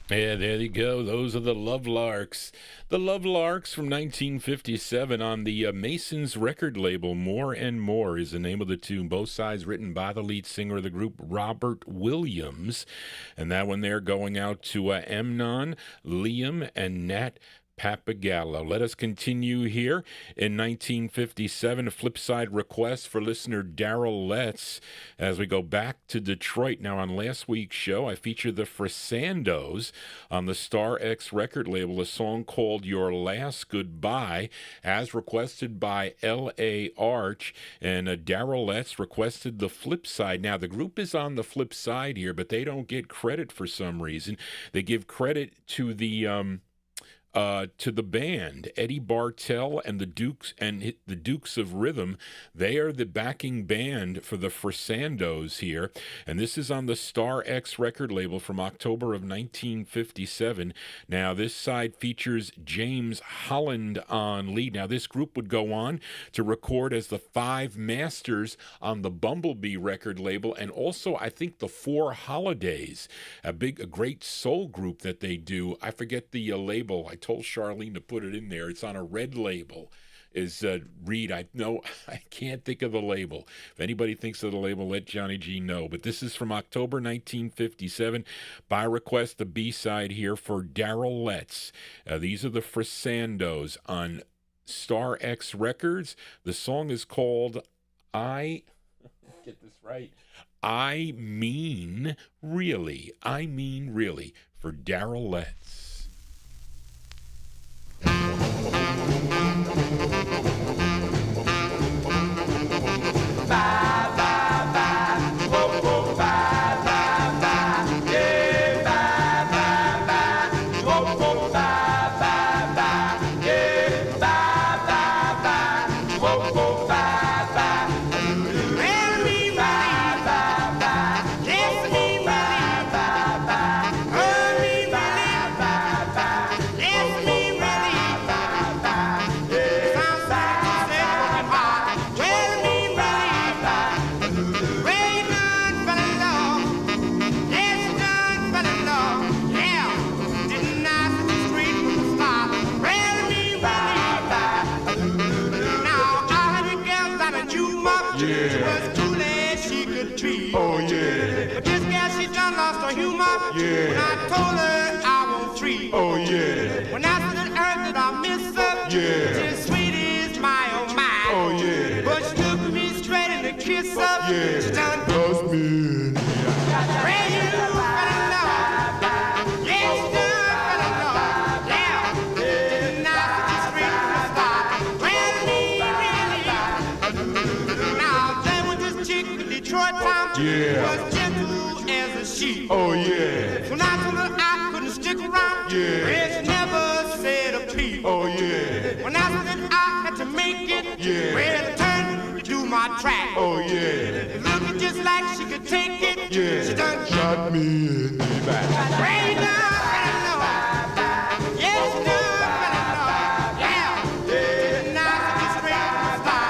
A: Yeah, there you go. Those are the Lovelarks. The Lovelarks from 1957 on the Masons record label. More and More is the name of the tune. Both sides written by the lead singer of the group, Robert Williams. And that one there going out to Amnon, Liam, and Nat Papagallo. Let us continue here. In 1957, a flipside request for listener Daryl Letts as we go back to Detroit. Now, on last week's show, I featured the Frisandos on the Star X record label, a song called Your Last Goodbye, as requested by L.A. Arch, and Daryl Letts requested the flip side. Now, the group is on the flip side here, but they don't get credit for some reason. They give credit to the band, Eddie Bartell and the Dukes of Rhythm. They are the backing band for the Frisandos here, and this is on the Star X record label from October of 1957. Now, this side features James Holland on lead. Now, this group would go on to record as the Five Masters on the Bumblebee record label, and also, I think, the Four Holidays, a great soul group that they do. I forget the label. I told Charlene to put it in there. It's on a red label. Is Reed. I can't think of the label. If anybody thinks of the label, let Johnny G know. But this is from October 1957. By request, the B-side here for Daryl Letts. These are the Frisandos on Star X Records. The song is called get this right, I Mean Really. I Mean Really for Daryl Letts.
H: When I told her I won't treat. Oh yeah. When I said on earth that I miss her. Yeah. She's sweet as my oh my. Oh yeah. But she took me straight in the kiss up. Yeah. She done lost me. Brand new fell in love. Yeah, she done fell in love. Yeah. Didn't I just straight from the start. Brand new really. Now then with this chick in Detroit town. Yeah. Was gentle as a sheep. Oh yeah. When I told her I couldn't stick around, yeah. She never said a peep. Oh yeah. When I said I had to make it, yeah. Well, turn to do my track. Oh yeah. Looking just like she could take it, yeah. She done shot me in the back. Rain down, yes, she done, yeah. Didn't I just straight from the start?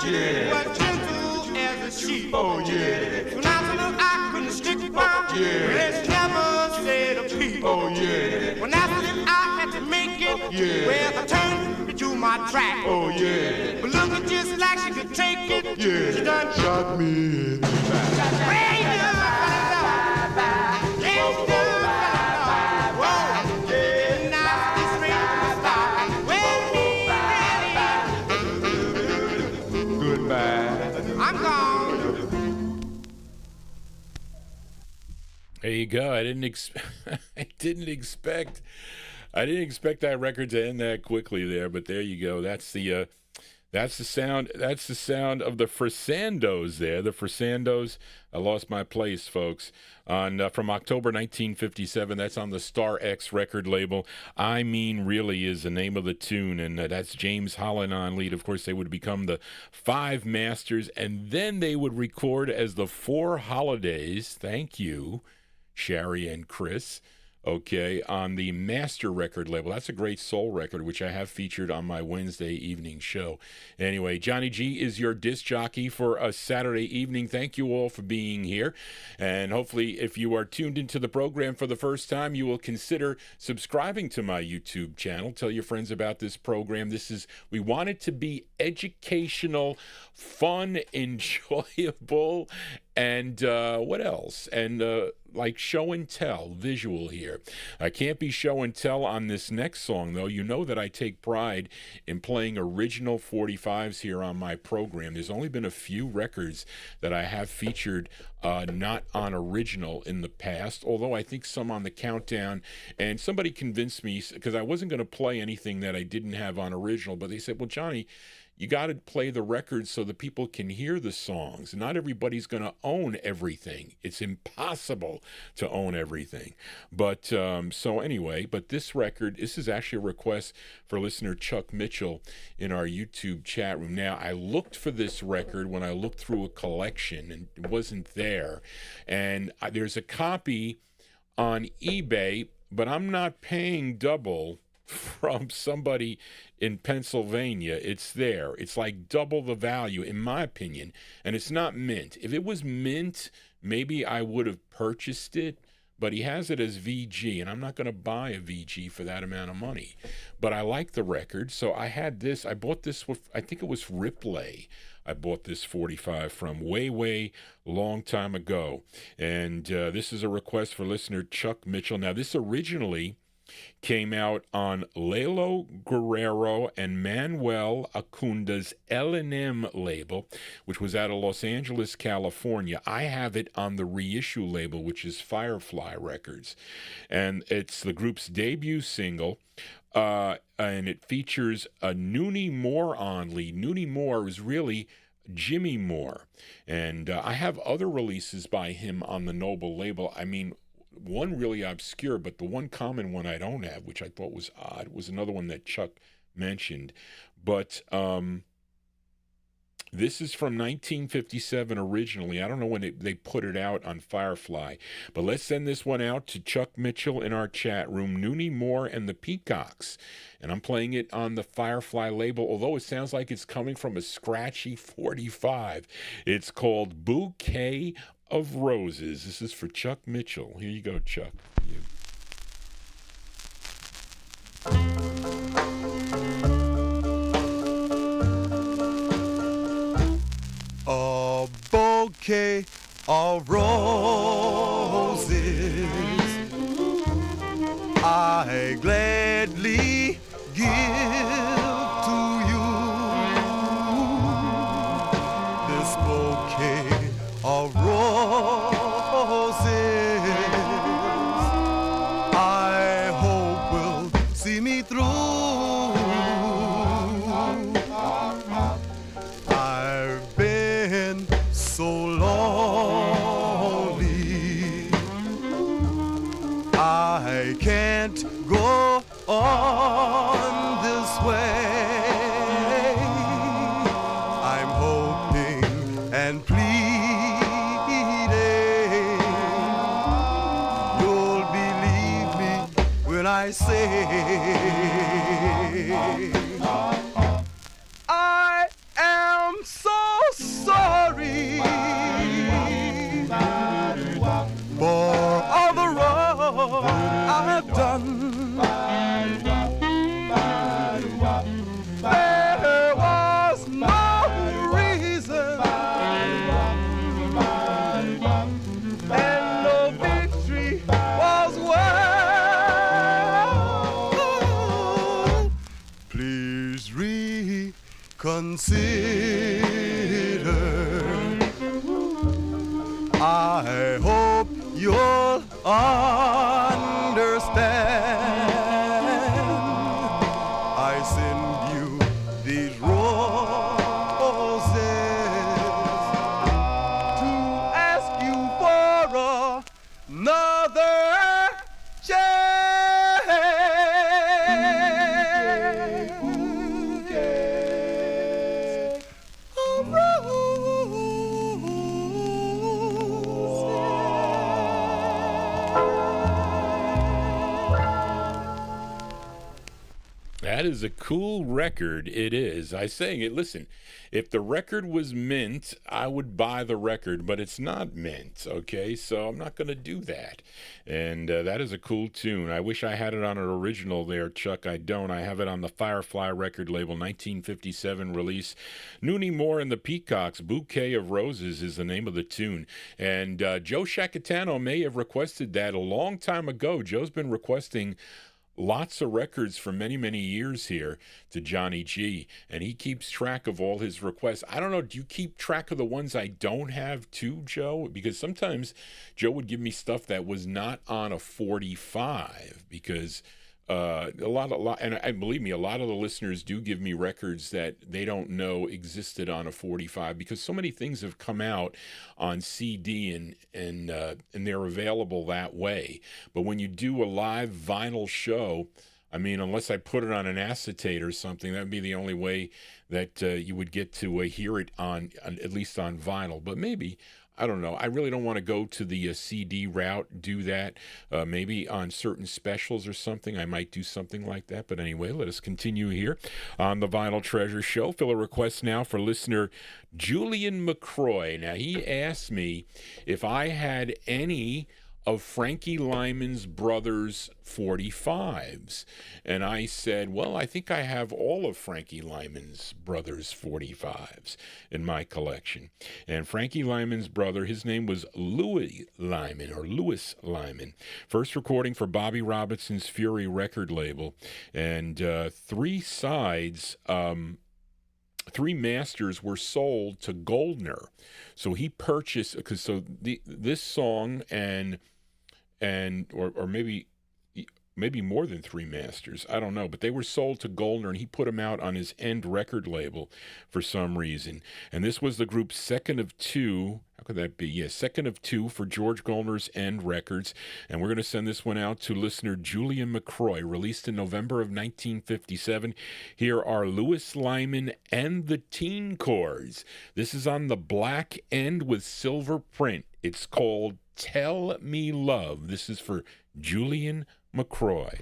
H: Really, was gentle as a sheep. Oh yeah. When I told her I couldn't stick around, yeah. Well, she never said a peep. Oh yeah. When I said I had to make it, yeah. Well, I turned into my track. Oh yeah. But looking just like she could take it, yeah. She done shot me in the back. Hey, yeah, she done. Whoa, yeah, now it's straight from the start. Well, me really. Goodbye. I'm gone.
A: There you go. I didn't expect that record to end that quickly there, but there you go. That's the sound. That's the sound of the Frisandos there. The Frisandos. I lost my place, folks. From October 1957. That's on the Star X record label. I Mean Really is the name of the tune, and that's James Holland on lead. Of course, they would become the Five Masters, and then they would record as the Four Holidays. Thank you, Sherry and Chris. okay, on the Master record label. That's a great soul record, which I have featured on my Wednesday evening show. Anyway, Johnny G is your disc jockey for a Saturday evening. Thank you all for being here. And hopefully, if you are tuned into the program for the first time, you will consider subscribing to my YouTube channel. Tell your friends about this program. We want it to be educational, fun, enjoyable, and what else? And like show and tell, visual here. I can't be show and tell on this next song, though. You know that I take pride in playing original 45s here on my program. There's only been a few records that I have featured not on original in the past, although I think some on the countdown. And somebody convinced me, because I wasn't going to play anything that I didn't have on original, but they said, well, Johnny, you got to play the records so that people can hear the songs. Not everybody's going to own everything. It's impossible to own everything. But so anyway, but this record, this is actually a request for listener Chuck Mitchell in our YouTube chat room. Now, I looked for this record when I looked through a collection, and it wasn't there. And there's a copy on eBay, but I'm not paying double from somebody in Pennsylvania. It's there. It's like double the value, in my opinion, and it's not mint. If it was mint, maybe I would have purchased it, but he has it as VG, and I'm not going to buy a VG for that amount of money. But I like the record, so I had this. I bought this with, I think it was Ripley. I bought this 45 from way long time ago, and this is a request for listener Chuck Mitchell. Now, this originally came out on Lalo Guerrero and Manuel Acunda's L&M label, which was out of Los Angeles, California. I have it on the reissue label, which is Firefly Records. And it's the group's debut single, and it features a Noonie Moore on lead. Noonie Moore is really Jimmy Moore. And I have other releases by him on the Noble label. I mean, one really obscure, but the one common one I don't have, which I thought was odd, was another one that Chuck mentioned. But this is from 1957 originally. I don't know when they put it out on Firefly. But let's send this one out to Chuck Mitchell in our chat room, Noonie Moore and the Peacocks. And I'm playing it on the Firefly label, although it sounds like it's coming from a scratchy 45. It's called Bouquet of Roses. This is for Chuck Mitchell. Here you go, Chuck.
C: A bouquet of roses I gladly give to you. This bouquet of roses I hope will see me through. I've been so lonely I can't go on this way. I'm hoping and pleading you'll believe me when I say I am so sorry for all the wrong I've done. There was no reason and no victory was won. Please reconsider. I hope you'll understand. I send you these roses to ask you for another chance. Bouquet of roses. 'Cause I
A: That is a cool record. It is. I saying it. Listen, if the record was mint, I would buy the record, but it's not mint. Okay, so I'm not going to do that. And that is a cool tune. I wish I had it on an original there, Chuck. I don't. I have it on the Firefly record label, 1957 release. Noonie Moore and the Peacocks, Bouquet of Roses is the name of the tune. And Joe Shacatano may have requested that a long time ago. Joe's been requesting lots of records for many, many years here to Johnny G, and he keeps track of all his requests. I don't know, do you keep track of the ones I don't have too, Joe? Because sometimes Joe would give me stuff that was not on a 45, because a lot, and believe me, a lot of the listeners do give me records that they don't know existed on a 45, because so many things have come out on CD and they're available that way. But when you do a live vinyl show, I mean, unless I put it on an acetate or something, that would be the only way that you would get to hear it on at least on vinyl. But maybe, I don't know. I really don't want to go to the CD route, do that. Maybe on certain specials or something, I might do something like that. But anyway, let us continue here on the Vinyl Treasure Show. Fill a request now for listener Julian McCroy. Now, he asked me if I had any of Frankie Lyman's brothers' 45s. And I said, well, I think I have all of Frankie Lyman's brothers' 45s in my collection. And Frankie Lyman's brother, his name was Louis Lyman, or Louis Lyman. First recording for Bobby Robinson's Fury record label. And three sides, three masters were sold to Goldner. So he purchased, because this song or maybe more than three masters, I don't know, but they were sold to Goldner, and he put them out on his End record label for some reason. And this was the group's second of two. How could that be? Yes, second of two for George Goldner's End Records. And we're going to send this one out to listener Julian McCroy, released in November of 1957. Here are Louis Lyman and the Teen Cores. This is on the black end with silver print. It's called Tell Me Love. This is for Julian McCroy.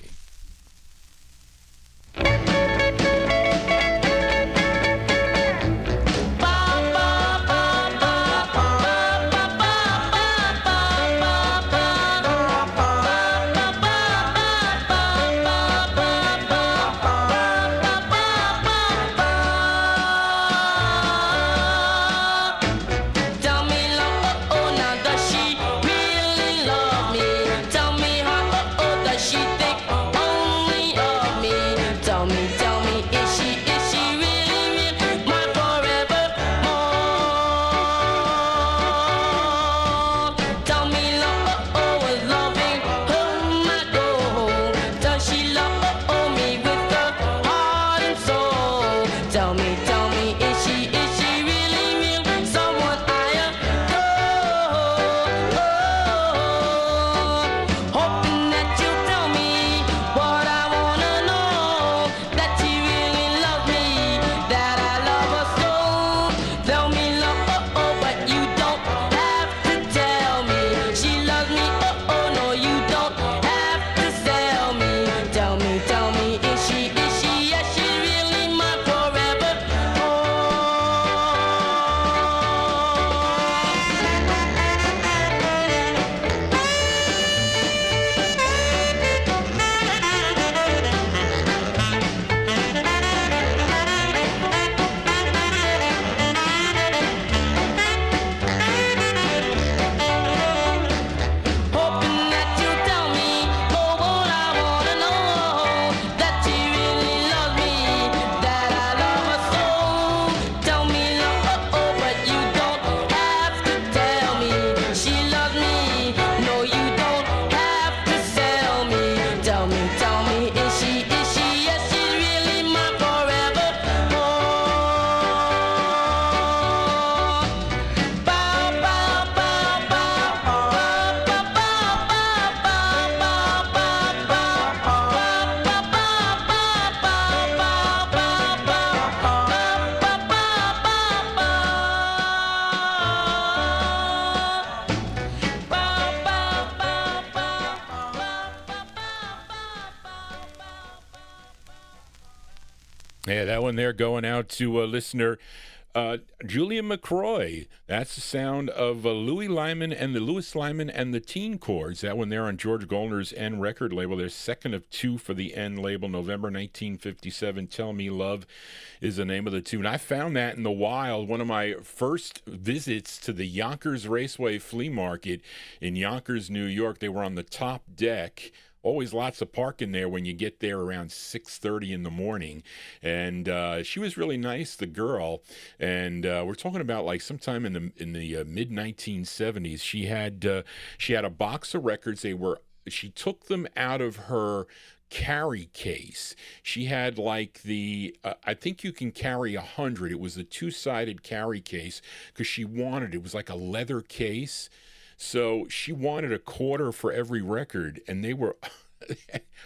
F: Tell me
A: Yeah, that one there going out to listener Julia McCroy. That's the sound of Louis Lyman and the Louis Lyman and the Teen Chords. That one there on George Gollner's N record label. Their second of two for the N label, November 1957. Tell Me Love is the name of the tune. I found that in the wild. One of my first visits to the Yonkers Raceway Flea Market in Yonkers, New York. They were on the top deck. Always lots of parking there when you get there around 6:30 in the morning. And she was really nice, the girl. And we're talking about like sometime in the mid 1970s. She had a box of records. She took them out of her carry case. She had like the I think you can carry 100. It was a two-sided carry case because it was like a leather case. So she wanted a quarter for every record, and they were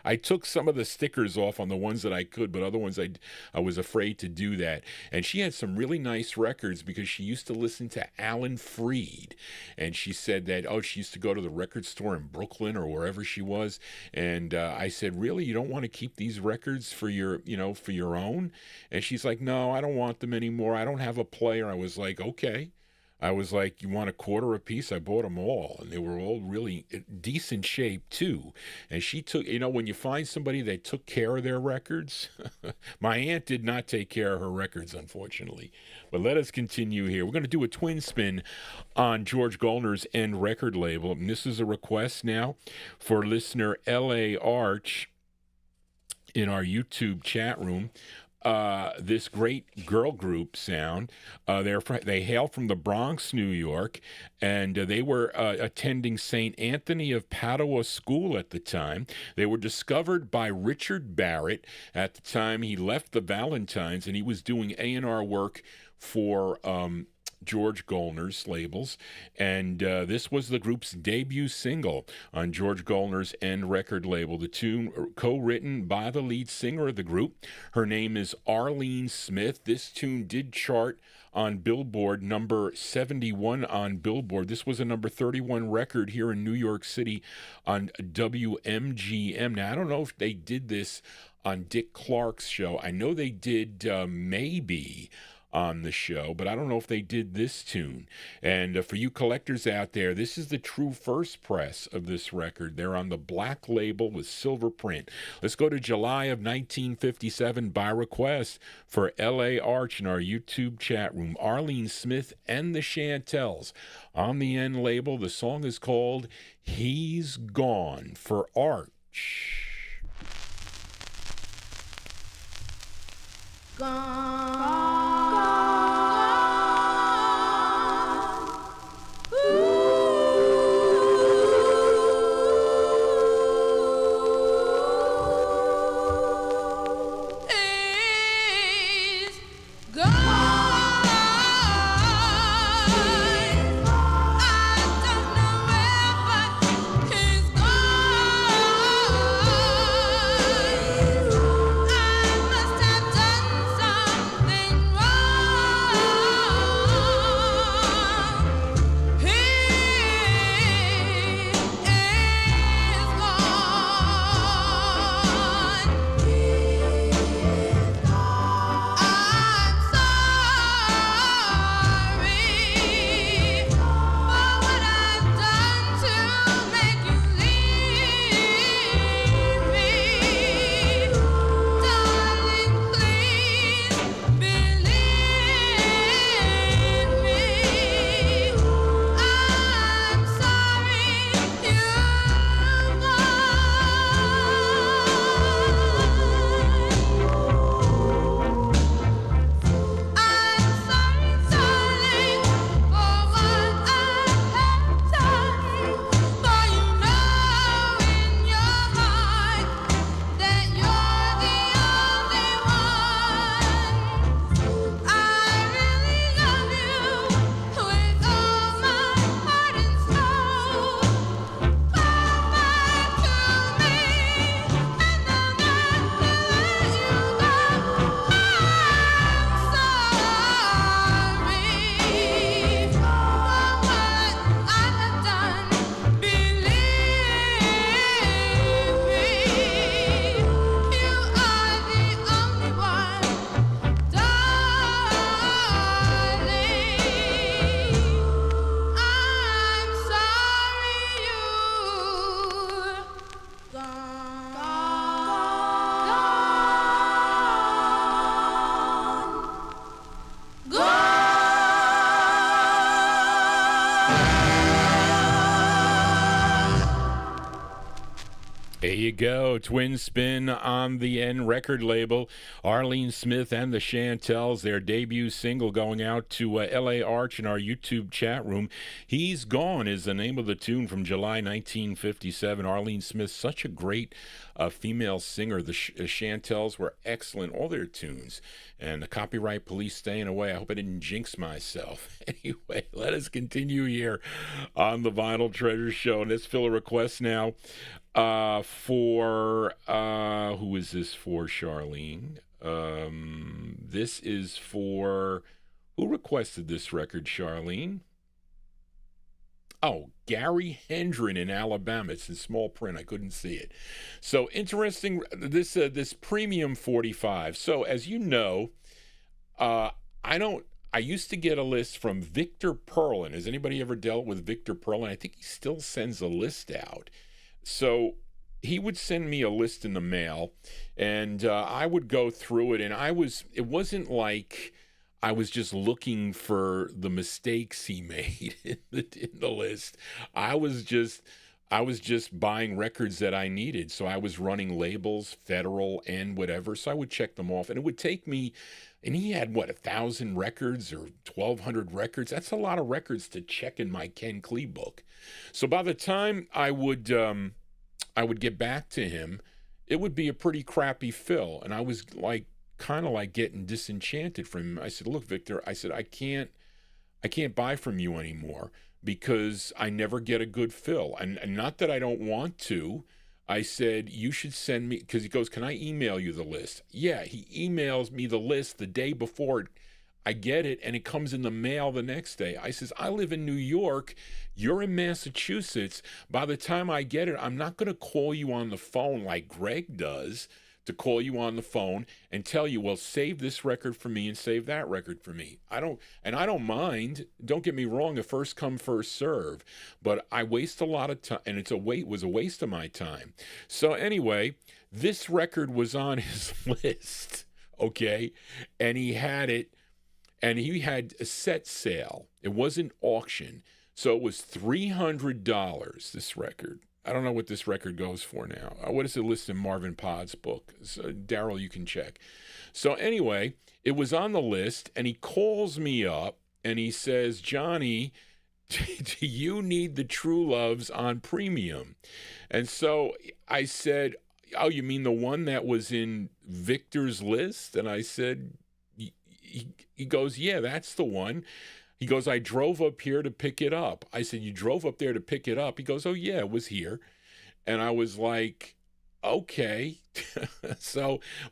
A: I took some of the stickers off on the ones that I could, but other ones I was afraid to do that. And she had some really nice records because she used to listen to Alan Freed. And she said that, she used to go to the record store in Brooklyn or wherever she was. And I said, really, you don't want to keep these records for your own? And she's like, no, I don't want them anymore. I don't have a player. I was like, okay. I was like, you want a quarter a piece? I bought them all, and they were all really decent shape, too. And she took, when you find somebody that took care of their records, my aunt did not take care of her records, unfortunately. But let us continue here. We're going to do a twin spin on George Gollner's End record label, and this is a request now for listener L.A. Arch in our YouTube chat room. This great girl group sound. They hail from the Bronx, New York, and they were attending St. Anthony of Padua School at the time. They were discovered by Richard Barrett at the time he left the Valentines, and he was doing A&R work for George Gollner's labels, and this was the group's debut single on George Gollner's End record label. The tune co-written by the lead singer of the group. Her name is Arlene Smith. This tune did chart on Billboard, number 71 on Billboard. This was a number 31 record here in New York City on WMGM. Now, I don't know if they did this on Dick Clark's show. I know they did maybe on the show, but I don't know if they did this tune. And for you collectors out there, this is the true first press of this record. They're on the black label with silver print. Let's go to July of 1957 by request for L.A. Arch in our YouTube chat room. Arlene Smith and the Chantels on the End label. The song is called He's Gone for Arch.
F: Gone.
L: Something
A: There you go. Twin spin on the N record label. Arlene Smith and the Chantels, their debut single going out to L.A. Arch in our YouTube chat room. He's Gone is the name of the tune from July 1957. Arlene Smith, such a great female singer. The Chantels were excellent, all their tunes. And the Copyright Police staying away. I hope I didn't jinx myself. Anyway, let us continue here on the Vinyl Treasure Show. And let's fill a request now. For who is this for, Charlene? This is for who requested this record, Charlene? Oh, Gary Hendren in Alabama. It's in small print. I couldn't see it. So interesting. This premium 45. So as you know, I used to get a list from Victor Perlin. Has anybody ever dealt with Victor Perlin? I think he still sends a list out. So he would send me a list in the mail, and I would go through it, and it wasn't like I was just looking for the mistakes he made in the list. I was just buying records that I needed. So I was running labels, Federal and whatever. So I would check them off, and it would take me, and he had 1,000 records or 1,200 records. That's a lot of records to check in my Ken Klee book. So by the time I would get back to him, it would be a pretty crappy fill. And I was kind of like getting disenchanted from him. I said, look, Victor, I said, I can't buy from you anymore because I never get a good fill. And not that I don't want to. I said, you should send me, because he goes, can I email you the list? Yeah, he emails me the list the day before I get it, and it comes in the mail the next day. I says, I live in New York. You're in Massachusetts. By the time I get it, I'm not going to call you on the phone like Greg does, to call you on the phone and tell you, well, save this record for me and save that record for me. I don't mind. Don't get me wrong, a first come, first serve. But I waste a lot of time, and it was a waste of my time. So anyway, this record was on his list, okay? And he had it. And he had a set sale. It wasn't auction. So it was $300, this record. I don't know what this record goes for now. What is it listed in Marvin Podd's book? So, Daryl, you can check. So anyway, it was on the list, and he calls me up, and he says, Johnny, do you need the True Loves on premium? And so I said, oh, you mean the one that was in Victor's list? And I said, he goes, yeah, that's the one. He goes, I drove up here to pick it up. I said, you drove up there to pick it up? He goes, oh, yeah, it was here. And I was like, okay.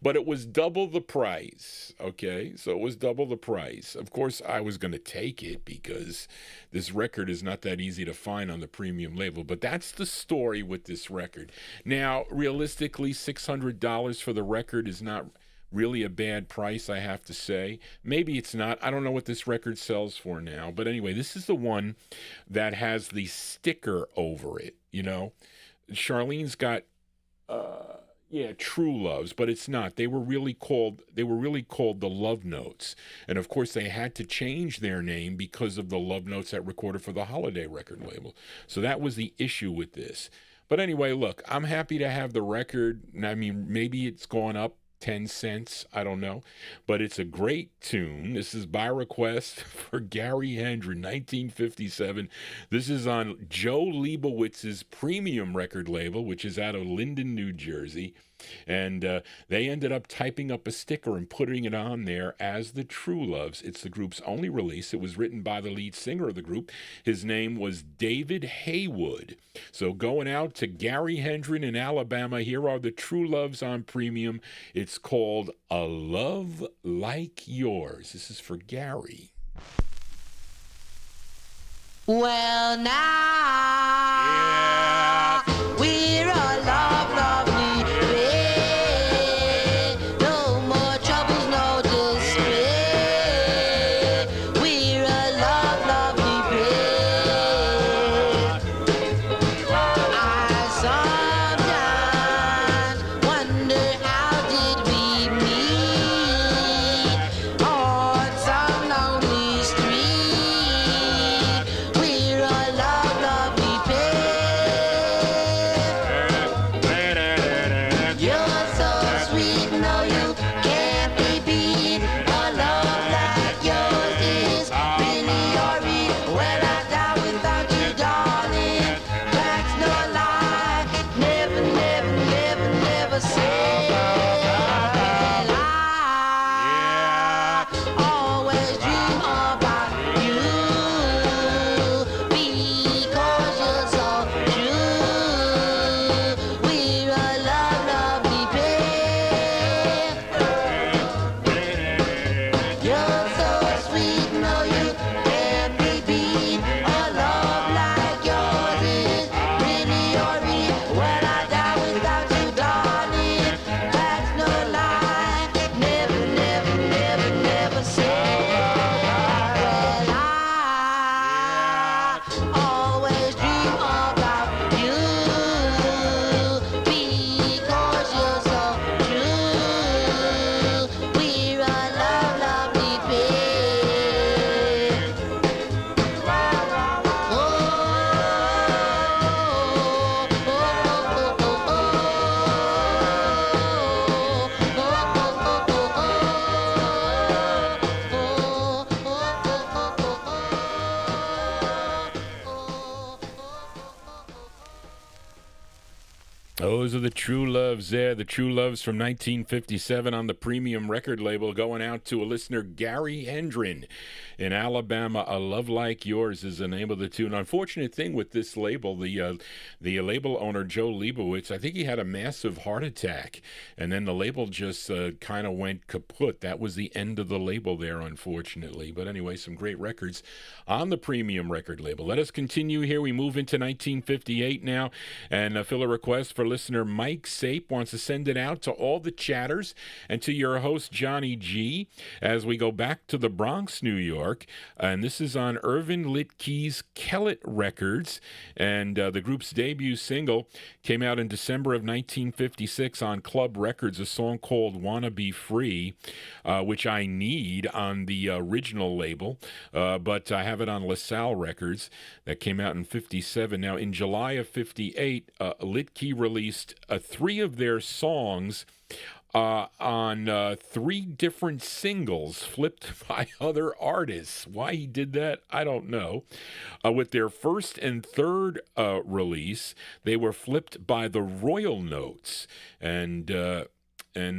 A: But it was double the price, okay? So it was double the price. Of course, I was going to take it because this record is not that easy to find on the premium label. But that's the story with this record. Now, realistically, $600 for the record is not really a bad price, I have to say. Maybe it's not. I don't know what this record sells for now. But anyway, this is the one that has the sticker over it, you know. Charlene's got True Loves, but it's not. They were really called the Love Notes. And of course they had to change their name because of the Love Notes that recorded for the Holiday record label. So that was the issue with this. But anyway, look, I'm happy to have the record. I mean, maybe it's gone up 10 cents, I don't know, but it's a great tune. This is by request for Gary Hendren, 1957. This is on Joe Leibowitz's premium record label, which is out of Linden, New Jersey. And they ended up typing up a sticker and putting it on there as the True Loves. It's the group's only release. It was written by the lead singer of the group. His name was David Haywood. So going out to Gary Hendren in Alabama, here are the True Loves on premium. It's called A Love Like Yours. This is for Gary.
F: Well, now we're a lovely pair. No more troubles, no despair. We're a lovely pair. I sometimes wonder how did we meet on some lonely street. We're a lovely
A: Those are the True Loves there. The True Loves from 1957 on the Premium record label, going out to a listener, Gary Hendren in Alabama. A Love Like Yours is the name of the tune. Unfortunate thing with this label, the label owner, Joe Leibowitz, I think he had a massive heart attack, and then the label just kind of went kaput. That was the end of the label there, unfortunately. But anyway, some great records on the Premium record label. Let us continue here. We move into 1958 now, and fill a request for listener Mike Sape. Wants to send it out to all the chatters and to your host Johnny G as we go back to the Bronx, New York. And this is on Irvin Litkey's Kellett Records, and the group's debut single came out in December of 1956 on Club Records, a song called Wanna Be Free, which I need on the original label, but I have it on LaSalle Records. That came out in 57. Now, in July of 58, Litkey released 3 of their songs on 3 different singles flipped by other artists. Why he did that, I don't know. With their first and third release, they were flipped by the Royal Notes, and the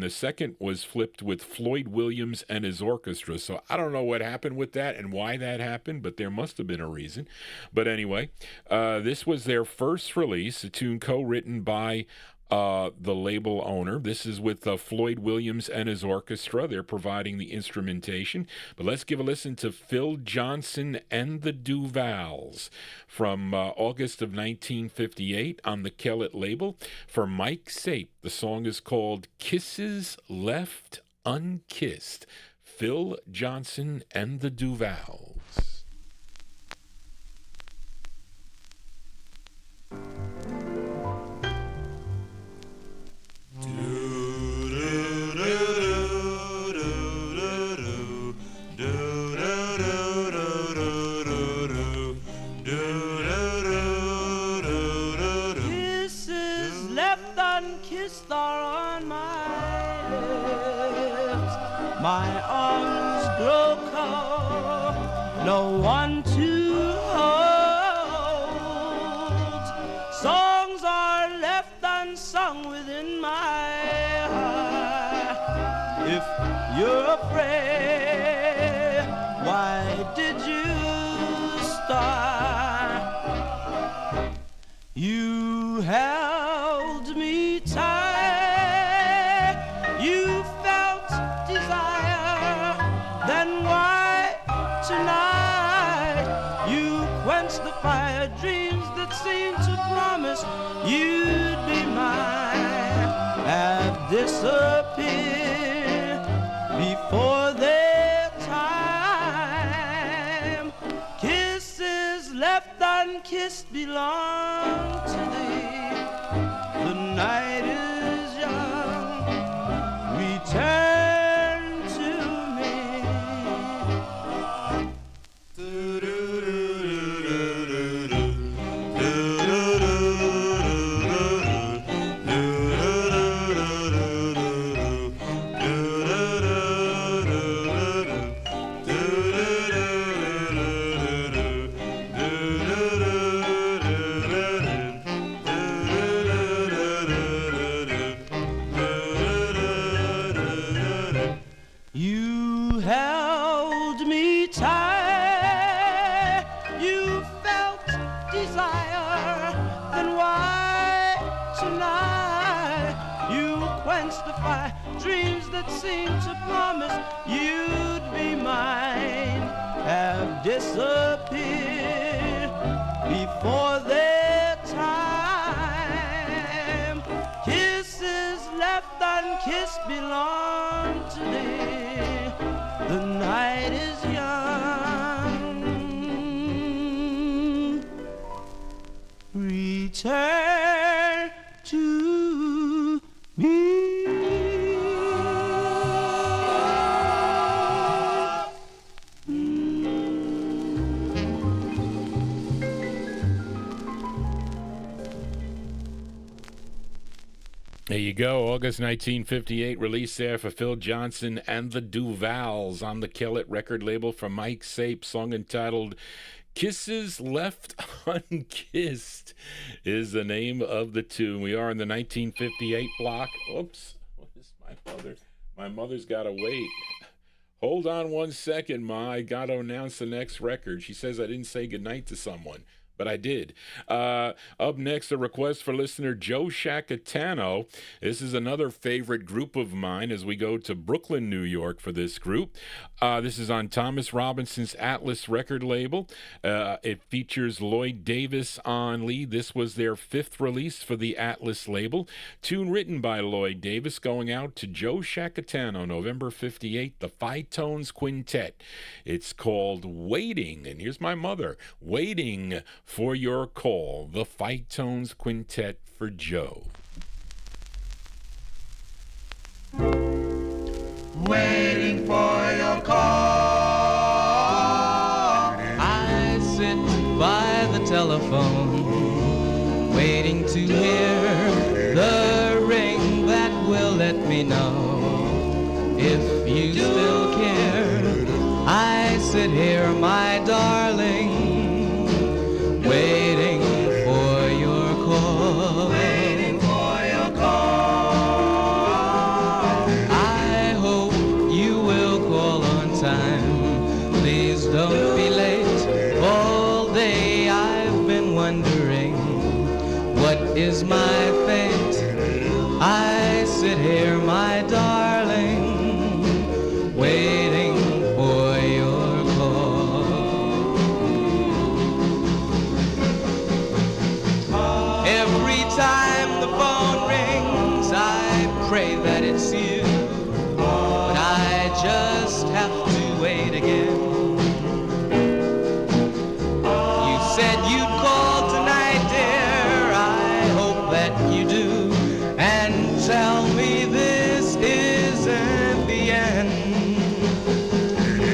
A: second was flipped with Floyd Williams and his orchestra. So I don't know what happened with that and why that happened, but there must have been a reason. But anyway, this was their first release, a tune co-written by the label owner. This is with Floyd Williams and his orchestra. They're providing the instrumentation. But let's give a listen to Phil Johnson and the Duvals from August of 1958 on the Kellett label. For Mike Sape, the song is called Kisses Left Unkissed. Phil Johnson and the Duvals.
C: Kisses left unkissed are on my lips. My arms grow cold, no one to hold. Songs are left unsung within my heart. If you're afraid, why did you start? You held me tight, you felt desire, then why tonight you quenched the fire, dreams that seemed to promise you'd be mine have disappeared before their time. Kisses left unkissed belong to thee. The night is young, return to me. You held me tight, you felt desire, then why tonight you quenched the fire, dreams that seemed to promise you'd be mine have disappeared before their time. Kisses left unkissed belong to thee. The night is young. Return to me.
A: There you go, August 1958, release there for Phil Johnson and the Duvals on the Kellett record label from Mike Sape, song entitled Kisses Left Unkissed is the name of the tune. We are in the 1958 block. Oops, what is my mother? My mother's got to wait. Hold on 1 second, Ma. I got to announce the next record. She says I didn't say goodnight to someone, but I did. Up next, a request for listener Joe Shacatano. This is another favorite group of mine as we go to Brooklyn, New York for this group. This is on Thomas Robinson's Atlas record label. It features Lloyd Davis on lead. This was their 5th release for the Atlas label. Tune written by Lloyd Davis, going out to Joe Shacatano, November 58, the Phi-Tones Quintet. It's called Waiting, and here's my mother, Waiting for Your Call, the Phi-Tones Quintet for Joe.
C: Waiting for your call.
L: I sit by the telephone, waiting to hear the ring that will let me know if you still care. I sit here, my darling, waiting for your call.
C: Waiting for your call.
L: Please don't be late. All day I've been wondering, what is my fate? I sit here, my darling, waiting for your call. Every time the phone rings, I pray that it's you, but I just have to wait again. You said you'd call tonight, dear. I hope that you do, and tell me this isn't the end.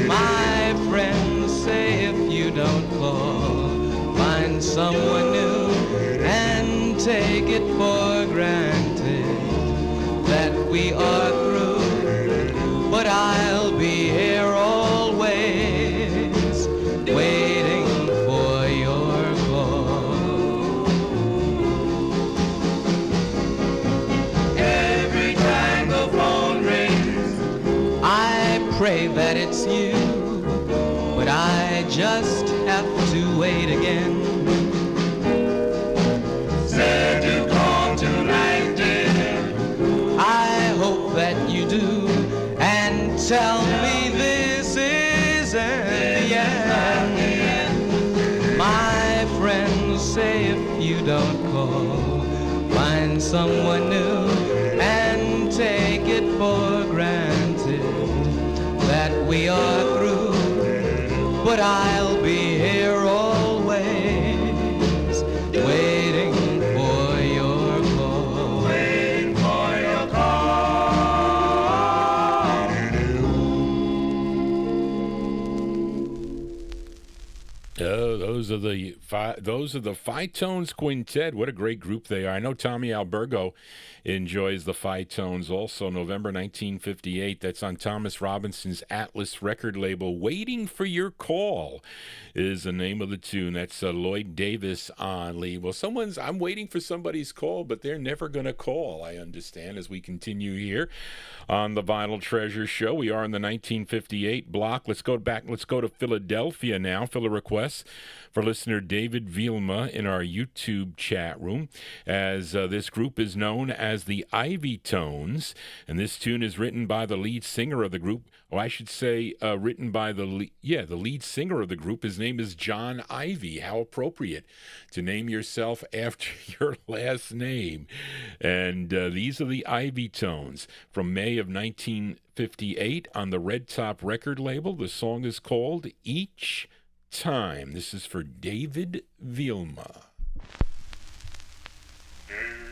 L: My friends say if you don't call, find someone new, and take it for granted that we are through. But I'll be here always, waiting for your call.
C: Every time the phone rings,
L: I pray that it's you, but I just have to wait again.
C: said you call tonight, dear.
L: I hope that you do, and tell me this isn't the end. My friends say if you don't call, find someone new, and take it for granted that we are through. But I'll be here always, waiting for your call.
C: Waiting for your call.
A: Those are the Phi-Tones Quintet. What a great group they are. I know Tommy Albergo enjoys the Phi-Tones also. November 1958. That's on Thomas Robinson's Atlas record label. Waiting for Your Call is the name of the tune. That's Lloyd Davis on lead. Well, I'm waiting for somebody's call, but they're never going to call, I understand, as we continue here on the Vinyltreasure show. We are in the 1958 block. Let's go to Philadelphia now. Fill a request for listener David Vilma in our YouTube chat room, as this group is known as the Ivy Tones, and this tune is written by the lead singer of the group. Oh, I should say written by the lead singer of the group. His name is John Ivy. How appropriate to name yourself after your last name. And these are the Ivy Tones from May of 1958 on the Red Top record label. The song is called Each Time. This is for David Vilma.
C: I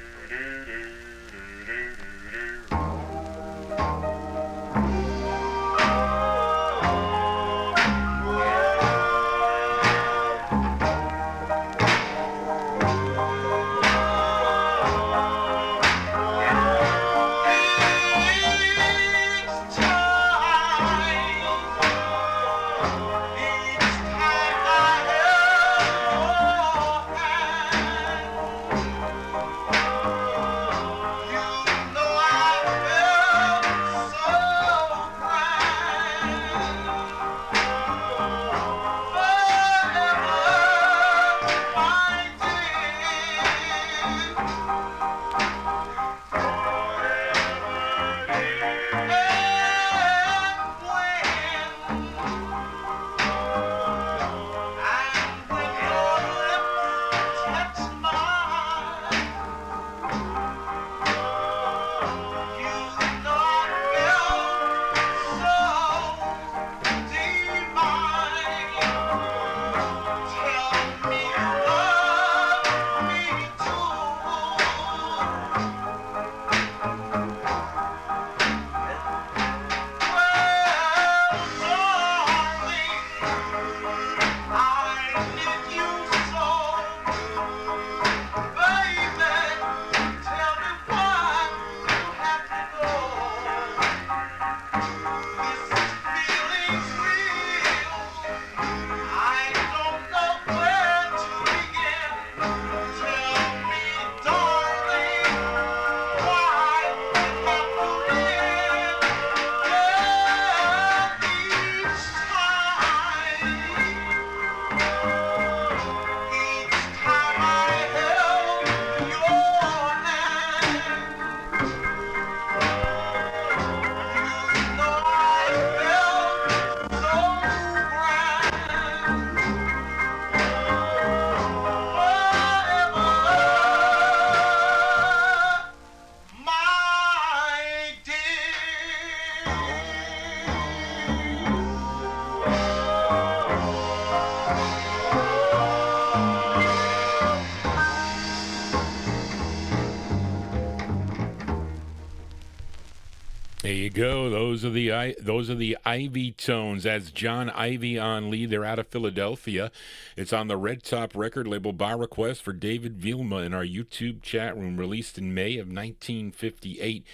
A: you go. Those are the Ivy Tones. That's John Ivy on lead. They're out of Philadelphia. It's on the Red Top record label by request for David Vilma in our YouTube chat room, released in May of 1958.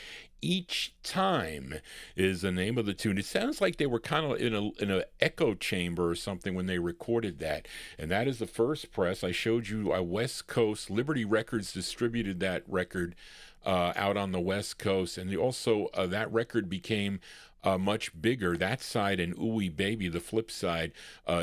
A: Each Time is the name of the tune. It sounds like they were kind of in a echo chamber or something when they recorded that. And that is the first press. I showed you West Coast. Liberty Records distributed that record out on the West Coast. And also that record became much bigger, that side, and Ooey Baby, the flip side,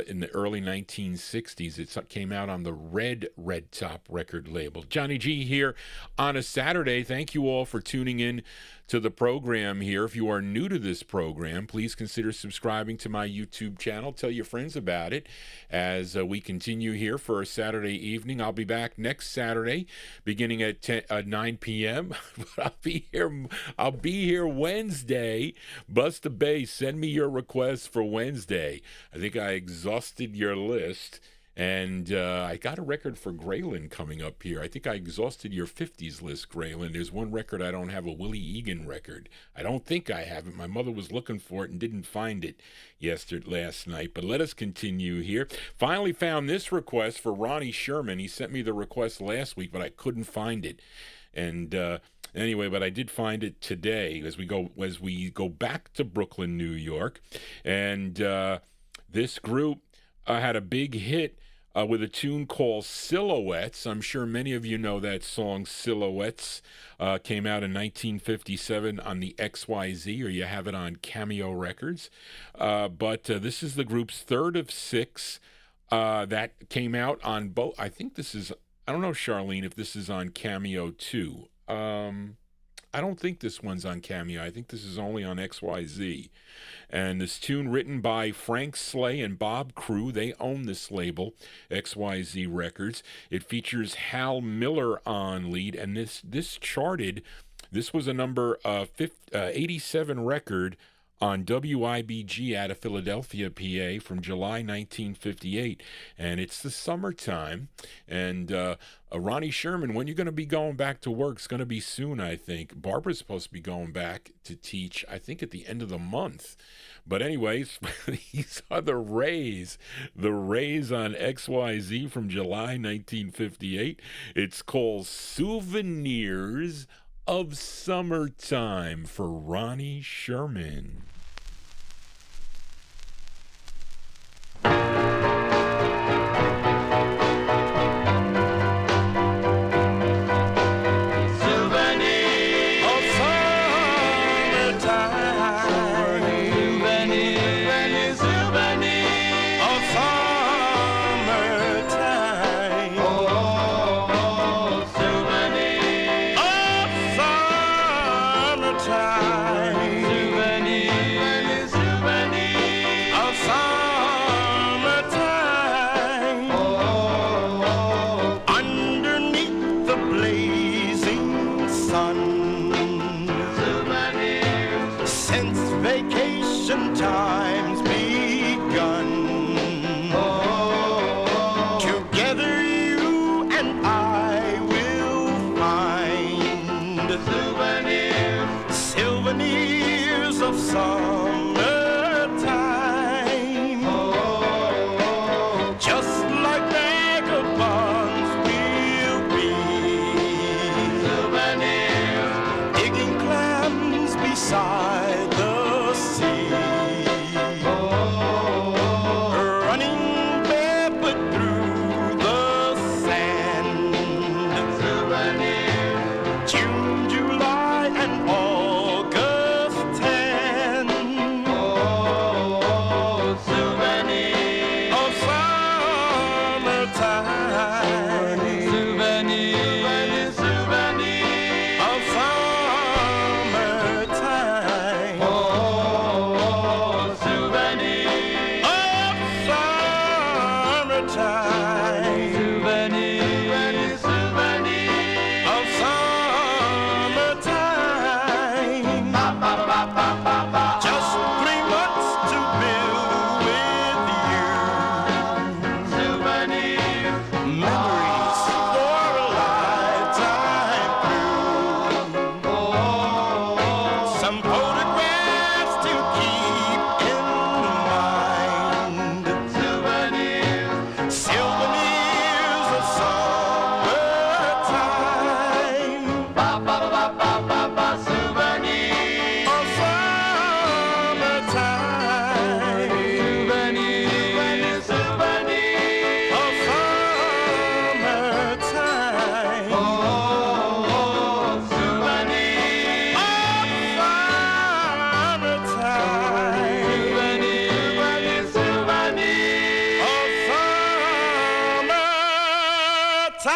A: in the early 1960s. It came out on the Red Top record label. Johnny G here on a Saturday. Thank you all for tuning in to the program here. If you are new to this program, please consider subscribing to my YouTube channel. Tell your friends about it as we continue here for a Saturday evening. I'll be back next Saturday beginning at 9 p.m. But I'll be here Wednesday. Bust a bass. Send me your requests for Wednesday. I think I exhausted your list. And I got a record for Graylin coming up here. I think I exhausted your 50s list, Graylin. There's one record I don't have, a Willie Egan record. I don't think I have it. My mother was looking for it and didn't find it last night. But let us continue here. Finally found this request for Ronnie Sherman. He sent me the request last week, but I couldn't find it. And anyway, but I did find it today as we go back to Brooklyn, New York. And this group had a big hit with a tune called Silhouettes. I'm sure many of you know that song, Silhouettes. Came out in 1957 on the XYZ, or you have it on Cameo Records. But this is the group's third of six that came out on both. I think this is, I don't know, Charlene, if this is on Cameo too. I don't think this one's on Cameo. I think this is only on XYZ. And this tune written by Frank Slay and Bob Crew. They own this label, XYZ Records. It features Hal Miller on lead. And this charted, this was a number 87 record on WIBG out of Philadelphia, PA, from July 1958. And it's the summertime. And Ronnie Sherman, when you're going to be going back to work? It's going to be soon, I think. Barbara's supposed to be going back to teach, I think, at the end of the month. But anyways, these are the Rays. The Rays on XYZ from July 1958. It's called Souvenirs of Summertime for Ronnie Sherman.
C: Souvenir
A: There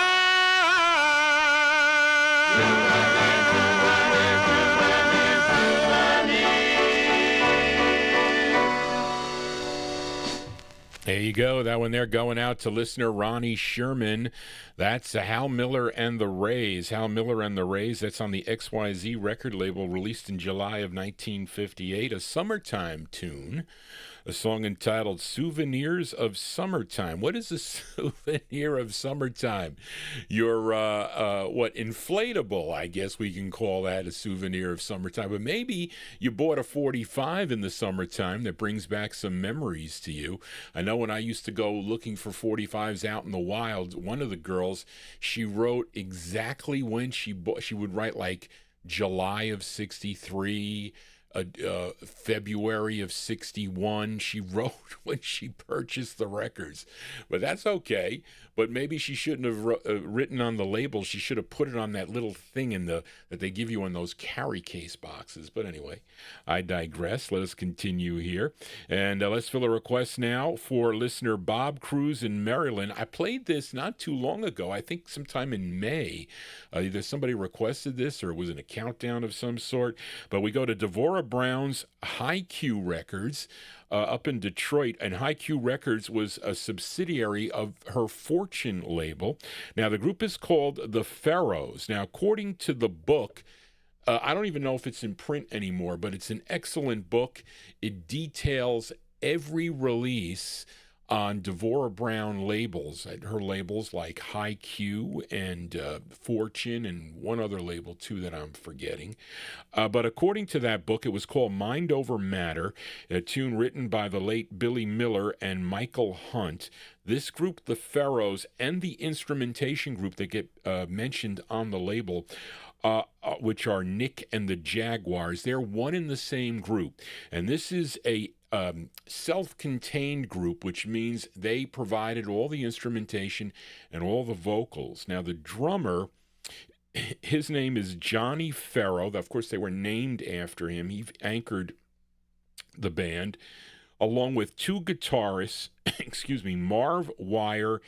A: you go. That one there going out to listener Ronnie Sherman. That's Hal Miller and the Rays. Hal Miller and the Rays, that's on the XYZ record label, released in July of 1958. A summertime tune. A song entitled Souvenirs of Summertime. What is a souvenir of summertime? Your, inflatable, I guess we can call that a souvenir of summertime. But maybe you bought a 45 in the summertime that brings back some memories to you. I know when I used to go looking for 45s out in the wild, one of the girls, she wrote exactly when she bought. She would write like July of 63, February of 61. She wrote when she purchased the records, but that's okay. But maybe she shouldn't have written on the label. She should have put it on that little thing that they give you in those carry case boxes. But anyway, I digress. Let us continue here, and let's fill a request now for listener Bob Cruz in Maryland. I played this not too long ago. I think sometime in May. Either somebody requested this or it was in a countdown of some sort. But we go to Devorah Brown's High Q Records up in Detroit, and High Q Records was a subsidiary of her Fortune label. Now, the group is called the Pharaohs. Now, according to the book, I don't even know if it's in print anymore, but it's an excellent book. It details every release on Devorah Brown labels, her labels like High Q and Fortune and one other label too that I'm forgetting. But according to that book, it was called Mind Over Matter, a tune written by the late Billy Miller and Michael Hunt. This group, the Pharaohs, and the instrumentation group that get mentioned on the label, which are Nick and the Jaguars, they're one in the same group. And this is a self-contained group, which means they provided all the instrumentation and all the vocals. Now, the drummer, his name is Johnny Farrow. Of course, they were named after him. He anchored the band, along with two guitarists, Marv Wire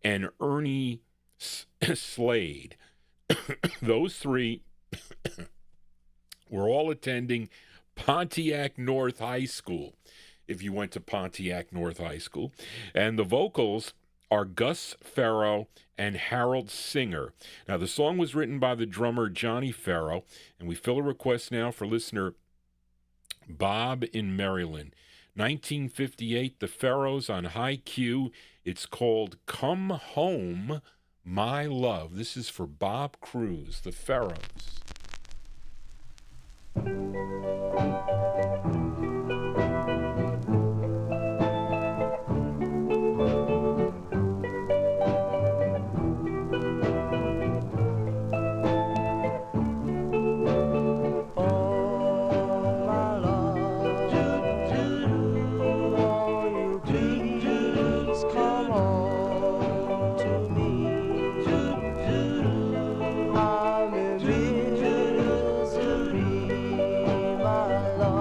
A: and Ernie Slade. Those three were all attending Pontiac North High School, if you went to Pontiac North High School. And the vocals are Gus Farrow and Harold Singer. Now, the song was written by the drummer Johnny Farrow, and we fill a request now for listener Bob in Maryland. 1958, the Pharaohs on High Q. It's called Come Home, My Love. This is for Bob Cruz, the Pharaohs.
C: My love.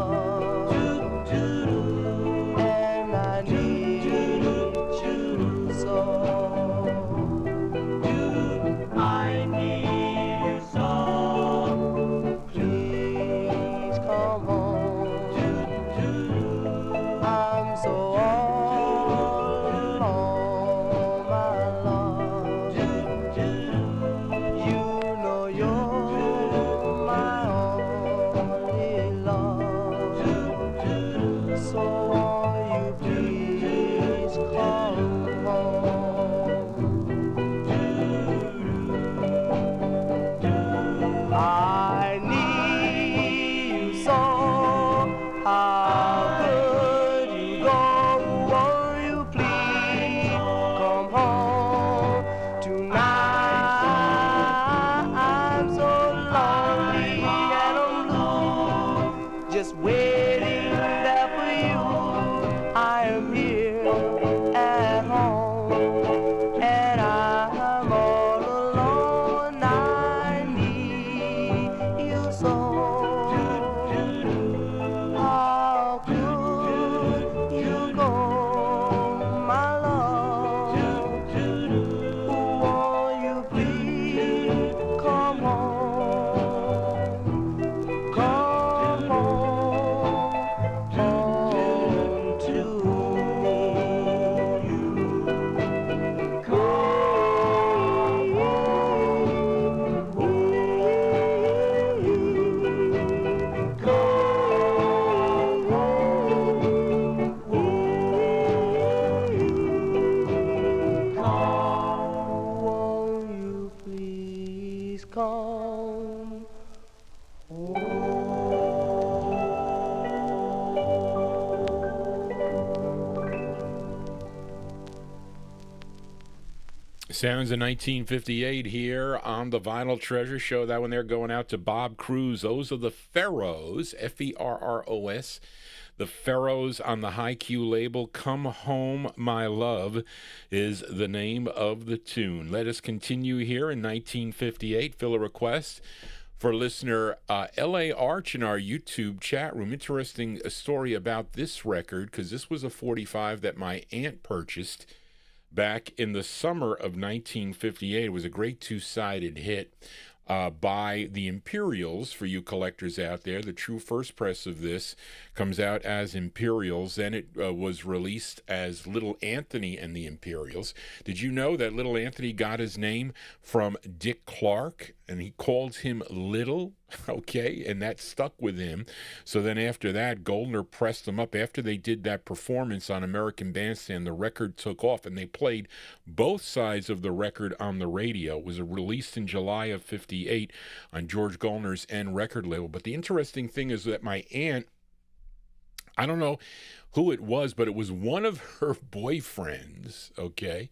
H: come
A: Sounds of 1958 here on the Vinyl Treasure Show. That one there going out to Bob Cruz. Those are the Pharaohs, Ferros. The Pharaohs on the High Q label. Come Home, My Love is the name of the tune. Let us continue here in 1958. Fill a request for listener L.A. Arch in our YouTube chat room. Interesting story about this record, because this was a 45 that my aunt purchased back in the summer of 1958. It was a great two-sided hit by the Imperials, for you collectors out there. The true first press of this comes out as Imperials. Then it was released as Little Anthony and the Imperials. Did you know that Little Anthony got his name from Dick Clark, and he called him Little? Okay, and that stuck with him. So then after that, Goldner pressed them up. After they did that performance on American Bandstand, the record took off, and they played both sides of the record on the radio. It was released in July of 58 on George Goldner's N record label. But the interesting thing is that my aunt, I don't know who it was, but it was one of her boyfriends, okay?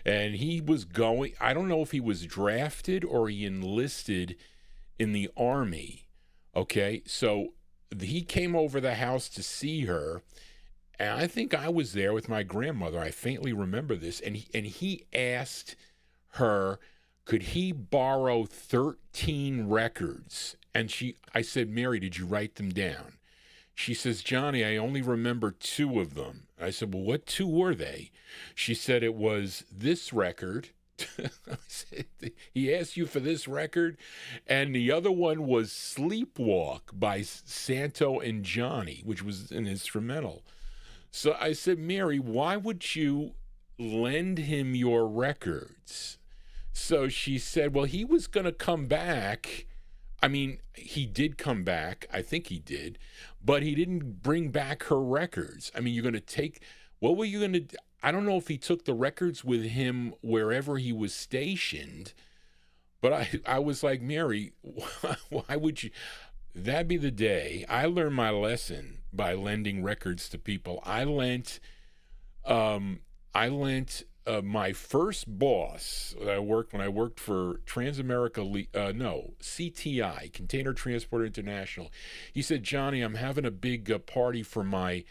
A: And he was going, I don't know if he was drafted or he enlisted in the Army, okay? So he came over the house to see her, and I think I was there with my grandmother. I faintly remember this. And he asked her, could he borrow 13 records? And I said, Mary, did you write them down? She says, Johnny, I only remember 2 of them. I said, well, what 2 were they? She said it was this record. I said, he asked you for this record? And the other one was Sleepwalk by Santo and Johnny, which was an instrumental. So I said, Mary, why would you lend him your records? So she said, well, he was going to come back. I mean, he did come back. I think he did. But he didn't bring back her records. I mean, you're going to take, what were you going to, I don't know if he took the records with him wherever he was stationed. But I was like, Mary, why would you, that'd be the day. I learned my lesson by lending records to people. I lent my first boss when I worked for CTI, Container Transport International. He said, Johnny, I'm having a big party for my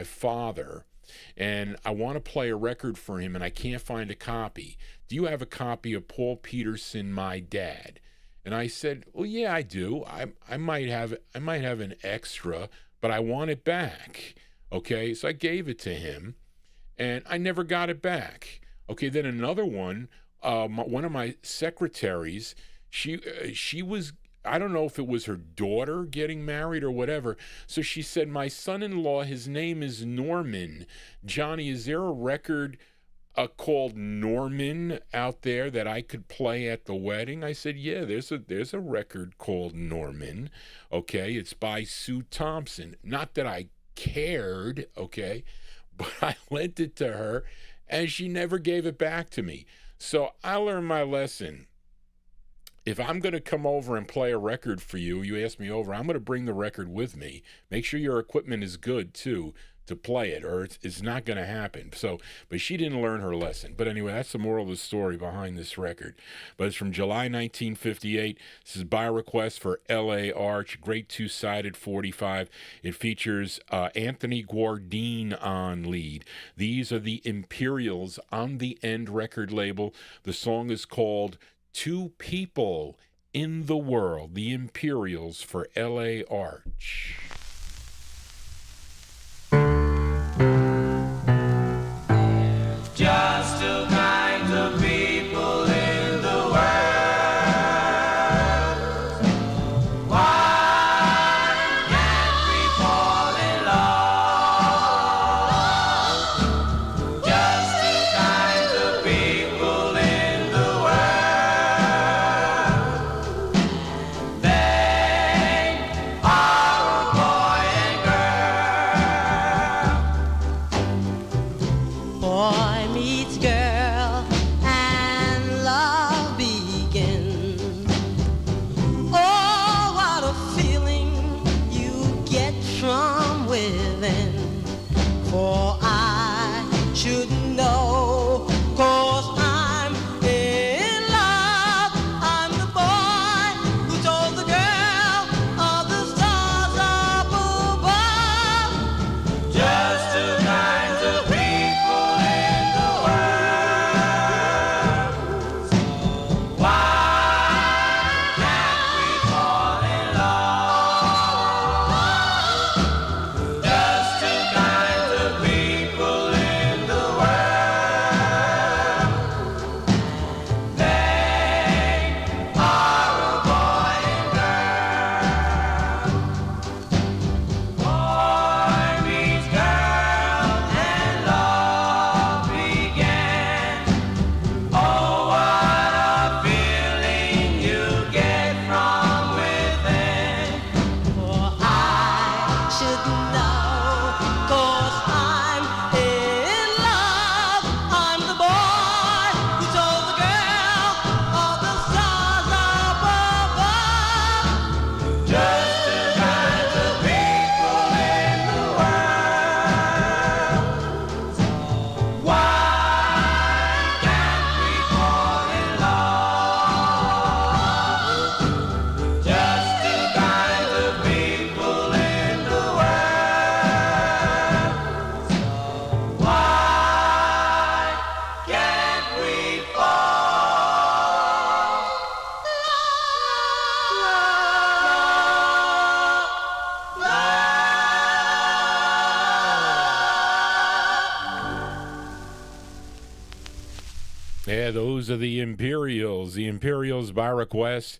A: father, and I want to play a record for him, and I can't find a copy. Do you have a copy of Paul Peterson, My Dad? And I said, well, yeah, I do. I might have an extra, but I want it back. Okay, so I gave it to him, and I never got it back. Okay, then another one, one of my secretaries, she was, I don't know if it was her daughter getting married or whatever. So she said, my son-in-law, his name is Norman. Johnny, is there a record called Norman out there that I could play at the wedding? I said, yeah, there's a record called Norman. Okay, it's by Sue Thompson. Not that I cared, okay, but I lent it to her, and she never gave it back to me. So I learned my lesson. If I'm going to come over and play a record for you, you ask me over, I'm going to bring the record with me. Make sure your equipment is good, too, to play it, or it's not going to happen. So, but she didn't learn her lesson. But anyway, that's the moral of the story behind this record. But it's from July 1958. This is by request for L.A. Arch, great two-sided 45. It features Anthony Guardine on lead. These are the Imperials on the End record label. The song is called Two People in the World. The Imperials for L.A. Arch.
C: Just two kinds of people in the world. Why can't we fall in love? Just two kinds of people in the world. They are a boy and girl.
I: Boy meets girl and love begins.
A: Yeah, those are the Imperials. The Imperials by request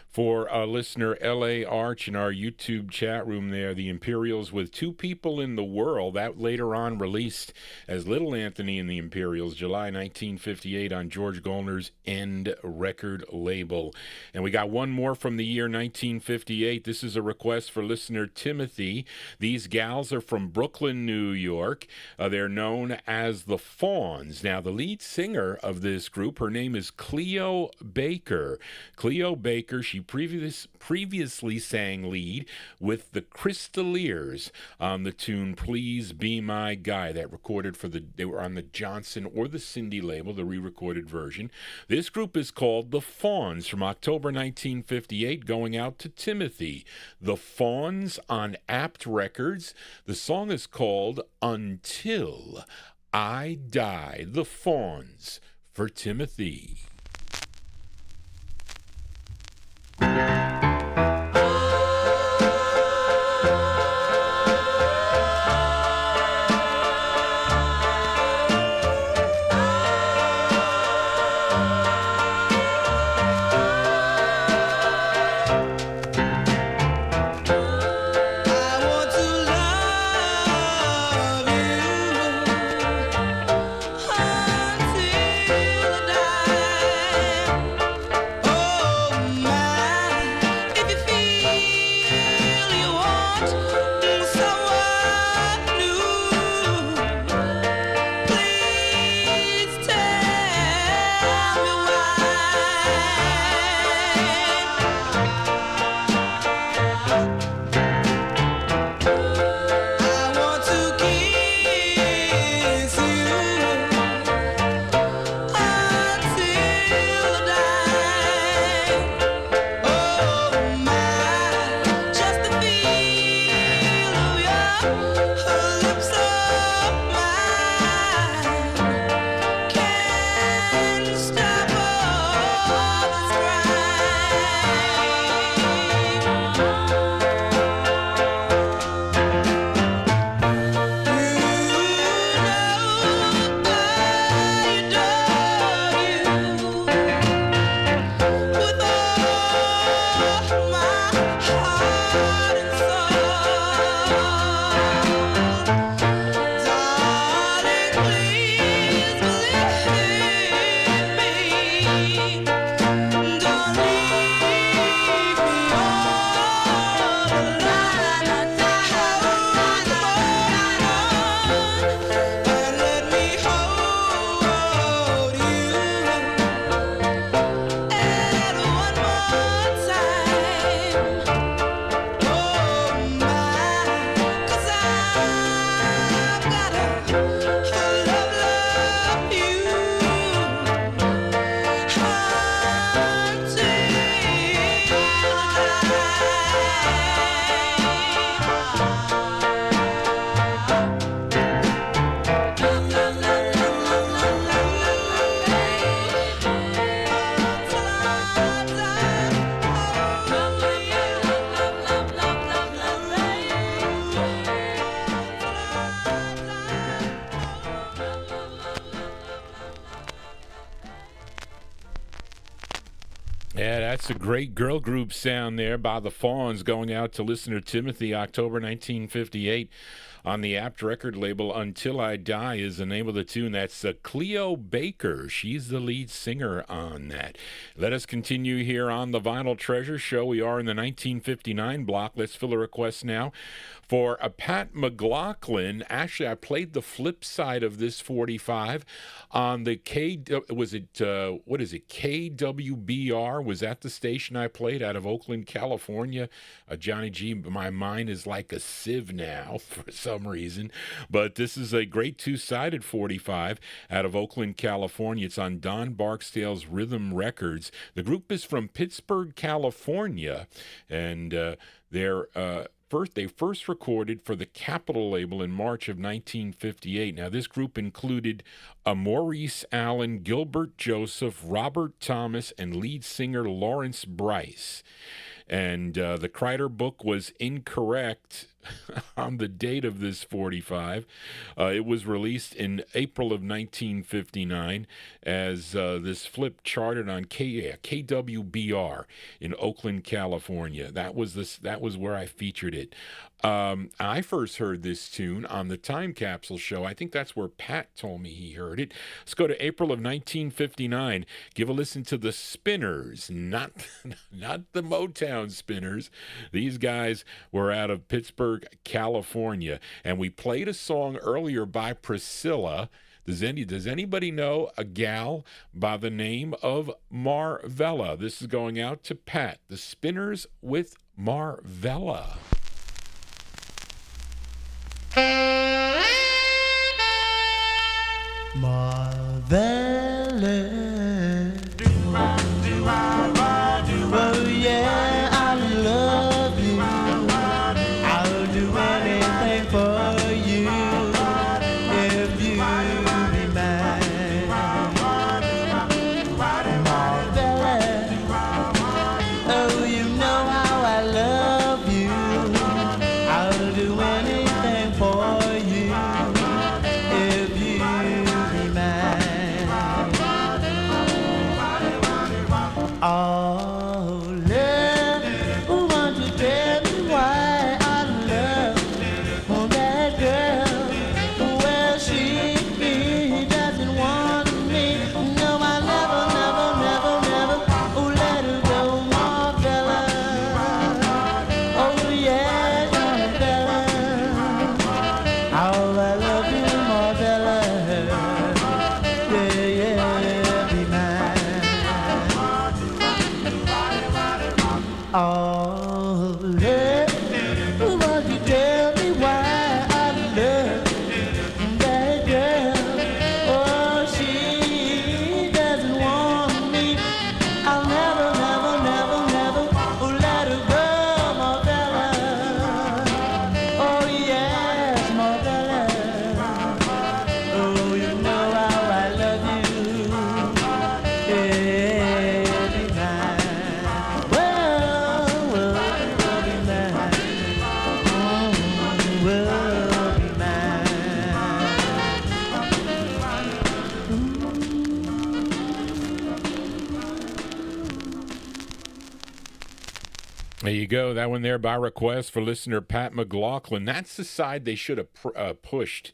A: for listener L.A. Arch in our YouTube chat room there. The Imperials with Two People in the World. That later on released as Little Anthony and the Imperials, July 1958 on George Goldner's End record label. And we got one more from the year 1958. This is a request for listener Timothy. These gals are from Brooklyn, New York. They're known as the Fawns. Now, the lead singer of this group, her name is Cleo Baker. Cleo Baker, she previously sang lead with the Crystaliers on the tune Please Be My Guy. That recorded they were on the Johnson or the Cindy label, the re-recorded version. This group is called The Fawns from October 1958, going out to Timothy. The Fawns on Apt Records. The song is called Until I Die. The Fawns for Timothy. Yeah, that's a great girl group sound there by the Fawns, going out to listener Timothy, October 1958 on the Apt record label. Until I Die is the name of the tune. That's Cleo Baker. She's the lead singer on that. Let us continue here on the Vinyl Treasure Show. We are in the 1959 block. Let's fill a request now for a Pat McLaughlin. Actually, I played the flip side of this 45 on the KWBR? Was that the station I played out of Oakland, California? Johnny G, my mind is like a sieve now for some reason. But this is a great two-sided 45 out of Oakland, California. It's on Don Barksdale's Rhythm Records. The group is from Pittsburgh, California, and they first recorded for the Capitol label in March of 1958. Now, this group included Maurice Allen, Gilbert Joseph, Robert Thomas, and lead singer Lawrence Bryce. And the Kreider book was incorrect on the date of this 45. It was released in April of 1959 as this flip charted on KWBR in Oakland, California. That was where I featured it. I first heard this tune on the Time Capsule show. I think that's where Pat told me he heard it. Let's go to April of 1959. Give a listen to the Spinners, not the Motown Spinners. These guys were out of Pittsburgh, California, and we played a song earlier by Priscilla. Does anybody know a gal by the name of Marvella? This is going out to Pat. The Spinners with Marvella.
C: Oh yeah, I love you. I'll do anything for you if you be mine. Marvella, oh you know how I love you. I'll do anything for you if you be mine. Oh, love, won't you tell me why I love that girl? Well, she doesn't want me. No, I never, oh, let her go, Marvella. Oh, yeah, Marvella. Oh, I love you, Marvella. Yeah, be mine. Oh, love, won't you tell me why I love that girl? Oh, she doesn't want me. I'll never, oh, let her go, Marvella. Oh, yes, Marvella. Oh, you know how I love you. Yeah, be mine. Well, be mine. Will be mine.
A: There you go. That one there by request for listener Pat McLaughlin. That's the side they should have pushed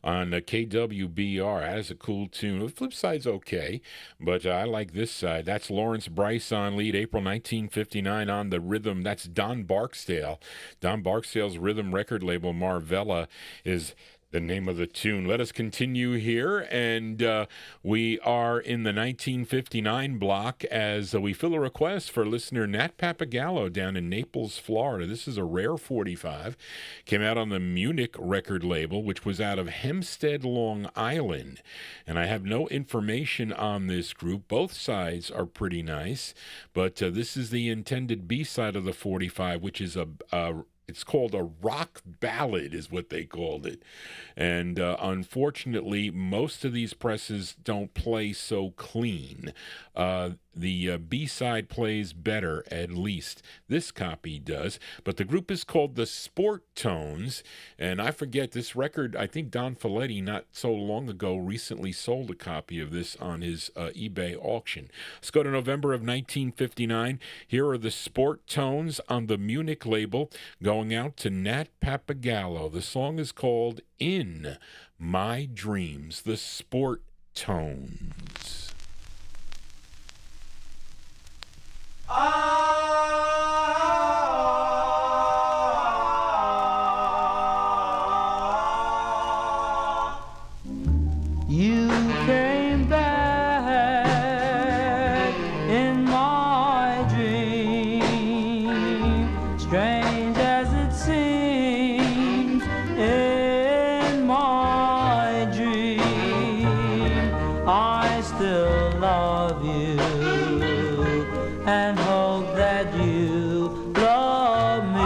A: on KWBR. That is a cool tune. The flip side's okay, but I like this side. That's Lawrence Bryce on lead, April 1959 on the rhythm. That's Don Barksdale. Don Barksdale's rhythm record label, Marvella, is the name of the tune. Let us continue here, and we are in the 1959 block as we fill a request for listener Nat Papagallo down in Naples, Florida. This is a rare 45. Came out on the Munich record label, which was out of Hempstead, Long Island. And I have no information on this group. Both sides are pretty nice, but this is the intended B-side of the 45, which is it's called a rock ballad is what they called it. And unfortunately, most of these presses don't play so clean. The B-side plays better, at least this copy does. But the group is called the Sport Tones. And I forget, this record, I think Don Folletti not so long ago recently sold a copy of this on his eBay auction. Let's go to November of 1959. Here are the Sport Tones on the Munich label, going out to Nat Papagallo. The song is called In My Dreams, the Sport Tones.
C: You came back in my dream, strange as it seems in my dream. I still love you and hope that you love me.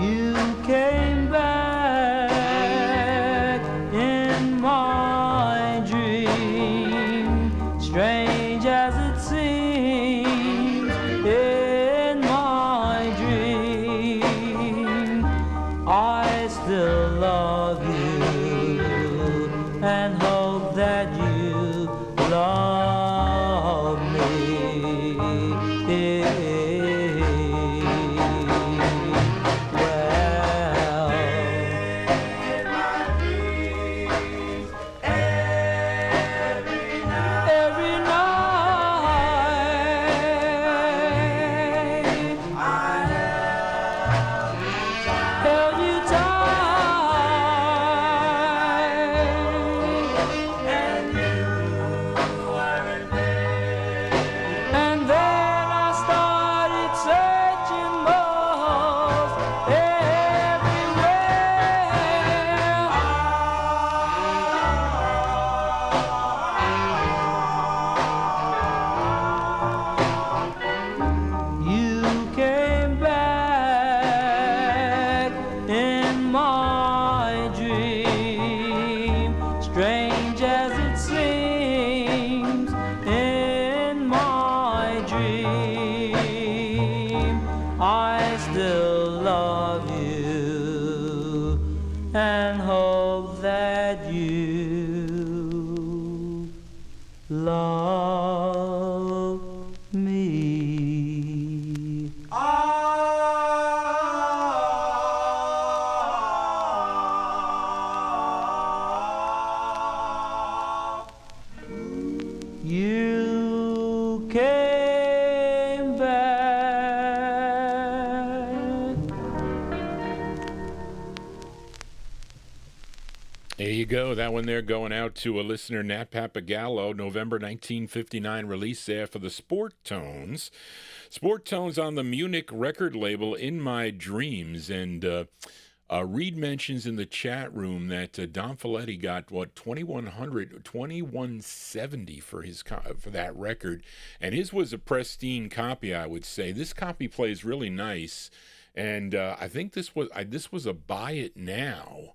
C: You came back in my dream, strange
A: There you go. That one there going out to a listener, Nat Papagallo, November 1959 release there for the Sport Tones. Sport Tones on the Munich record label In My Dreams. And Reed mentions in the chat room that Don Folletti got, what, 2170 for his for that record. And his was a pristine copy, I would say. This copy plays really nice. And I think this was a buy it now.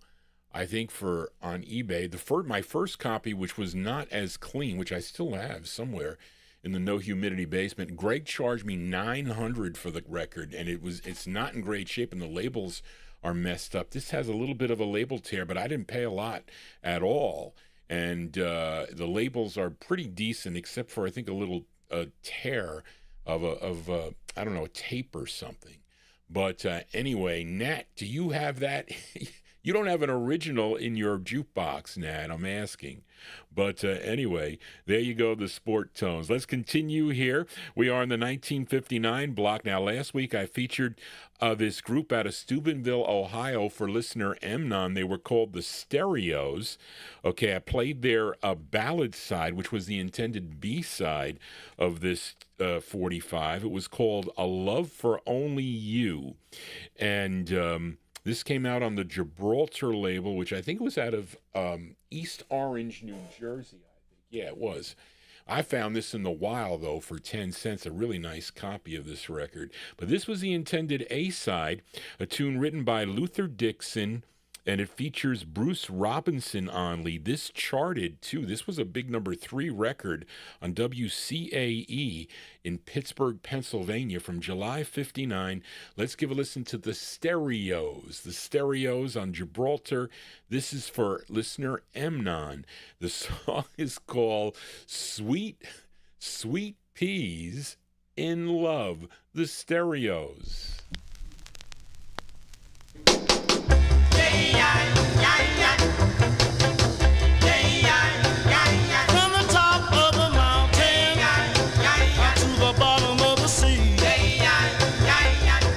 A: I think for on eBay, my first copy, which was not as clean, which I still have somewhere in the no humidity basement. Greg charged me $900 for the record, and it's not in great shape, and the labels are messed up. This has a little bit of a label tear, but I didn't pay a lot at all, and the labels are pretty decent, except for I think a little tear of I don't know, a tape or something. But anyway, Nat, do you have that? You don't have an original in your jukebox, Nat, I'm asking. But anyway, there you go, the Sport Tones. Let's continue here. We are in the 1959 block. Now, last week I featured this group out of Steubenville, Ohio for listener Emnon. They were called the Stereos. Okay, I played their ballad side, which was the intended B-side of this 45. It was called A Love for Only You. And this came out on the Gibraltar label, which I think was out of East Orange, New Jersey, I think. Yeah, it was. I found this in the wild, though, for 10 cents, a really nice copy of this record. But this was the intended A-side, a tune written by Luther Dixon, and it features Bruce Robinson on lead. This charted, too. This was a big number 3 record on WCAE in Pittsburgh, Pennsylvania from July 59. Let's give a listen to the Stereos. The Stereos on Gibraltar. This is for listener Emnon. The song is called Sweet, Sweet Peas in Love. The Stereos.
H: From the top of the mountain to the bottom of the sea,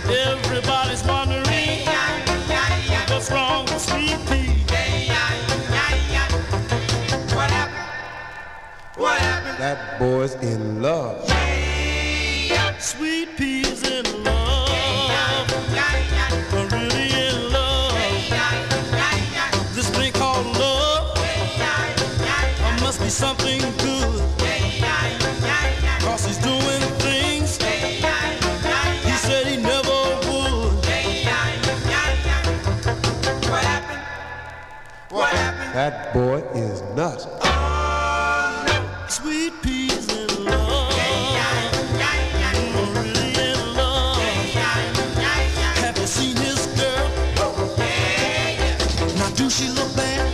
H: everybody's wondering what's wrong with Sweet Pea. What happened? What happened?
E: That boy's in love.
H: Sweet Pea's in love, really in love. This thing called love must be something good, 'cause he's doing things he said he never would. What happened? What happened?
E: That boy is nuts.
H: Sweet Pea's in love, really in love. Have you seen this girl? Now do she look bad?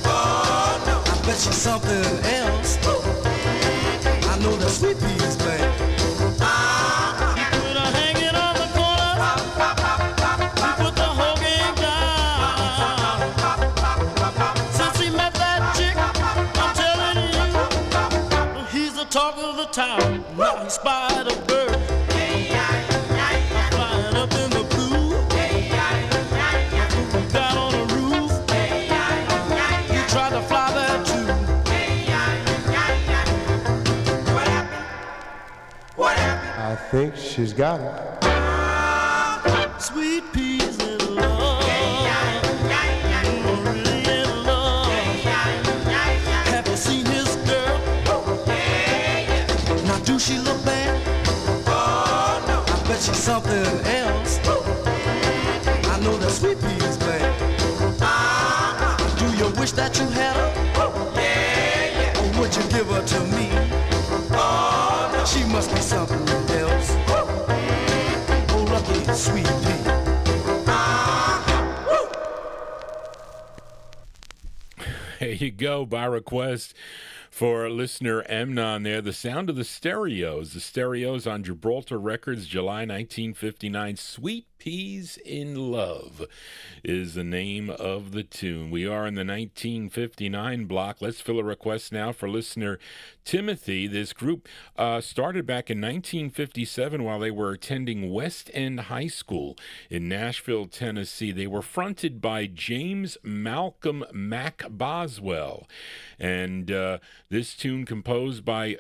H: Oh no, I bet she's something else. I know that Sweet Pea is bad. You put her hanging on the corner, you put the whole game down. Since he met that chick, I'm telling you, he's the talk of the town. Now he spied a bird flying up in the blue, down on the roof. He tried to fly that too. What happened? What happened?
E: I think she's got it.
H: Sweet Pea's in love, really in love. Have you seen his girl? Now do she look bad? Oh no, I bet she's something else. I know that Sweet Pea is bad. Do you wish that you had her? Yeah. Or would you give her to me? Oh no, she must be something else. Oh lucky Sweet Pea.
A: There you go, by request for listener Emnon there. The sound of the Stereos. The Stereos on Gibraltar Records, July 1959. Sweet Peas in Love is the name of the tune. We are in the 1959 block. Let's fill a request now for listener Timothy. This group started back in 1957 while they were attending West End High School in Nashville, Tennessee. They were fronted by James Malcolm Mac Boswell. And this tune composed by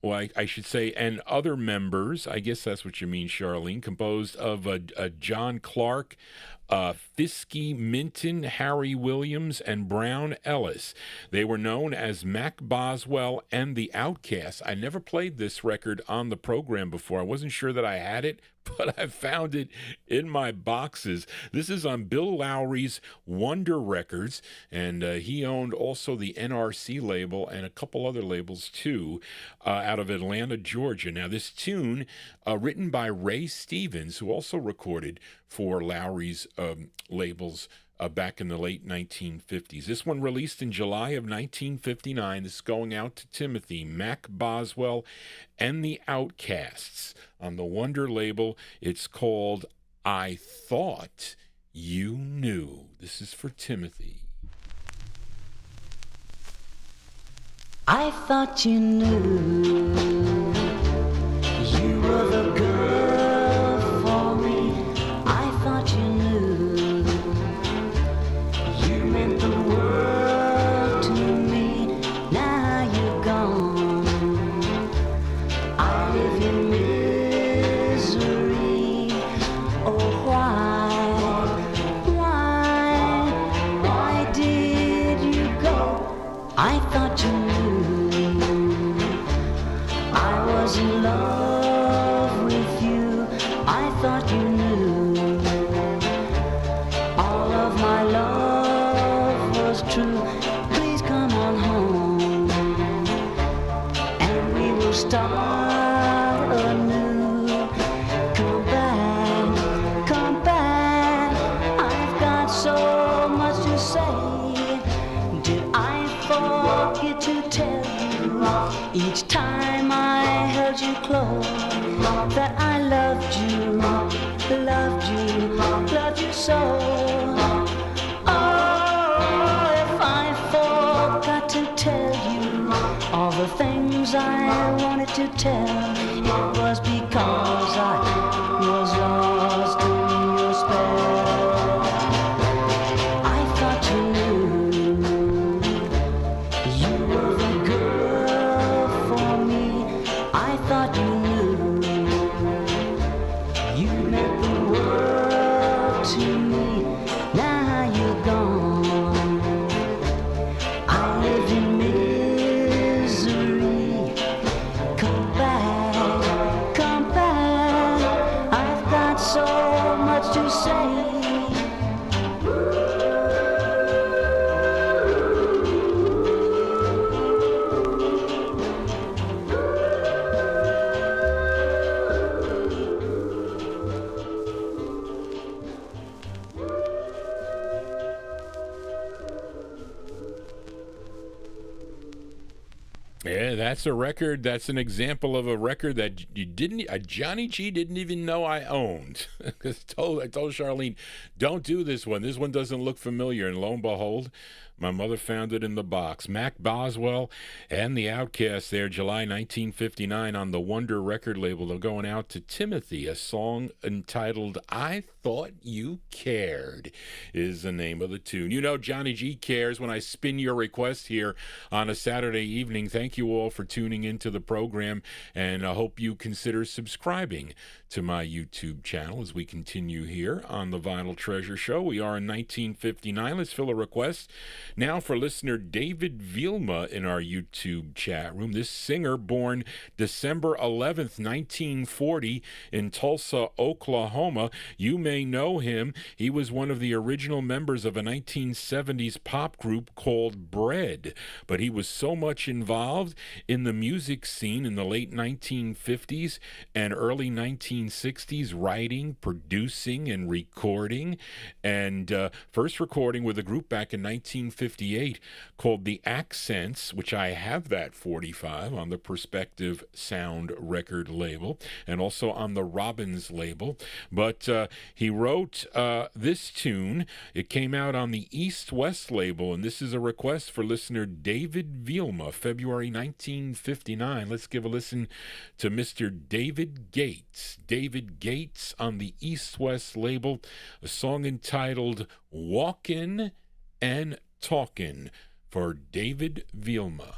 A: I should say, and other members, I guess that's what you mean, Charlene, composed of John Clark, Fiskey Minton, Harry Williams, and Brown Ellis. They were known as Mac Boswell and the Outcasts. I never played this record on the program before. I wasn't sure that I had it, but I found it in my boxes. This is on Bill Lowry's Wonder Records, and he owned also the NRC label and a couple other labels too, out of Atlanta, Georgia. Now, this tune, written by Ray Stevens, who also recorded for Lowry's labels back in the late 1950s. This one released in July of 1959. This is going out to Timothy, Mac Boswell, and the Outcasts. On the Wonder label, it's called I Thought You Knew. This is for Timothy.
M: I thought you knew you were the girl for me. I thought you knew you meant the world to me. Now you're gone. I live in misery. Oh, why did you go? I thought you knew I was in love with you. I thought you knew all of my love was true. Please come on home and we will start anew. Come back, I've got so much to say. Did I forget to tell you each time I held you close that I loved you, loved you so? Oh, if I forgot to tell you all the things I wanted to tell, it was because I was lost in your spell. I thought you knew you were the girl for me. I thought you knew you meant the world to me. Now you're gone. I live in misery. Come back, I've got so much to say.
A: Yeah, that's a record. That's an example of a record that Johnny G didn't even know I owned. I told Charlene, don't do this one. This one doesn't look familiar. And lo and behold, my mother found it in the box. Mac Boswell and the Outcasts there, July 1959 on the Wonder record label. They're going out to Timothy. A song entitled I Thought You Cared is the name of the tune. You know Johnny G cares when I spin your request here on a Saturday evening. Thank you all for tuning into the program, and I hope you consider subscribing to my YouTube channel as we continue here on the Vinyltreasure Show. We are in 1959. Let's fill a request now for listener David Vilma in our YouTube chat room. This singer, born December 11th, 1940 in Tulsa, Oklahoma. You may know him. He was one of the original members of a 1970s pop group called Bread, but he was so much involved in the music scene in the late 1950s and early 1960s 1960s, writing, producing, and recording. And first recording with a group back in 1958 called The Accents, which I have that 45 on the Perspective Sound record label and also on the Robbins label. But he wrote this tune. It came out on the East West label, and this is a request for listener David Vielma, February 1959. Let's give a listen to Mr. David Gates. David Gates on the East West label, a song entitled Walkin' and Talkin' for David Vielma.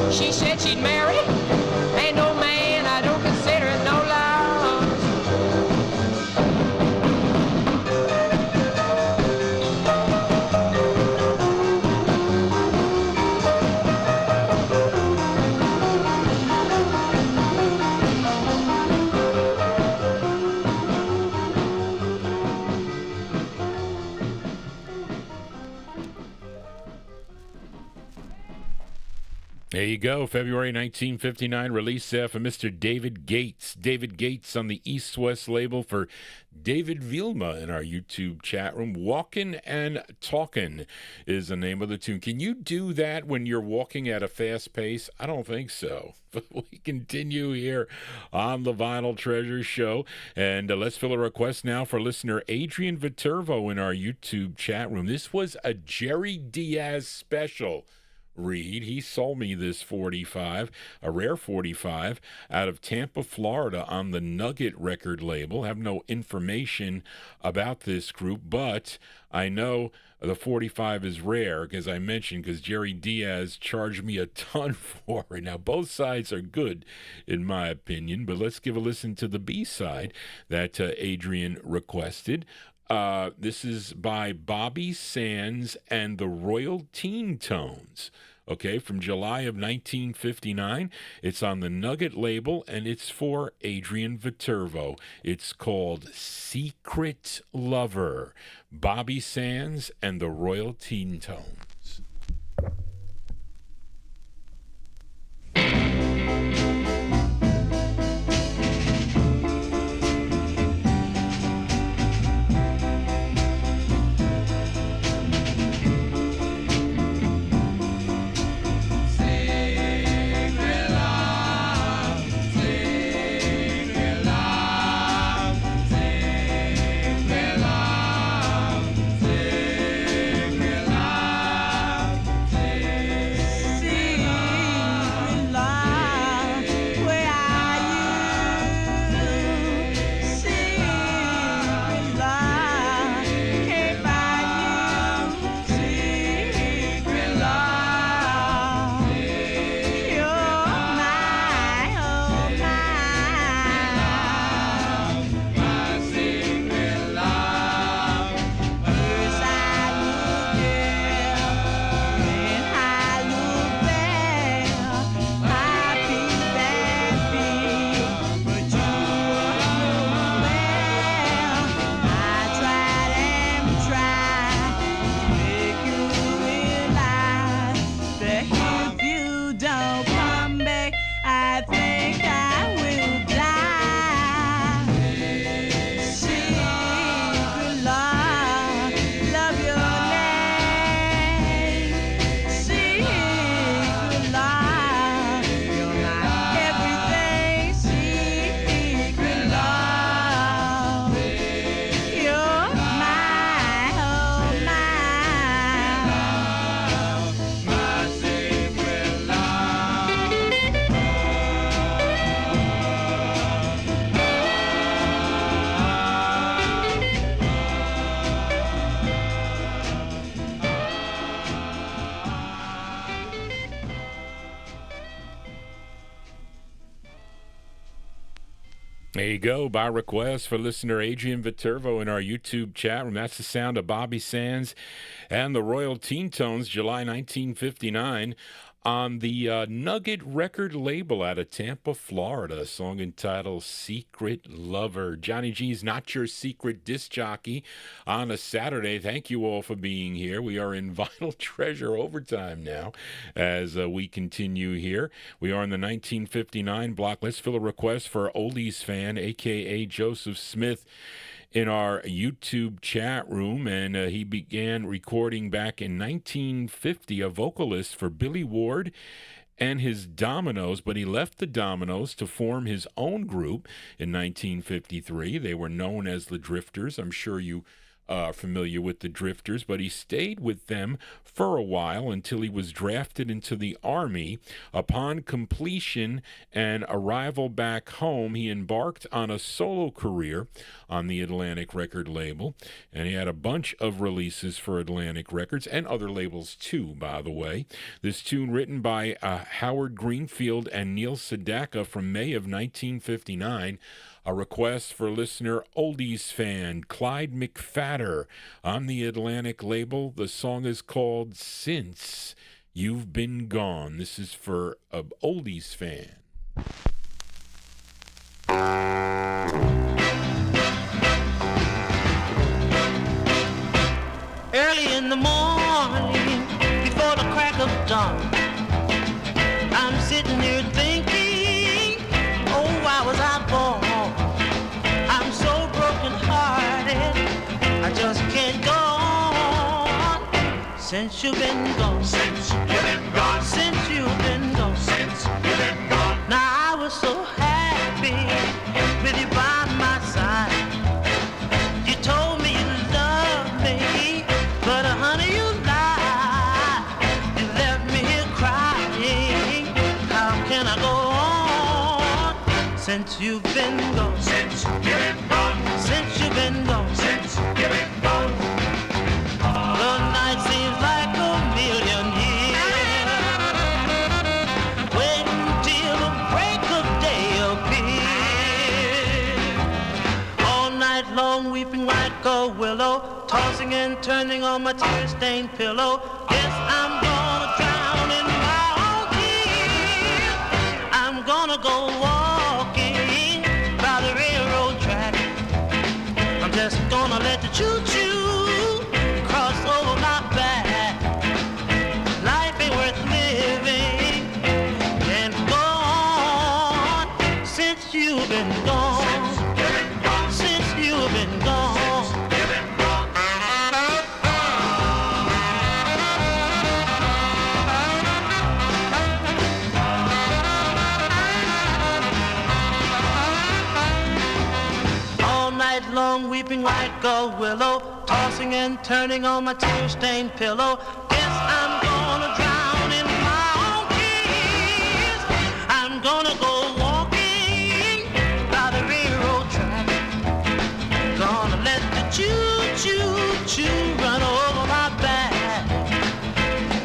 F: She said she'd marry, ain't no man, I don't consider it no loss.
A: There you go, February 1959 release there for Mr. David Gates. David Gates on the East West label for David Vielma in our YouTube chat room. Walkin' and Talkin' is the name of the tune. Can you do that when you're walking at a fast pace? I don't think so. But we continue here on the Vinyltreasure show. And let's fill a request now for listener Adrian Viterbo in our YouTube chat room. This was a Jerry Diaz special. Reed. He sold me this 45, a rare 45, out of Tampa, Florida on the Nugget record label. I have no information about this group, but I know the 45 is rare, because I mentioned, because Jerry Diaz charged me a ton for it. Now, both sides are good, in my opinion, but let's give a listen to the B-side that Adrian requested. This is by Bobby Sands and the Royal Teen Tones. Okay, from July of 1959. It's on the Nugget label, and it's for Adrian Viterbo. It's called Secret Lover. Bobby Sands and the Royal Teen Tones.
F: Secret love,
A: There you go, by request for listener Adrian Viterbo in our YouTube chat room. That's the sound of Bobby Sands and the Royal Teen Tones, July 1959, on the Nugget record label out of Tampa, Florida. A song entitled Secret Lover. Johnny G's Not Your Secret Disc Jockey on a Saturday. Thank you all for being here. We are in Vinyltreasure overtime now as we continue here. We are in the 1959 block. Let's fill a request for Oldies fan, a.k.a. Joseph Smith, in our YouTube chat room, and he began recording back in 1950, a vocalist for Billy Ward and his Dominoes, but he left the Dominoes to form his own group in 1953. They were known as the Drifters. I'm sure you are familiar with the Drifters, but he stayed with them for a while until he was drafted into the Army. Upon completion and arrival back home, he embarked on a solo career on the Atlantic record label, and he had a bunch of releases for Atlantic Records and other labels too, by the way. This tune, written by Howard Greenfield and Neil Sedaka from May of 1959, a request for listener Oldies fan Clyde McFadder on the Atlantic label. The song is called Since You've Been Gone. This is for an Oldies fan.
N: Early in the morning, before the crack of dawn, I'm sitting here thinking, oh, why was I born? I'm so broken hearted, I just can't go on. Since you've been gone, since you've been gone, since you've been gone, since you've been gone. Now I was so happy with you by my side. You told me you loved me, but honey, you lied. You left me here crying. How can I go on? Since you've been gone, since you've been gone, since you've been gone, since you've been gone. The night seems like a million years, waiting till the break of day appears. All night long weeping like a willow, tossing and turning on my tear-stained pillow. Yes, I'm gonna drown in my own tears. I'm gonna go walking by the railroad track. I'm just gonna let the choo-choo cross over my back. Life ain't worth living, can't go on since you've been gone. Since you've been gone. All night long weeping like a willow, tossing and turning on my tear-stained pillow. Yes, I'm gonna drown in my own tears. I'm gonna go walking by the railroad track. Gonna let the choo-choo-choo run over my back.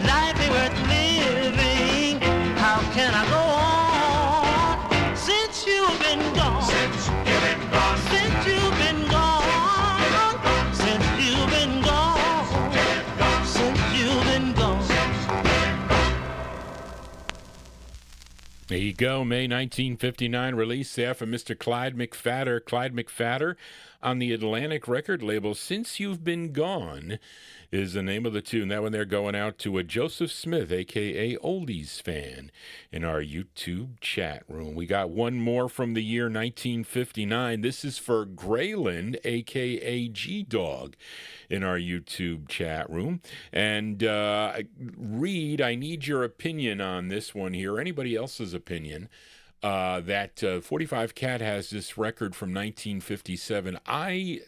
N: Life ain't worth living. How can I go on since you've been gone? Since you've been gone. Since you've been gone. Since you've been gone. Since you've been gone.
A: There you go, May 1959 release there from Mr. Clyde McFadder. Clyde McFadder on the Atlantic record label. Since You've Been Gone is the name of the tune. That one there going out to a Joseph Smith, a.k.a. Oldies fan, in our YouTube chat room. We got one more from the year 1959. This is for Grayland, a.k.a. G-Dog, in our YouTube chat room. And Reed, I need your opinion on this one here, anybody else's opinion. That 45 Cat has this record from 1957. I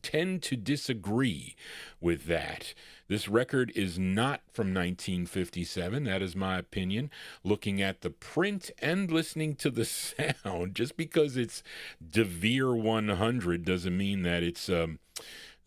A: tend to disagree with that. This record is not from 1957. That is my opinion. Looking at the print and listening to the sound, just because it's DeVere 100 doesn't mean that it's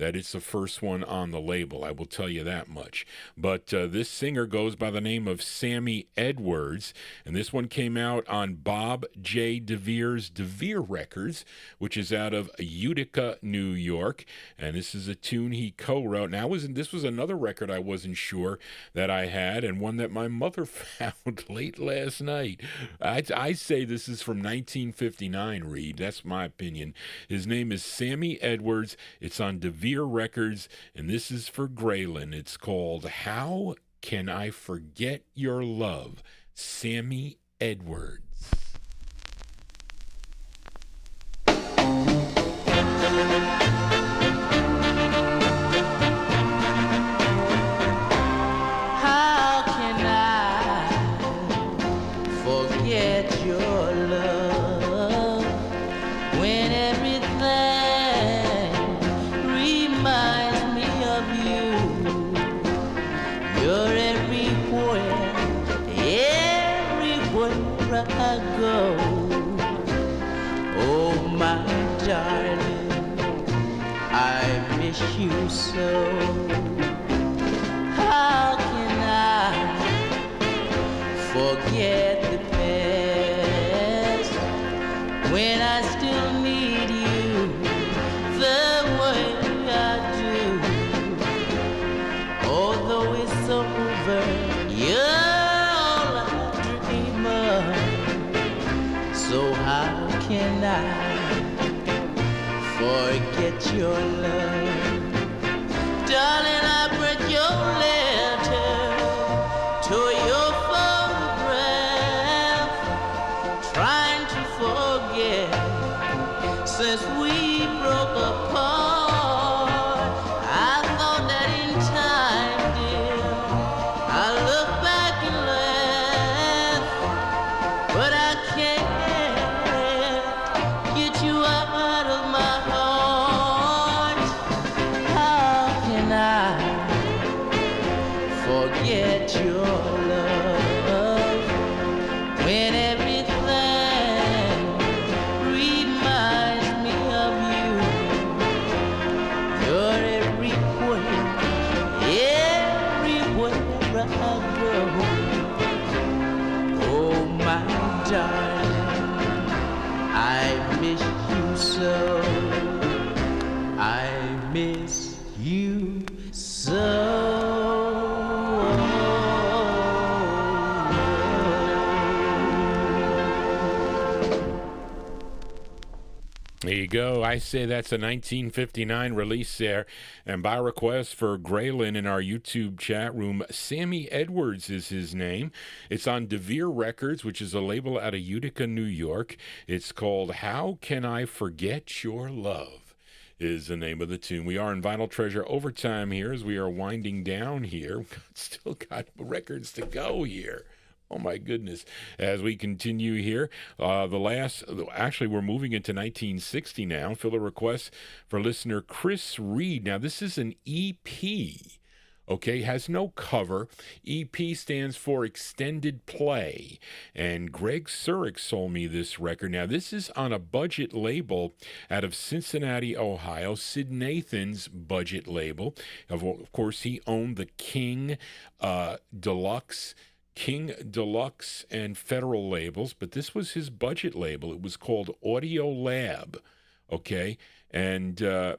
A: that it's the first one on the label. I will tell you that much. But this singer goes by the name of Sammy Edwards, and this one came out on Bob J. DeVere's DeVere Records, which is out of Utica, New York. And this is a tune he co-wrote. Now, this was another record I wasn't sure that I had, and one that my mother found late last night. I say this is from 1959, Reed. That's my opinion. His name is Sammy Edwards. It's on DeVere Records, and this is for Graylin. It's called How Can I Forget Your Love? Sammy Edwards.
O: How can I forget your love when everything reminds me of you? You're everywhere, everywhere I go. Oh, my darling, I miss you so. How can I forget the past when I still need you the way I do? Although it's over, you're all I dream of. So how can I forget your love? Darling, I read your letter to your photograph, trying to forget since we broke apart. I thought that in time, dear, I look back and laugh, but I can't get you out of my heart. How can I forget your love when everything reminds me of you? You're everywhere, everywhere I go. Oh, my darling, I miss you so. I miss you so.
A: There you go. I say that's a 1959 release there. And by request for Graylin in our YouTube chat room, Sammy Edwards is his name. It's on DeVere Records, which is a label out of Utica, New York. It's called How Can I Forget Your Love? Is the name of the tune. We are in Vinyltreasure Overtime here as we are winding down here. Still got records to go here. Oh, my goodness. As we continue here, actually, we're moving into 1960 now. Fill a request for listener Chris Reed. Now, this is an EP, okay? Has no cover. EP stands for Extended Play. And Greg Surik sold me this record. Now, this is on a budget label out of Cincinnati, Ohio, Sid Nathan's budget label. Of course, he owned the King Deluxe and Federal labels, but this was his budget label. It was called Audio Lab, okay? And the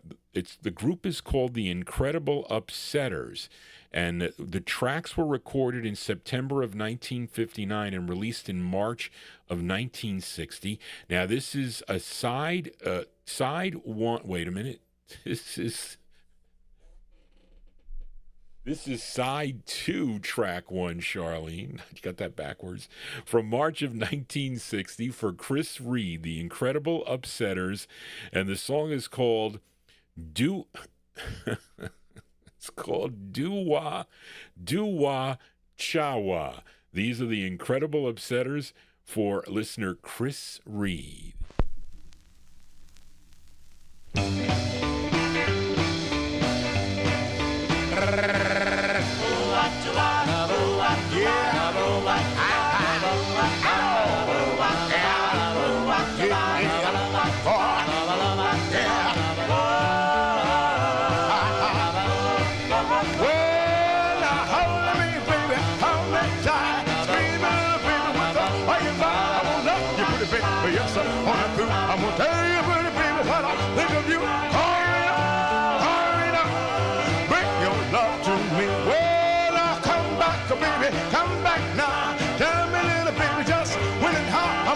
A: group is called The Incredible Upsetters, and the tracks were recorded in September of 1959 and released in March of 1960. Now, this is a side one. Wait a minute. This is side 2, track 1, Charlene. You got that backwards. From March of 1960 for Chris Reed, The Incredible Upsetters. And the song is called It's called Doo-Wah Chawa. These are The Incredible Upsetters for listener Chris Reed.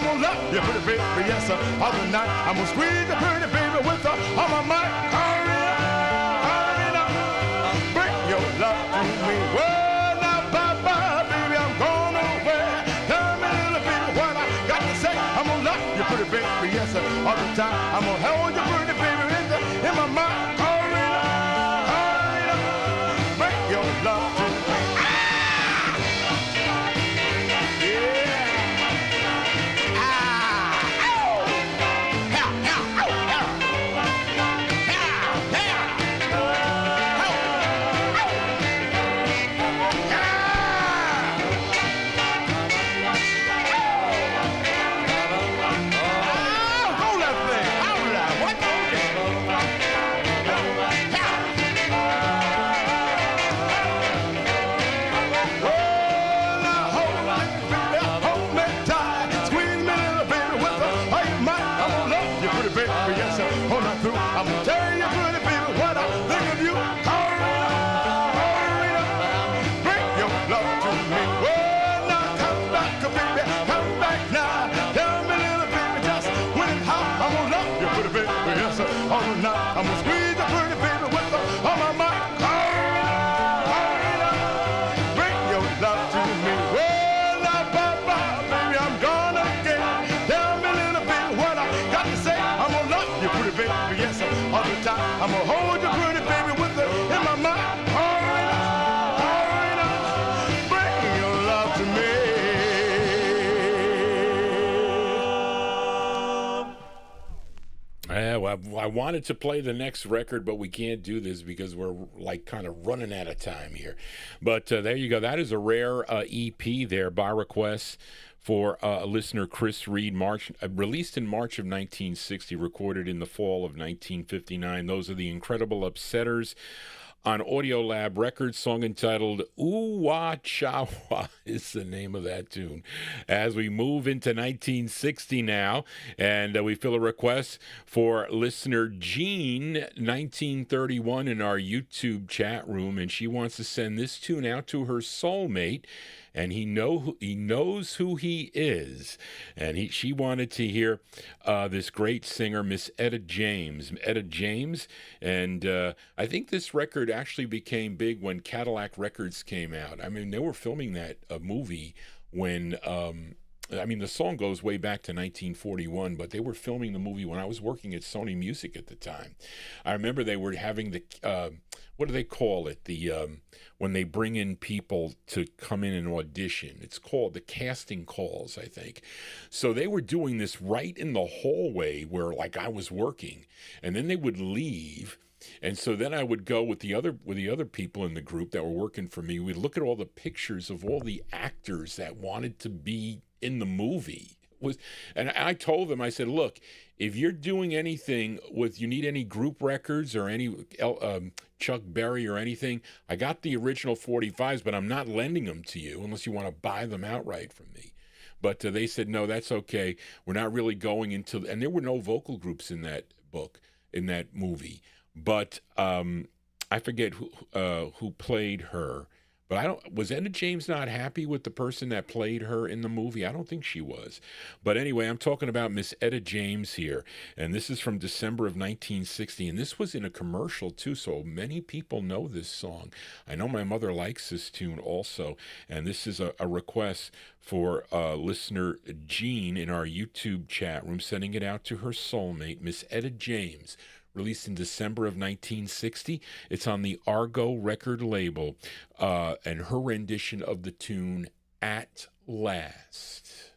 H: gonna love you pretty baby, yes sir. All the night I'm gonna squeeze you pretty baby with her on my mic. Hurry up, bring your love to me. Well now bye-bye baby, I'm going away. Tell me little baby what I got to say. I'm gonna love you pretty baby, yes sir. All the time I'm gonna hold you pretty baby in my mind. Hurry up, bring your love to me. I'm gonna tell you pretty baby what I think of you. Hurry up, bring your love to me. Well now come back baby, come back now. Tell me little baby just when and how I'm gonna love you pretty baby, yes sir. All night I'm gonna squeeze you pretty baby with the on my mind. Hurry up, bring your love to me. Well now bye-bye baby, I'm gone again. Tell me little baby what I got to say. I'm gonna love you pretty baby, yes sir. All the time I'm gonna hold you pretty baby with it in my mind. Hurry up, bring your love to me.
A: I wanted to play the next record, but we can't do this because we're like kind of running out of time here. But there you go. That is a rare EP there by request for listener Chris Reed, released in March of 1960, recorded in the fall of 1959. Those are the Incredible Upsetters on Audiolab Records, song entitled Ooh Wah Cha Wah is the name of that tune. As we move into 1960 now, and we fill a request for listener Jean, 1931, in our YouTube chat room, and she wants to send this tune out to her soulmate, and he knows who he is, and she wanted to hear this great singer, Miss Etta James. Etta James, and I think this record actually became big when Cadillac Records came out. I mean, they were filming that movie when the song goes way back to 1941, but they were filming the movie when I was working at Sony Music at the time. I remember they were having the what do they call it? When they bring in people to come in and audition. It's called the casting calls, I think. So they were doing this right in the hallway where like I was working, and then they would leave. And so then I would go with the other people in the group that were working for me. We'd look at all the pictures of all the actors that wanted to be in the movie. And I told them, I said, look, if you're doing anything you need any group records or any Chuck Berry or anything, I got the original 45s, but I'm not lending them to you unless you want to buy them outright from me. But they said, no, that's okay. We're not really going into, and there were no vocal groups in that movie. But I forget who played her. But was Etta James not happy with the person that played her in the movie? I don't think she was. But anyway, I'm talking about Miss Etta James here. And this is from December of 1960. And this was in a commercial, too, so many people know this song. I know my mother likes this tune also. And this is a request for listener Jean in our YouTube chat room, sending it out to her soulmate, Miss Etta James. Released in December of 1960. It's on the Argo record label, and her rendition of the tune, At Last.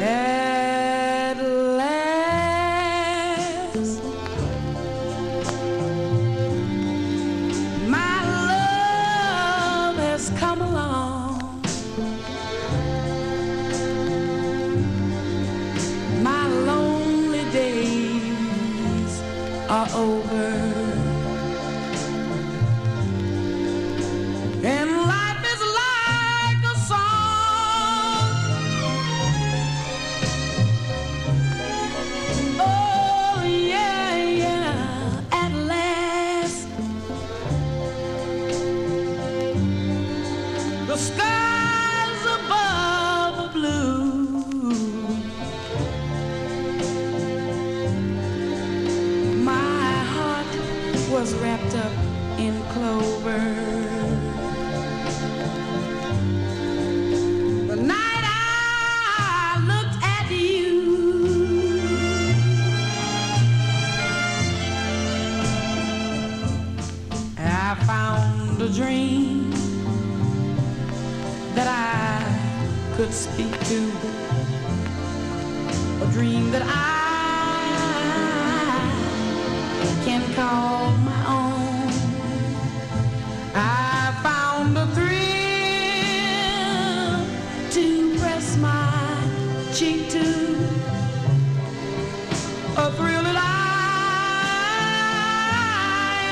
O: At last, my love has come along. My lonely days are over.
P: was wrapped up in clover. The night I looked at you, I found a dream that I could speak to, a dream that I can call my own. I found a thrill to press my cheek to, a thrill that I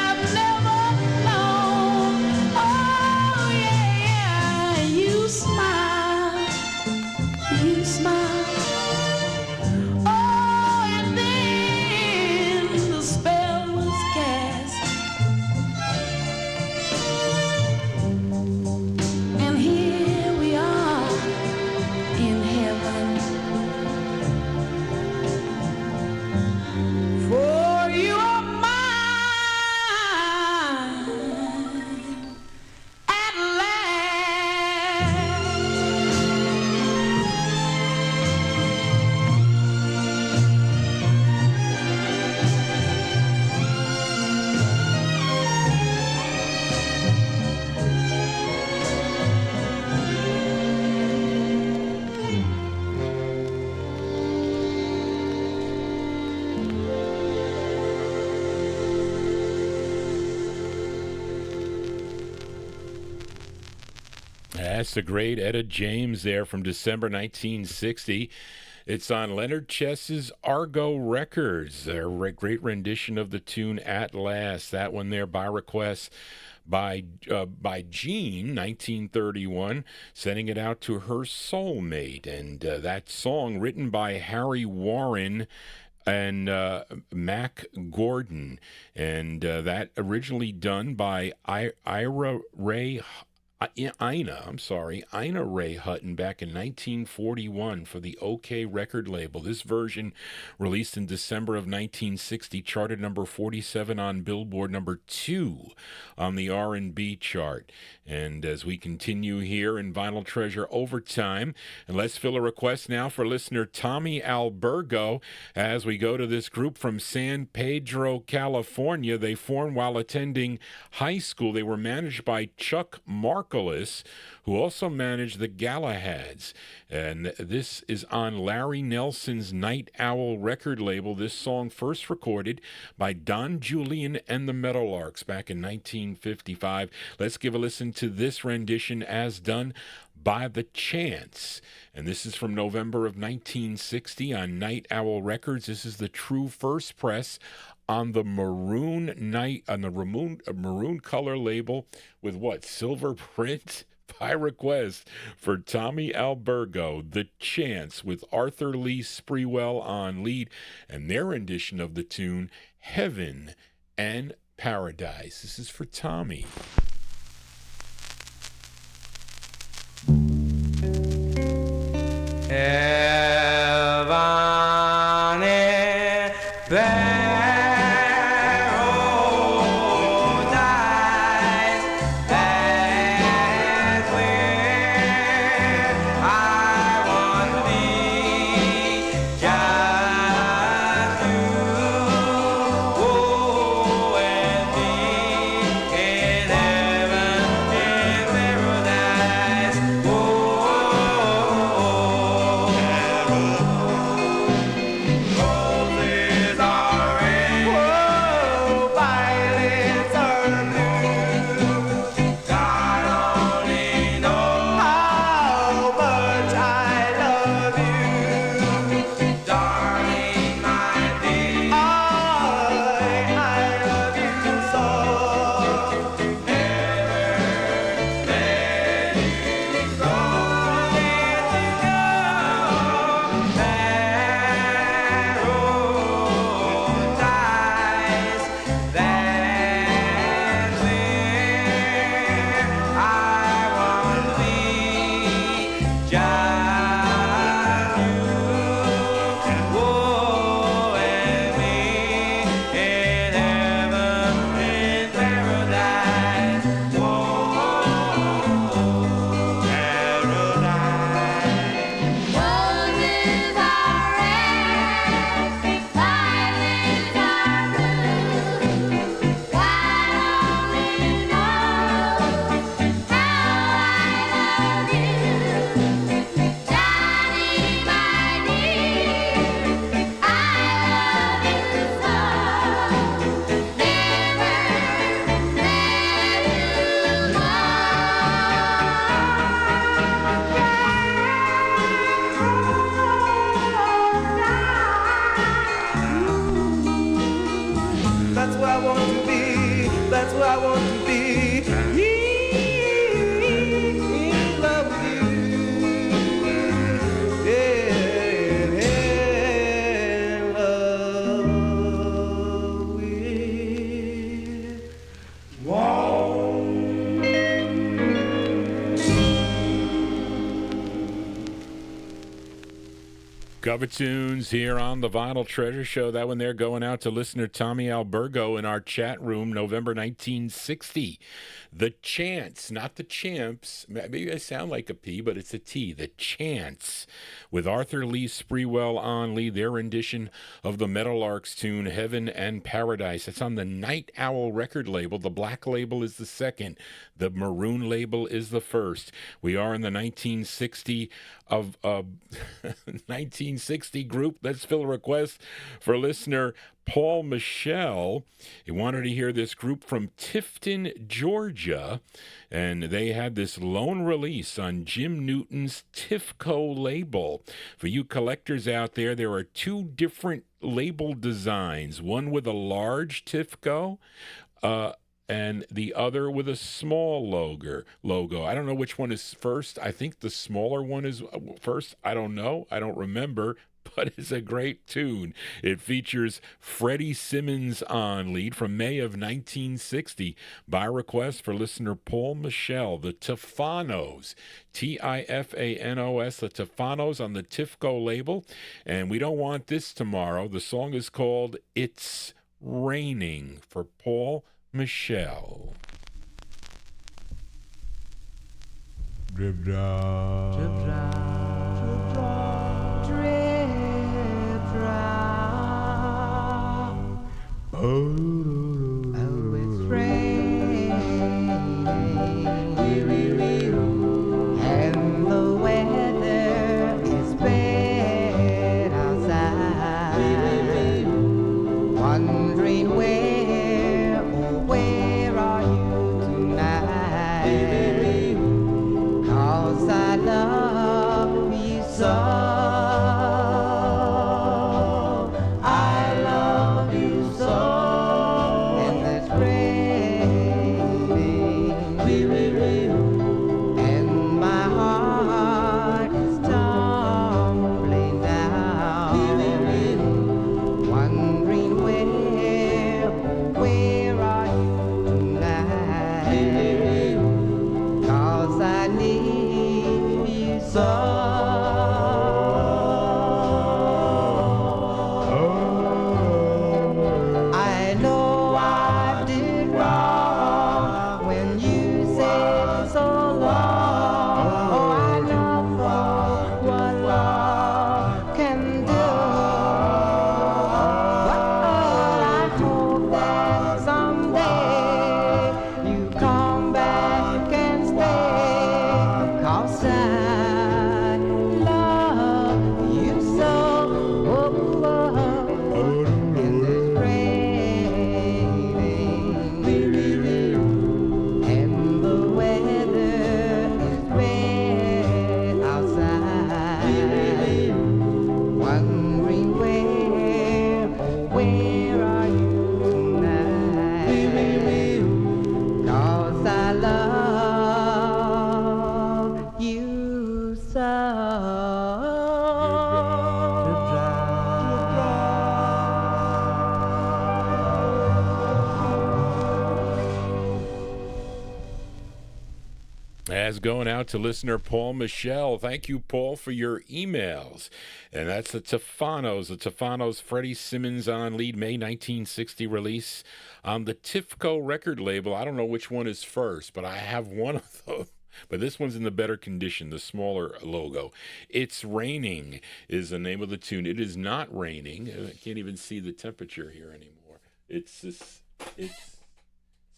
P: have never known. Oh yeah, you smile, you smile. Oh, and then the spell was cast, and here we are in heaven. For you are mine at last.
A: That's the great Etta James there from December 1960. It's on Leonard Chess's Argo Records, their great rendition of the tune At Last. That one there by request by Jean, 1931, sending it out to her soulmate. And that song written by Harry Warren and Mac Gordon. And that originally done by Ina Ray Hutton back in 1941 for the OK record label. This version, released in December of 1960, charted number 47 on Billboard, number 2 on the R&B chart. And as we continue here in Vinyl Treasure Overtime, and let's fill a request now for listener Tommy Albergo as we go to this group from San Pedro, California. They formed while attending high school. They were managed by Chuck Markolis, who also managed the Galahads. And this is on Larry Nelson's Night Owl record label. This song first recorded by Don Julian and the Meadowlarks back in 1955. Let's give a listen to this rendition as done by The Chance. And this is from November of 1960 on Night Owl Records. This is the true first press on the maroon color label with what, silver print? By request for Tommy Albergo, The Chance, with Arthur Lee Sprewell on lead, and their rendition of the tune Heaven and Paradise. This is for Tommy.
L: Heaven and paradise, that's where I want to be. Just you, oh, and me in heaven and paradise. Roses are
C: That's where I want to be. That's where I want to be. In love with you. Yeah, in love with
A: Cover tunes here on the Vinyl Treasure Show. That one there going out to listener Tommy Albergo in our chat room, November 1960. The Chants, not the Champs. Maybe I sound like a P, but it's a T. The Chants, with Arthur Lee Sprewell on lead, their rendition of the Meadowlarks tune Heaven and Paradise. It's on the Night Owl record label. The black label is the second. The maroon label is the first. We are in the 1960 1960 group. Let's fill a request for listener Paul Michelle. He wanted to hear this group from Tifton, Georgia, and they had this lone release on Jim Newton's Tifco label. For you collectors out there, there are two different label designs, one with a large Tifco, and the other with a small logo. I don't know which one is first. I think the smaller one is first. I don't know. I don't remember, but it's a great tune. It features Freddie Simmons on lead from May of 1960 by request for listener Paul Michelle. The Tifanos, Tifanos, the Tifanos on the Tifco label. And we don't want this tomorrow. The song is called It's Raining for Paul Michelle.
B: Drip drop.
C: Drip drop. Drip drop. Oh, it's raining. And the weather is bad outside. Wondering where are you tonight? 'Cause I love you so. I love you so. And it's raining. And my heart is tumbling down. Wondering where are you tonight? 'Cause I need you so. I know I did wrong when you said so long. Oh, I know what love can do. I hope that someday you come back and stay. 'Cause I love you so. And it's raining. And the weather is red outside. Wondering where are you tonight? 'Cause I love you so.
A: As going out to listener Paul Michelle. Thank you, Paul, for your emails. And that's the Tifanos, Freddie Simmons on lead, May 1960 release on the Tifco record label. I don't know which one is first, but I have one of them. But this one's in the better condition, the smaller logo. It's Raining is the name of the tune. It is not raining. I can't even see the temperature here anymore. It's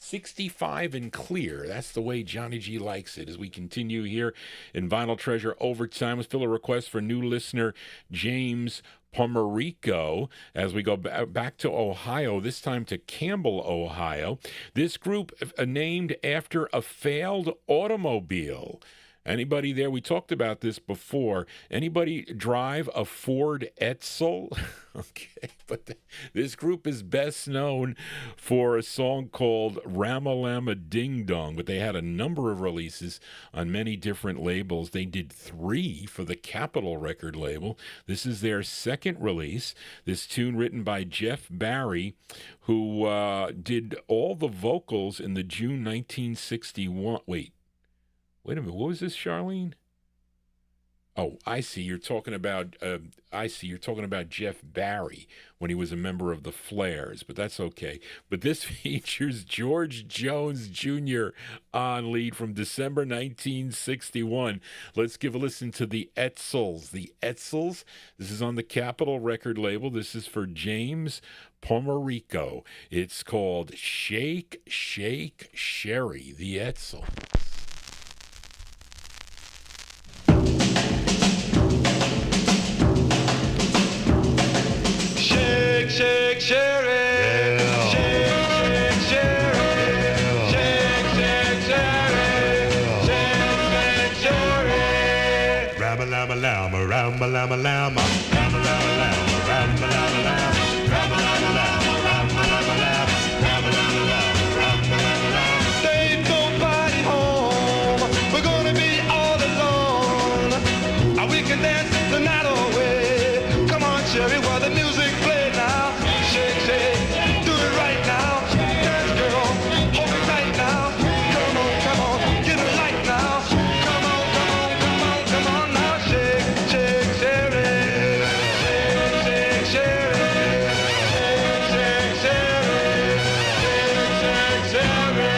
A: 65 and clear. That's the way Johnny G likes it. As we continue here in Vinyl Treasure Overtime, let's fill a request for new listener James Pomerico as we go back to Ohio, this time to Campbell, Ohio. This group named after a failed automobile. Anybody there? We talked about this before. Anybody drive a Ford Edsel? Okay, but this group is best known for a song called Ramalama Ding Dong, but they had a number of releases on many different labels. They did 3 for the Capitol record label. This is their second release. This tune written by Jeff Barry, who did all the vocals in the June 1961. Wait a minute, what was this, Charlene? Oh, I see. You're talking about. You're talking about Jeff Barry when he was a member of the Flares, but that's okay. But this features George Jones Jr. on lead from December 1961. Let's give a listen to the Edsels. The Edsels. This is on the Capitol record label. This is for James Pomerico. It's called Shake, Shake, Sherry. The Edsels.
C: Shake, shake, sherry. Shake, shake, sherry. Shake, shake, sherry. Shake, shake, sherry.
H: Rama-lama, lama, rama-lama, lama. Rama-lama, lama, rama-lama, lama. Rama-lama, lama, rama-lama, lama. Rama-lama, lama, rama-lama, lama.
C: There ain't nobody home. We're gonna be all alone. We can dance the night away. Come on, Sherry, while the music plays now. Shake, shake, do it right now. Dance, girl, hold me tight now. Come on, get it light now. Come on now. Shake, shake, Sherry. Shake, shake, Sherry. Shake, shake, Sherry. Shake, shake, Sherry.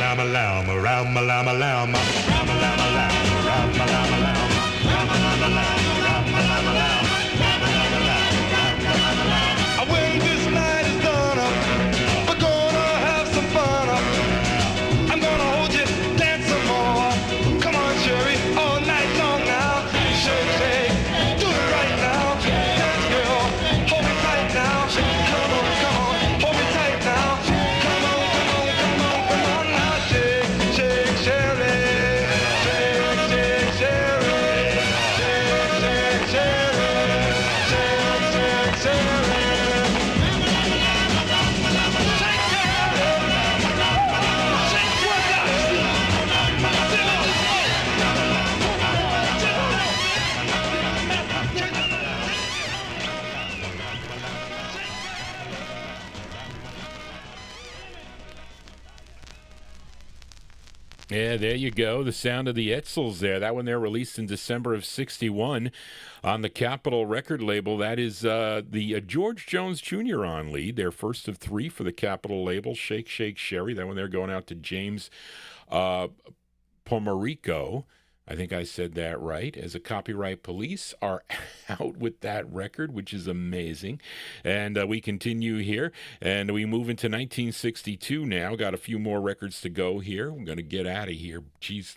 H: Rama-lama, lama, rama-lama, lama. Rama-lama, lama, rama-lama, lama. Rama-lama, lama, rama-lama, lama. Rama-lama, lama, rama-lama, lama.
C: When this night is done, we're gonna have some fun. I'm gonna hold you, dance some more. Come on, Sherry, all night long now. Shake, shake, do it right now. Dance, girl, hold me tight now. Come on, hold me tight now. Come on now. Shake, shake, Sherry. Shake, shake, Sherry. Shake, shake, Sherry. Shake, shake, Sherry.
A: Yeah, there you go. The sound of the Edsels there. That one there released in December of 61 on the Capitol record label. That is the George Jones Jr. on lead. Their first of 3 for the Capitol label. Shake, Shake, Sherry. That one there going out to James Pomerico. I think I said that right. As a Copyright Police are out with that record, which is amazing. And we continue here, and we move into 1962 now. Got a few more records to go here. We're going to get out of here. Jeez.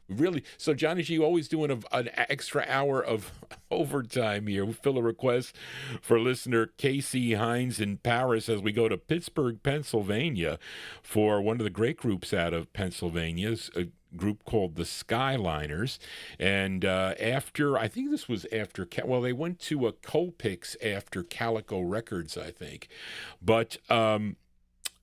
A: Really? So, Johnny G always doing an extra hour of overtime here. We fill a request for listener Casey Hines in Paris as we go to Pittsburgh, Pennsylvania for one of the great groups out of Pennsylvania, a group called the Skyliners. And I think this was after, they went to a Colpix after Calico Records, I think. But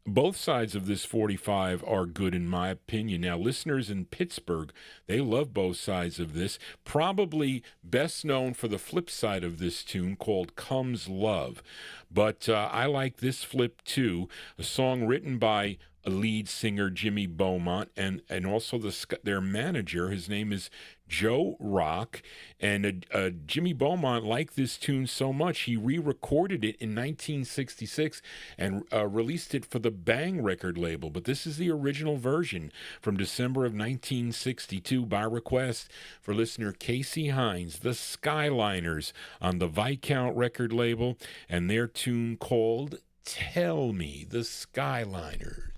A: both sides of this 45 are good in my opinion. Now, listeners in Pittsburgh, they love both sides of this. Probably best known for the flip side of this tune called Comes Love. But I like this flip too, a song written by a lead singer, Jimmy Beaumont, and also their manager. His name is Joe Rock. And Jimmy Beaumont liked this tune so much, he re-recorded it in 1966 and released it for the Bang record label. But this is the original version from December of 1962 by request for listener Casey Hines, the Skyliners, on the Viscount record label, and their tune called Tell Me, the Skyliners.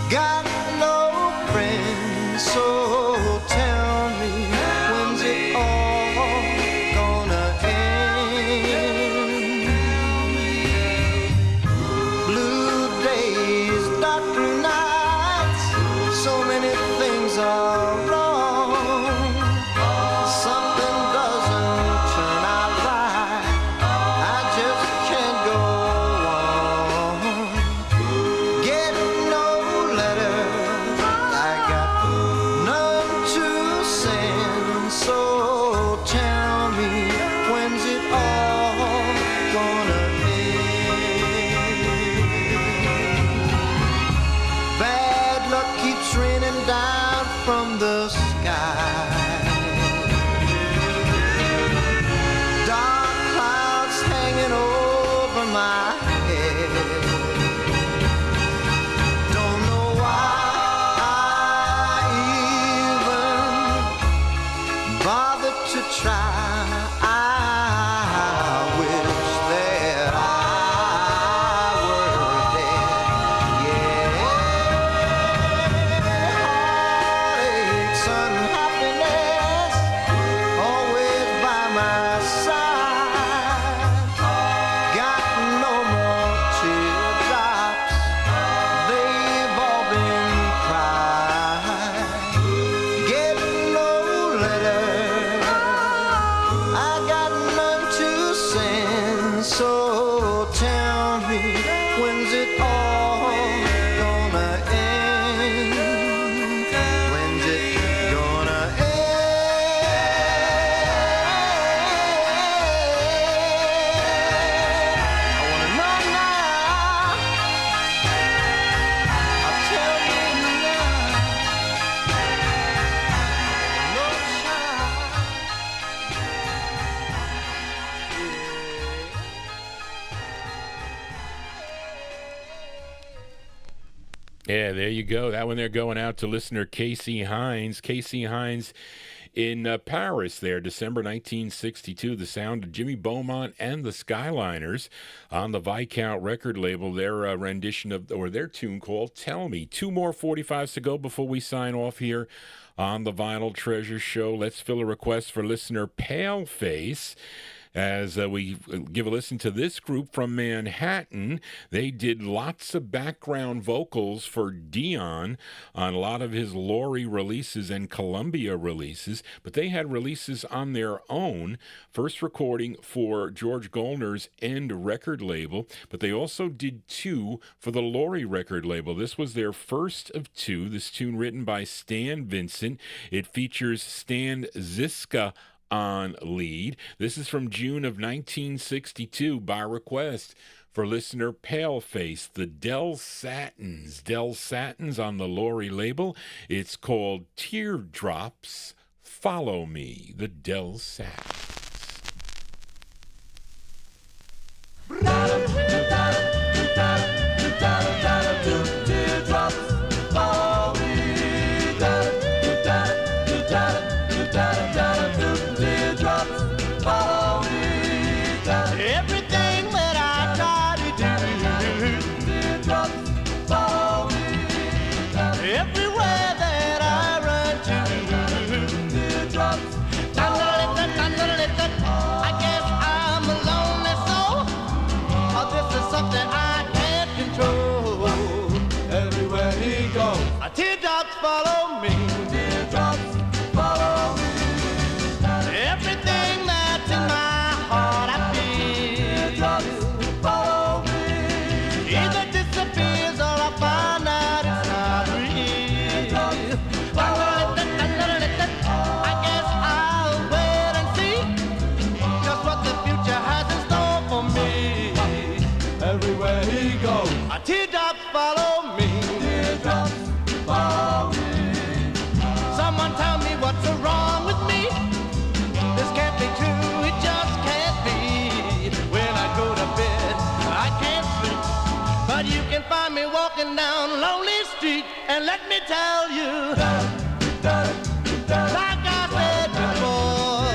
C: got no friends, so tell me, when's it all gonna end? Blue days, dark blue nights, so many things are wrong. Something doesn't turn out right, I just can't go on. Get no letters, I got none to send, so tell me, when's it all gonna end? Bad luck keeps raining down from the sky. Dark clouds hanging over my head. Don't know why I even bothered to try. I wish that I were dead. Yeah, heartaches, unhappiness, always by my side. Got no more teardrops, they've all been cried. Get no letters, I got none to send, so tell me, when's it all gonna end? When's it gonna end? I wanna know now. I'll tell you now. No child.
A: Yeah, there you go. That one there going out to listener Casey Hines. Casey Hines in Paris there, December 1962. The sound of Jimmy Beaumont and the Skyliners on the Viscount record label. Their rendition of, or their tune called Tell Me. 2 more 45s to go before we sign off here on the Vinyltreasure show. Let's fill a request for listener Paleface as we give a listen to this group from Manhattan. They did lots of background vocals for Dion on a lot of his Laurie releases and Columbia releases, but they had releases on their own, first recording for George Goldner's End record label, but they also did 2 for the Laurie record label. This was their first of 2. This tune written by Stan Vincent. It features Stan Ziska on lead. This is from June of 1962 by request for listener Paleface, the Del Satins. Del Satins on the Laurie label. It's called Teardrops Follow Me, the Del Satins.
D: Teardrops follow me. Teardrops follow me.
C: Everything that I try to do,
D: Teardrops follow me.
C: everywhere that I run to,
D: Teardrops
C: I guess I'm a lonely soul, or this is something I can't control.
D: everywhere he goes.
C: Teardrops follow me.
D: Teardrops follow me.
C: Everything that's in my heart I feel
D: Teardrops follow me.
C: either disappears or I find out it's not real. I guess I'll wait and see just what the future has in store for me.
D: Everywhere he goes.
C: Teardrops follow me.
D: Teardrops follow me.
C: Someone tell me what's wrong with me. This can't be true, it just can't be. When I go to bed, I can't sleep, but you can find me walking down a lonely street. And let me tell you, like I said before,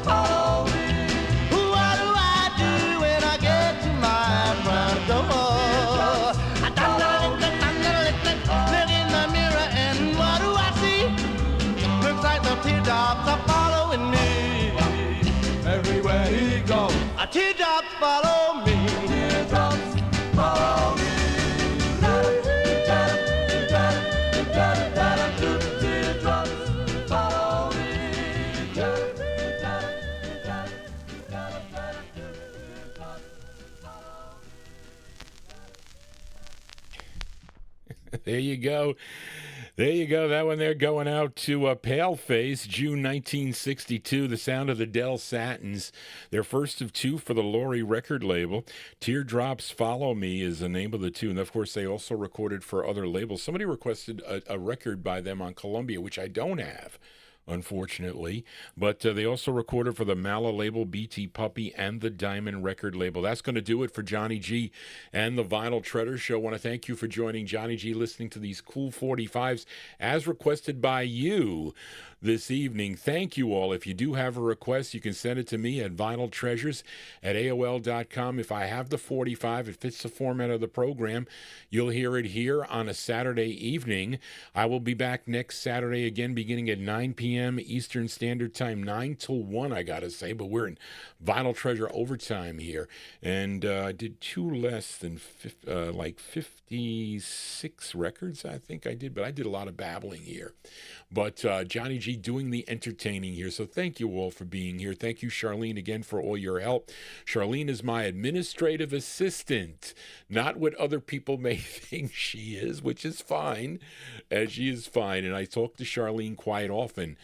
D: Follow me.
C: what do I do when I get to my front door? I don't know.
A: There you go. There you go. That one there going out to Paleface, June 1962. The sound of the Del Satins. Their first of two for the Laurie record label. Teardrops Follow Me is the name of the tune. Of course, they also recorded for other labels. Somebody requested a record by them on Columbia, which I don't have, unfortunately. But they also recorded for the Mala label, BT Puppy, and the Diamond record label. That's going to do it for Johnny G and the Vinyltreasure Show. I want to thank you for joining Johnny G, listening to these cool 45s as requested by you this evening. Thank you all. If you do have a request, you can send it to me at vinyltreasures@aol.com. If I have the 45, it fits the format of the program, you'll hear it here on a Saturday evening. I will be back next Saturday again, beginning at 9 p.m. Eastern Standard Time, 9 till 1, I got to say. But we're in Vinyltreasure overtime here. And I did two less than 56 records, I think I did. But I did a lot of babbling here. But Johnny G doing the entertaining here. So thank you all for being here. Thank you, Charlene, again for all your help. Charlene is my administrative assistant, not what other people may think she is, which is fine, as she is fine. And I talk to Charlene quite often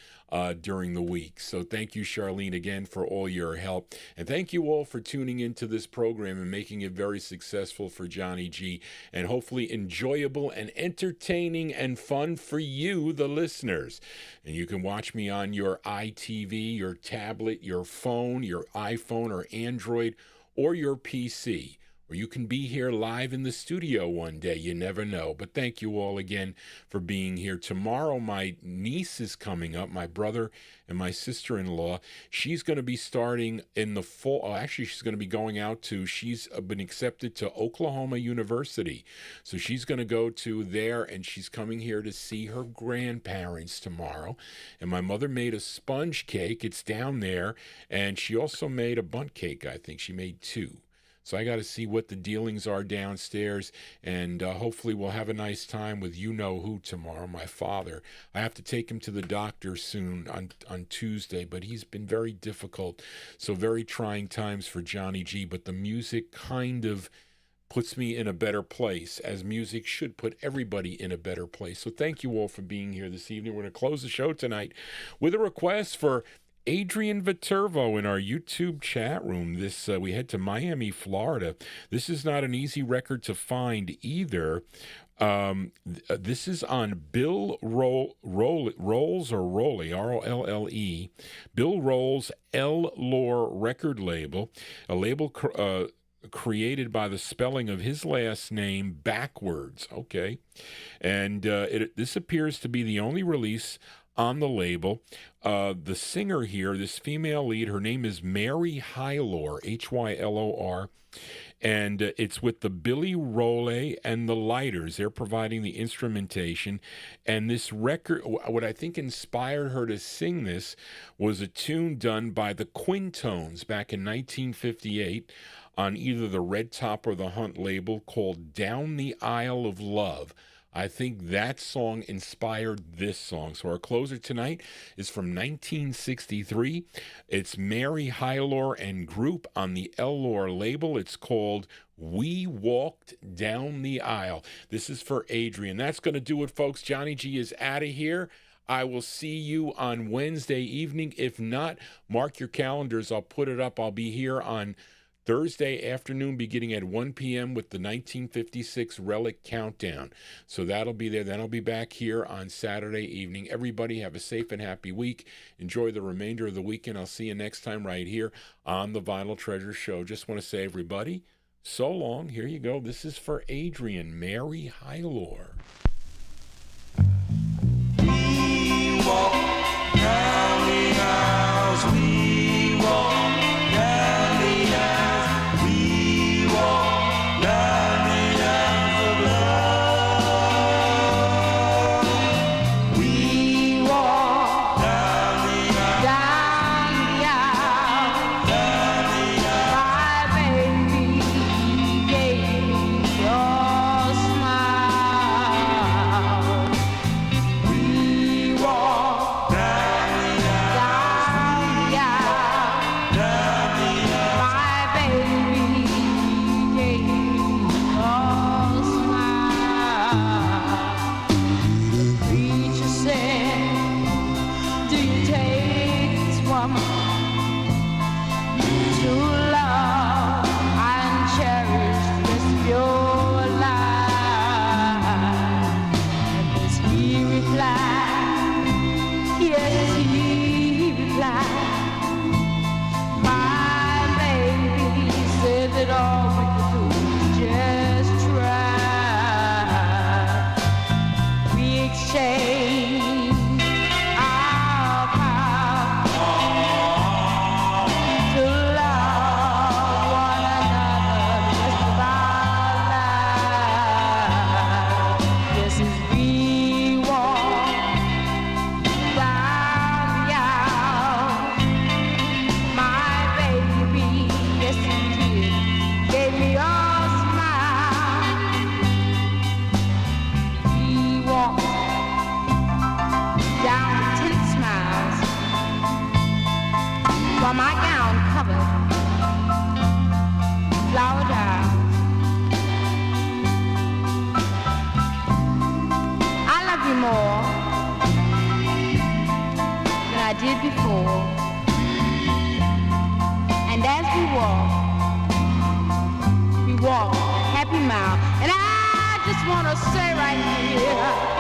A: during the week. So thank you, Charlene, again for all your help. And thank you all for tuning into this program and making it very successful for Johnny G, and hopefully enjoyable and entertaining and fun for you, the listeners. And you can watch me on your iTV, your tablet, your phone, your iPhone or Android, or your PC. Or you can be here live in the studio one day. You never know. But thank you all again for being here. Tomorrow, my niece is coming up, my brother and my sister-in-law. She's going to be starting in the fall. Oh, actually, she's going to be going out to, she's been accepted to Oklahoma University. So she's going to go to there, and she's coming here to see her grandparents tomorrow. And my mother made a sponge cake. It's down there. And she also made a bundt cake, I think. She made two. So I got to see what the dealings are downstairs, and hopefully we'll have a nice time with you-know-who tomorrow, my father. I have to take him to the doctor soon on Tuesday, but he's been very difficult. So very trying times for Johnny G, but the music kind of puts me in a better place, as music should put everybody in a better place. So thank you all for being here this evening. We're going to close the show tonight with a request for Adrian Viterbo in our YouTube chat room. This we head to Miami, Florida. This is not an easy record to find either. This is on Bill Rolls or Rolly, R-O-L-L-E, Bill Rolls L-Lore record label, a label created by the spelling of his last name backwards. Okay, and this appears to be the only release on the label. The singer here, this female lead, her name is Mary Hylor, H-Y-L-O-R, and it's with the Billy Rowley and the Lighters. They're providing the instrumentation, and this record, what I think inspired her to sing this, was a tune done by the Quintones back in 1958 on either the Red Top or the Hunt label, called Down the Aisle of Love. I think that song inspired this song. So our closer tonight is from 1963. It's Mary Hylor and group on the L-Lore label. It's called We Walked Down the Aisle. This is for Adrian. That's going to do it, folks. Johnny G is out of here. I will see you on Wednesday evening. If not, mark your calendars. I'll put it up. I'll be here on Thursday afternoon beginning at 1 p.m. with the 1956 Relic Countdown. So that'll be there. Then I'll be back here on Saturday evening. Everybody have a safe and happy week. Enjoy the remainder of the weekend. I'll see you next time right here on the Vinyltreasure Show. Just want to say, everybody, so long. Here you go. This is for Adrian, Mary Hylor.
C: We walk down the aisles. We walk down the aisles. We walk down the aisles of love. We walk down the aisles. Down the aisles.
O: My baby gave me your smile.
C: We walk
Q: before. And as we walk a happy mile. And I just want to say right here,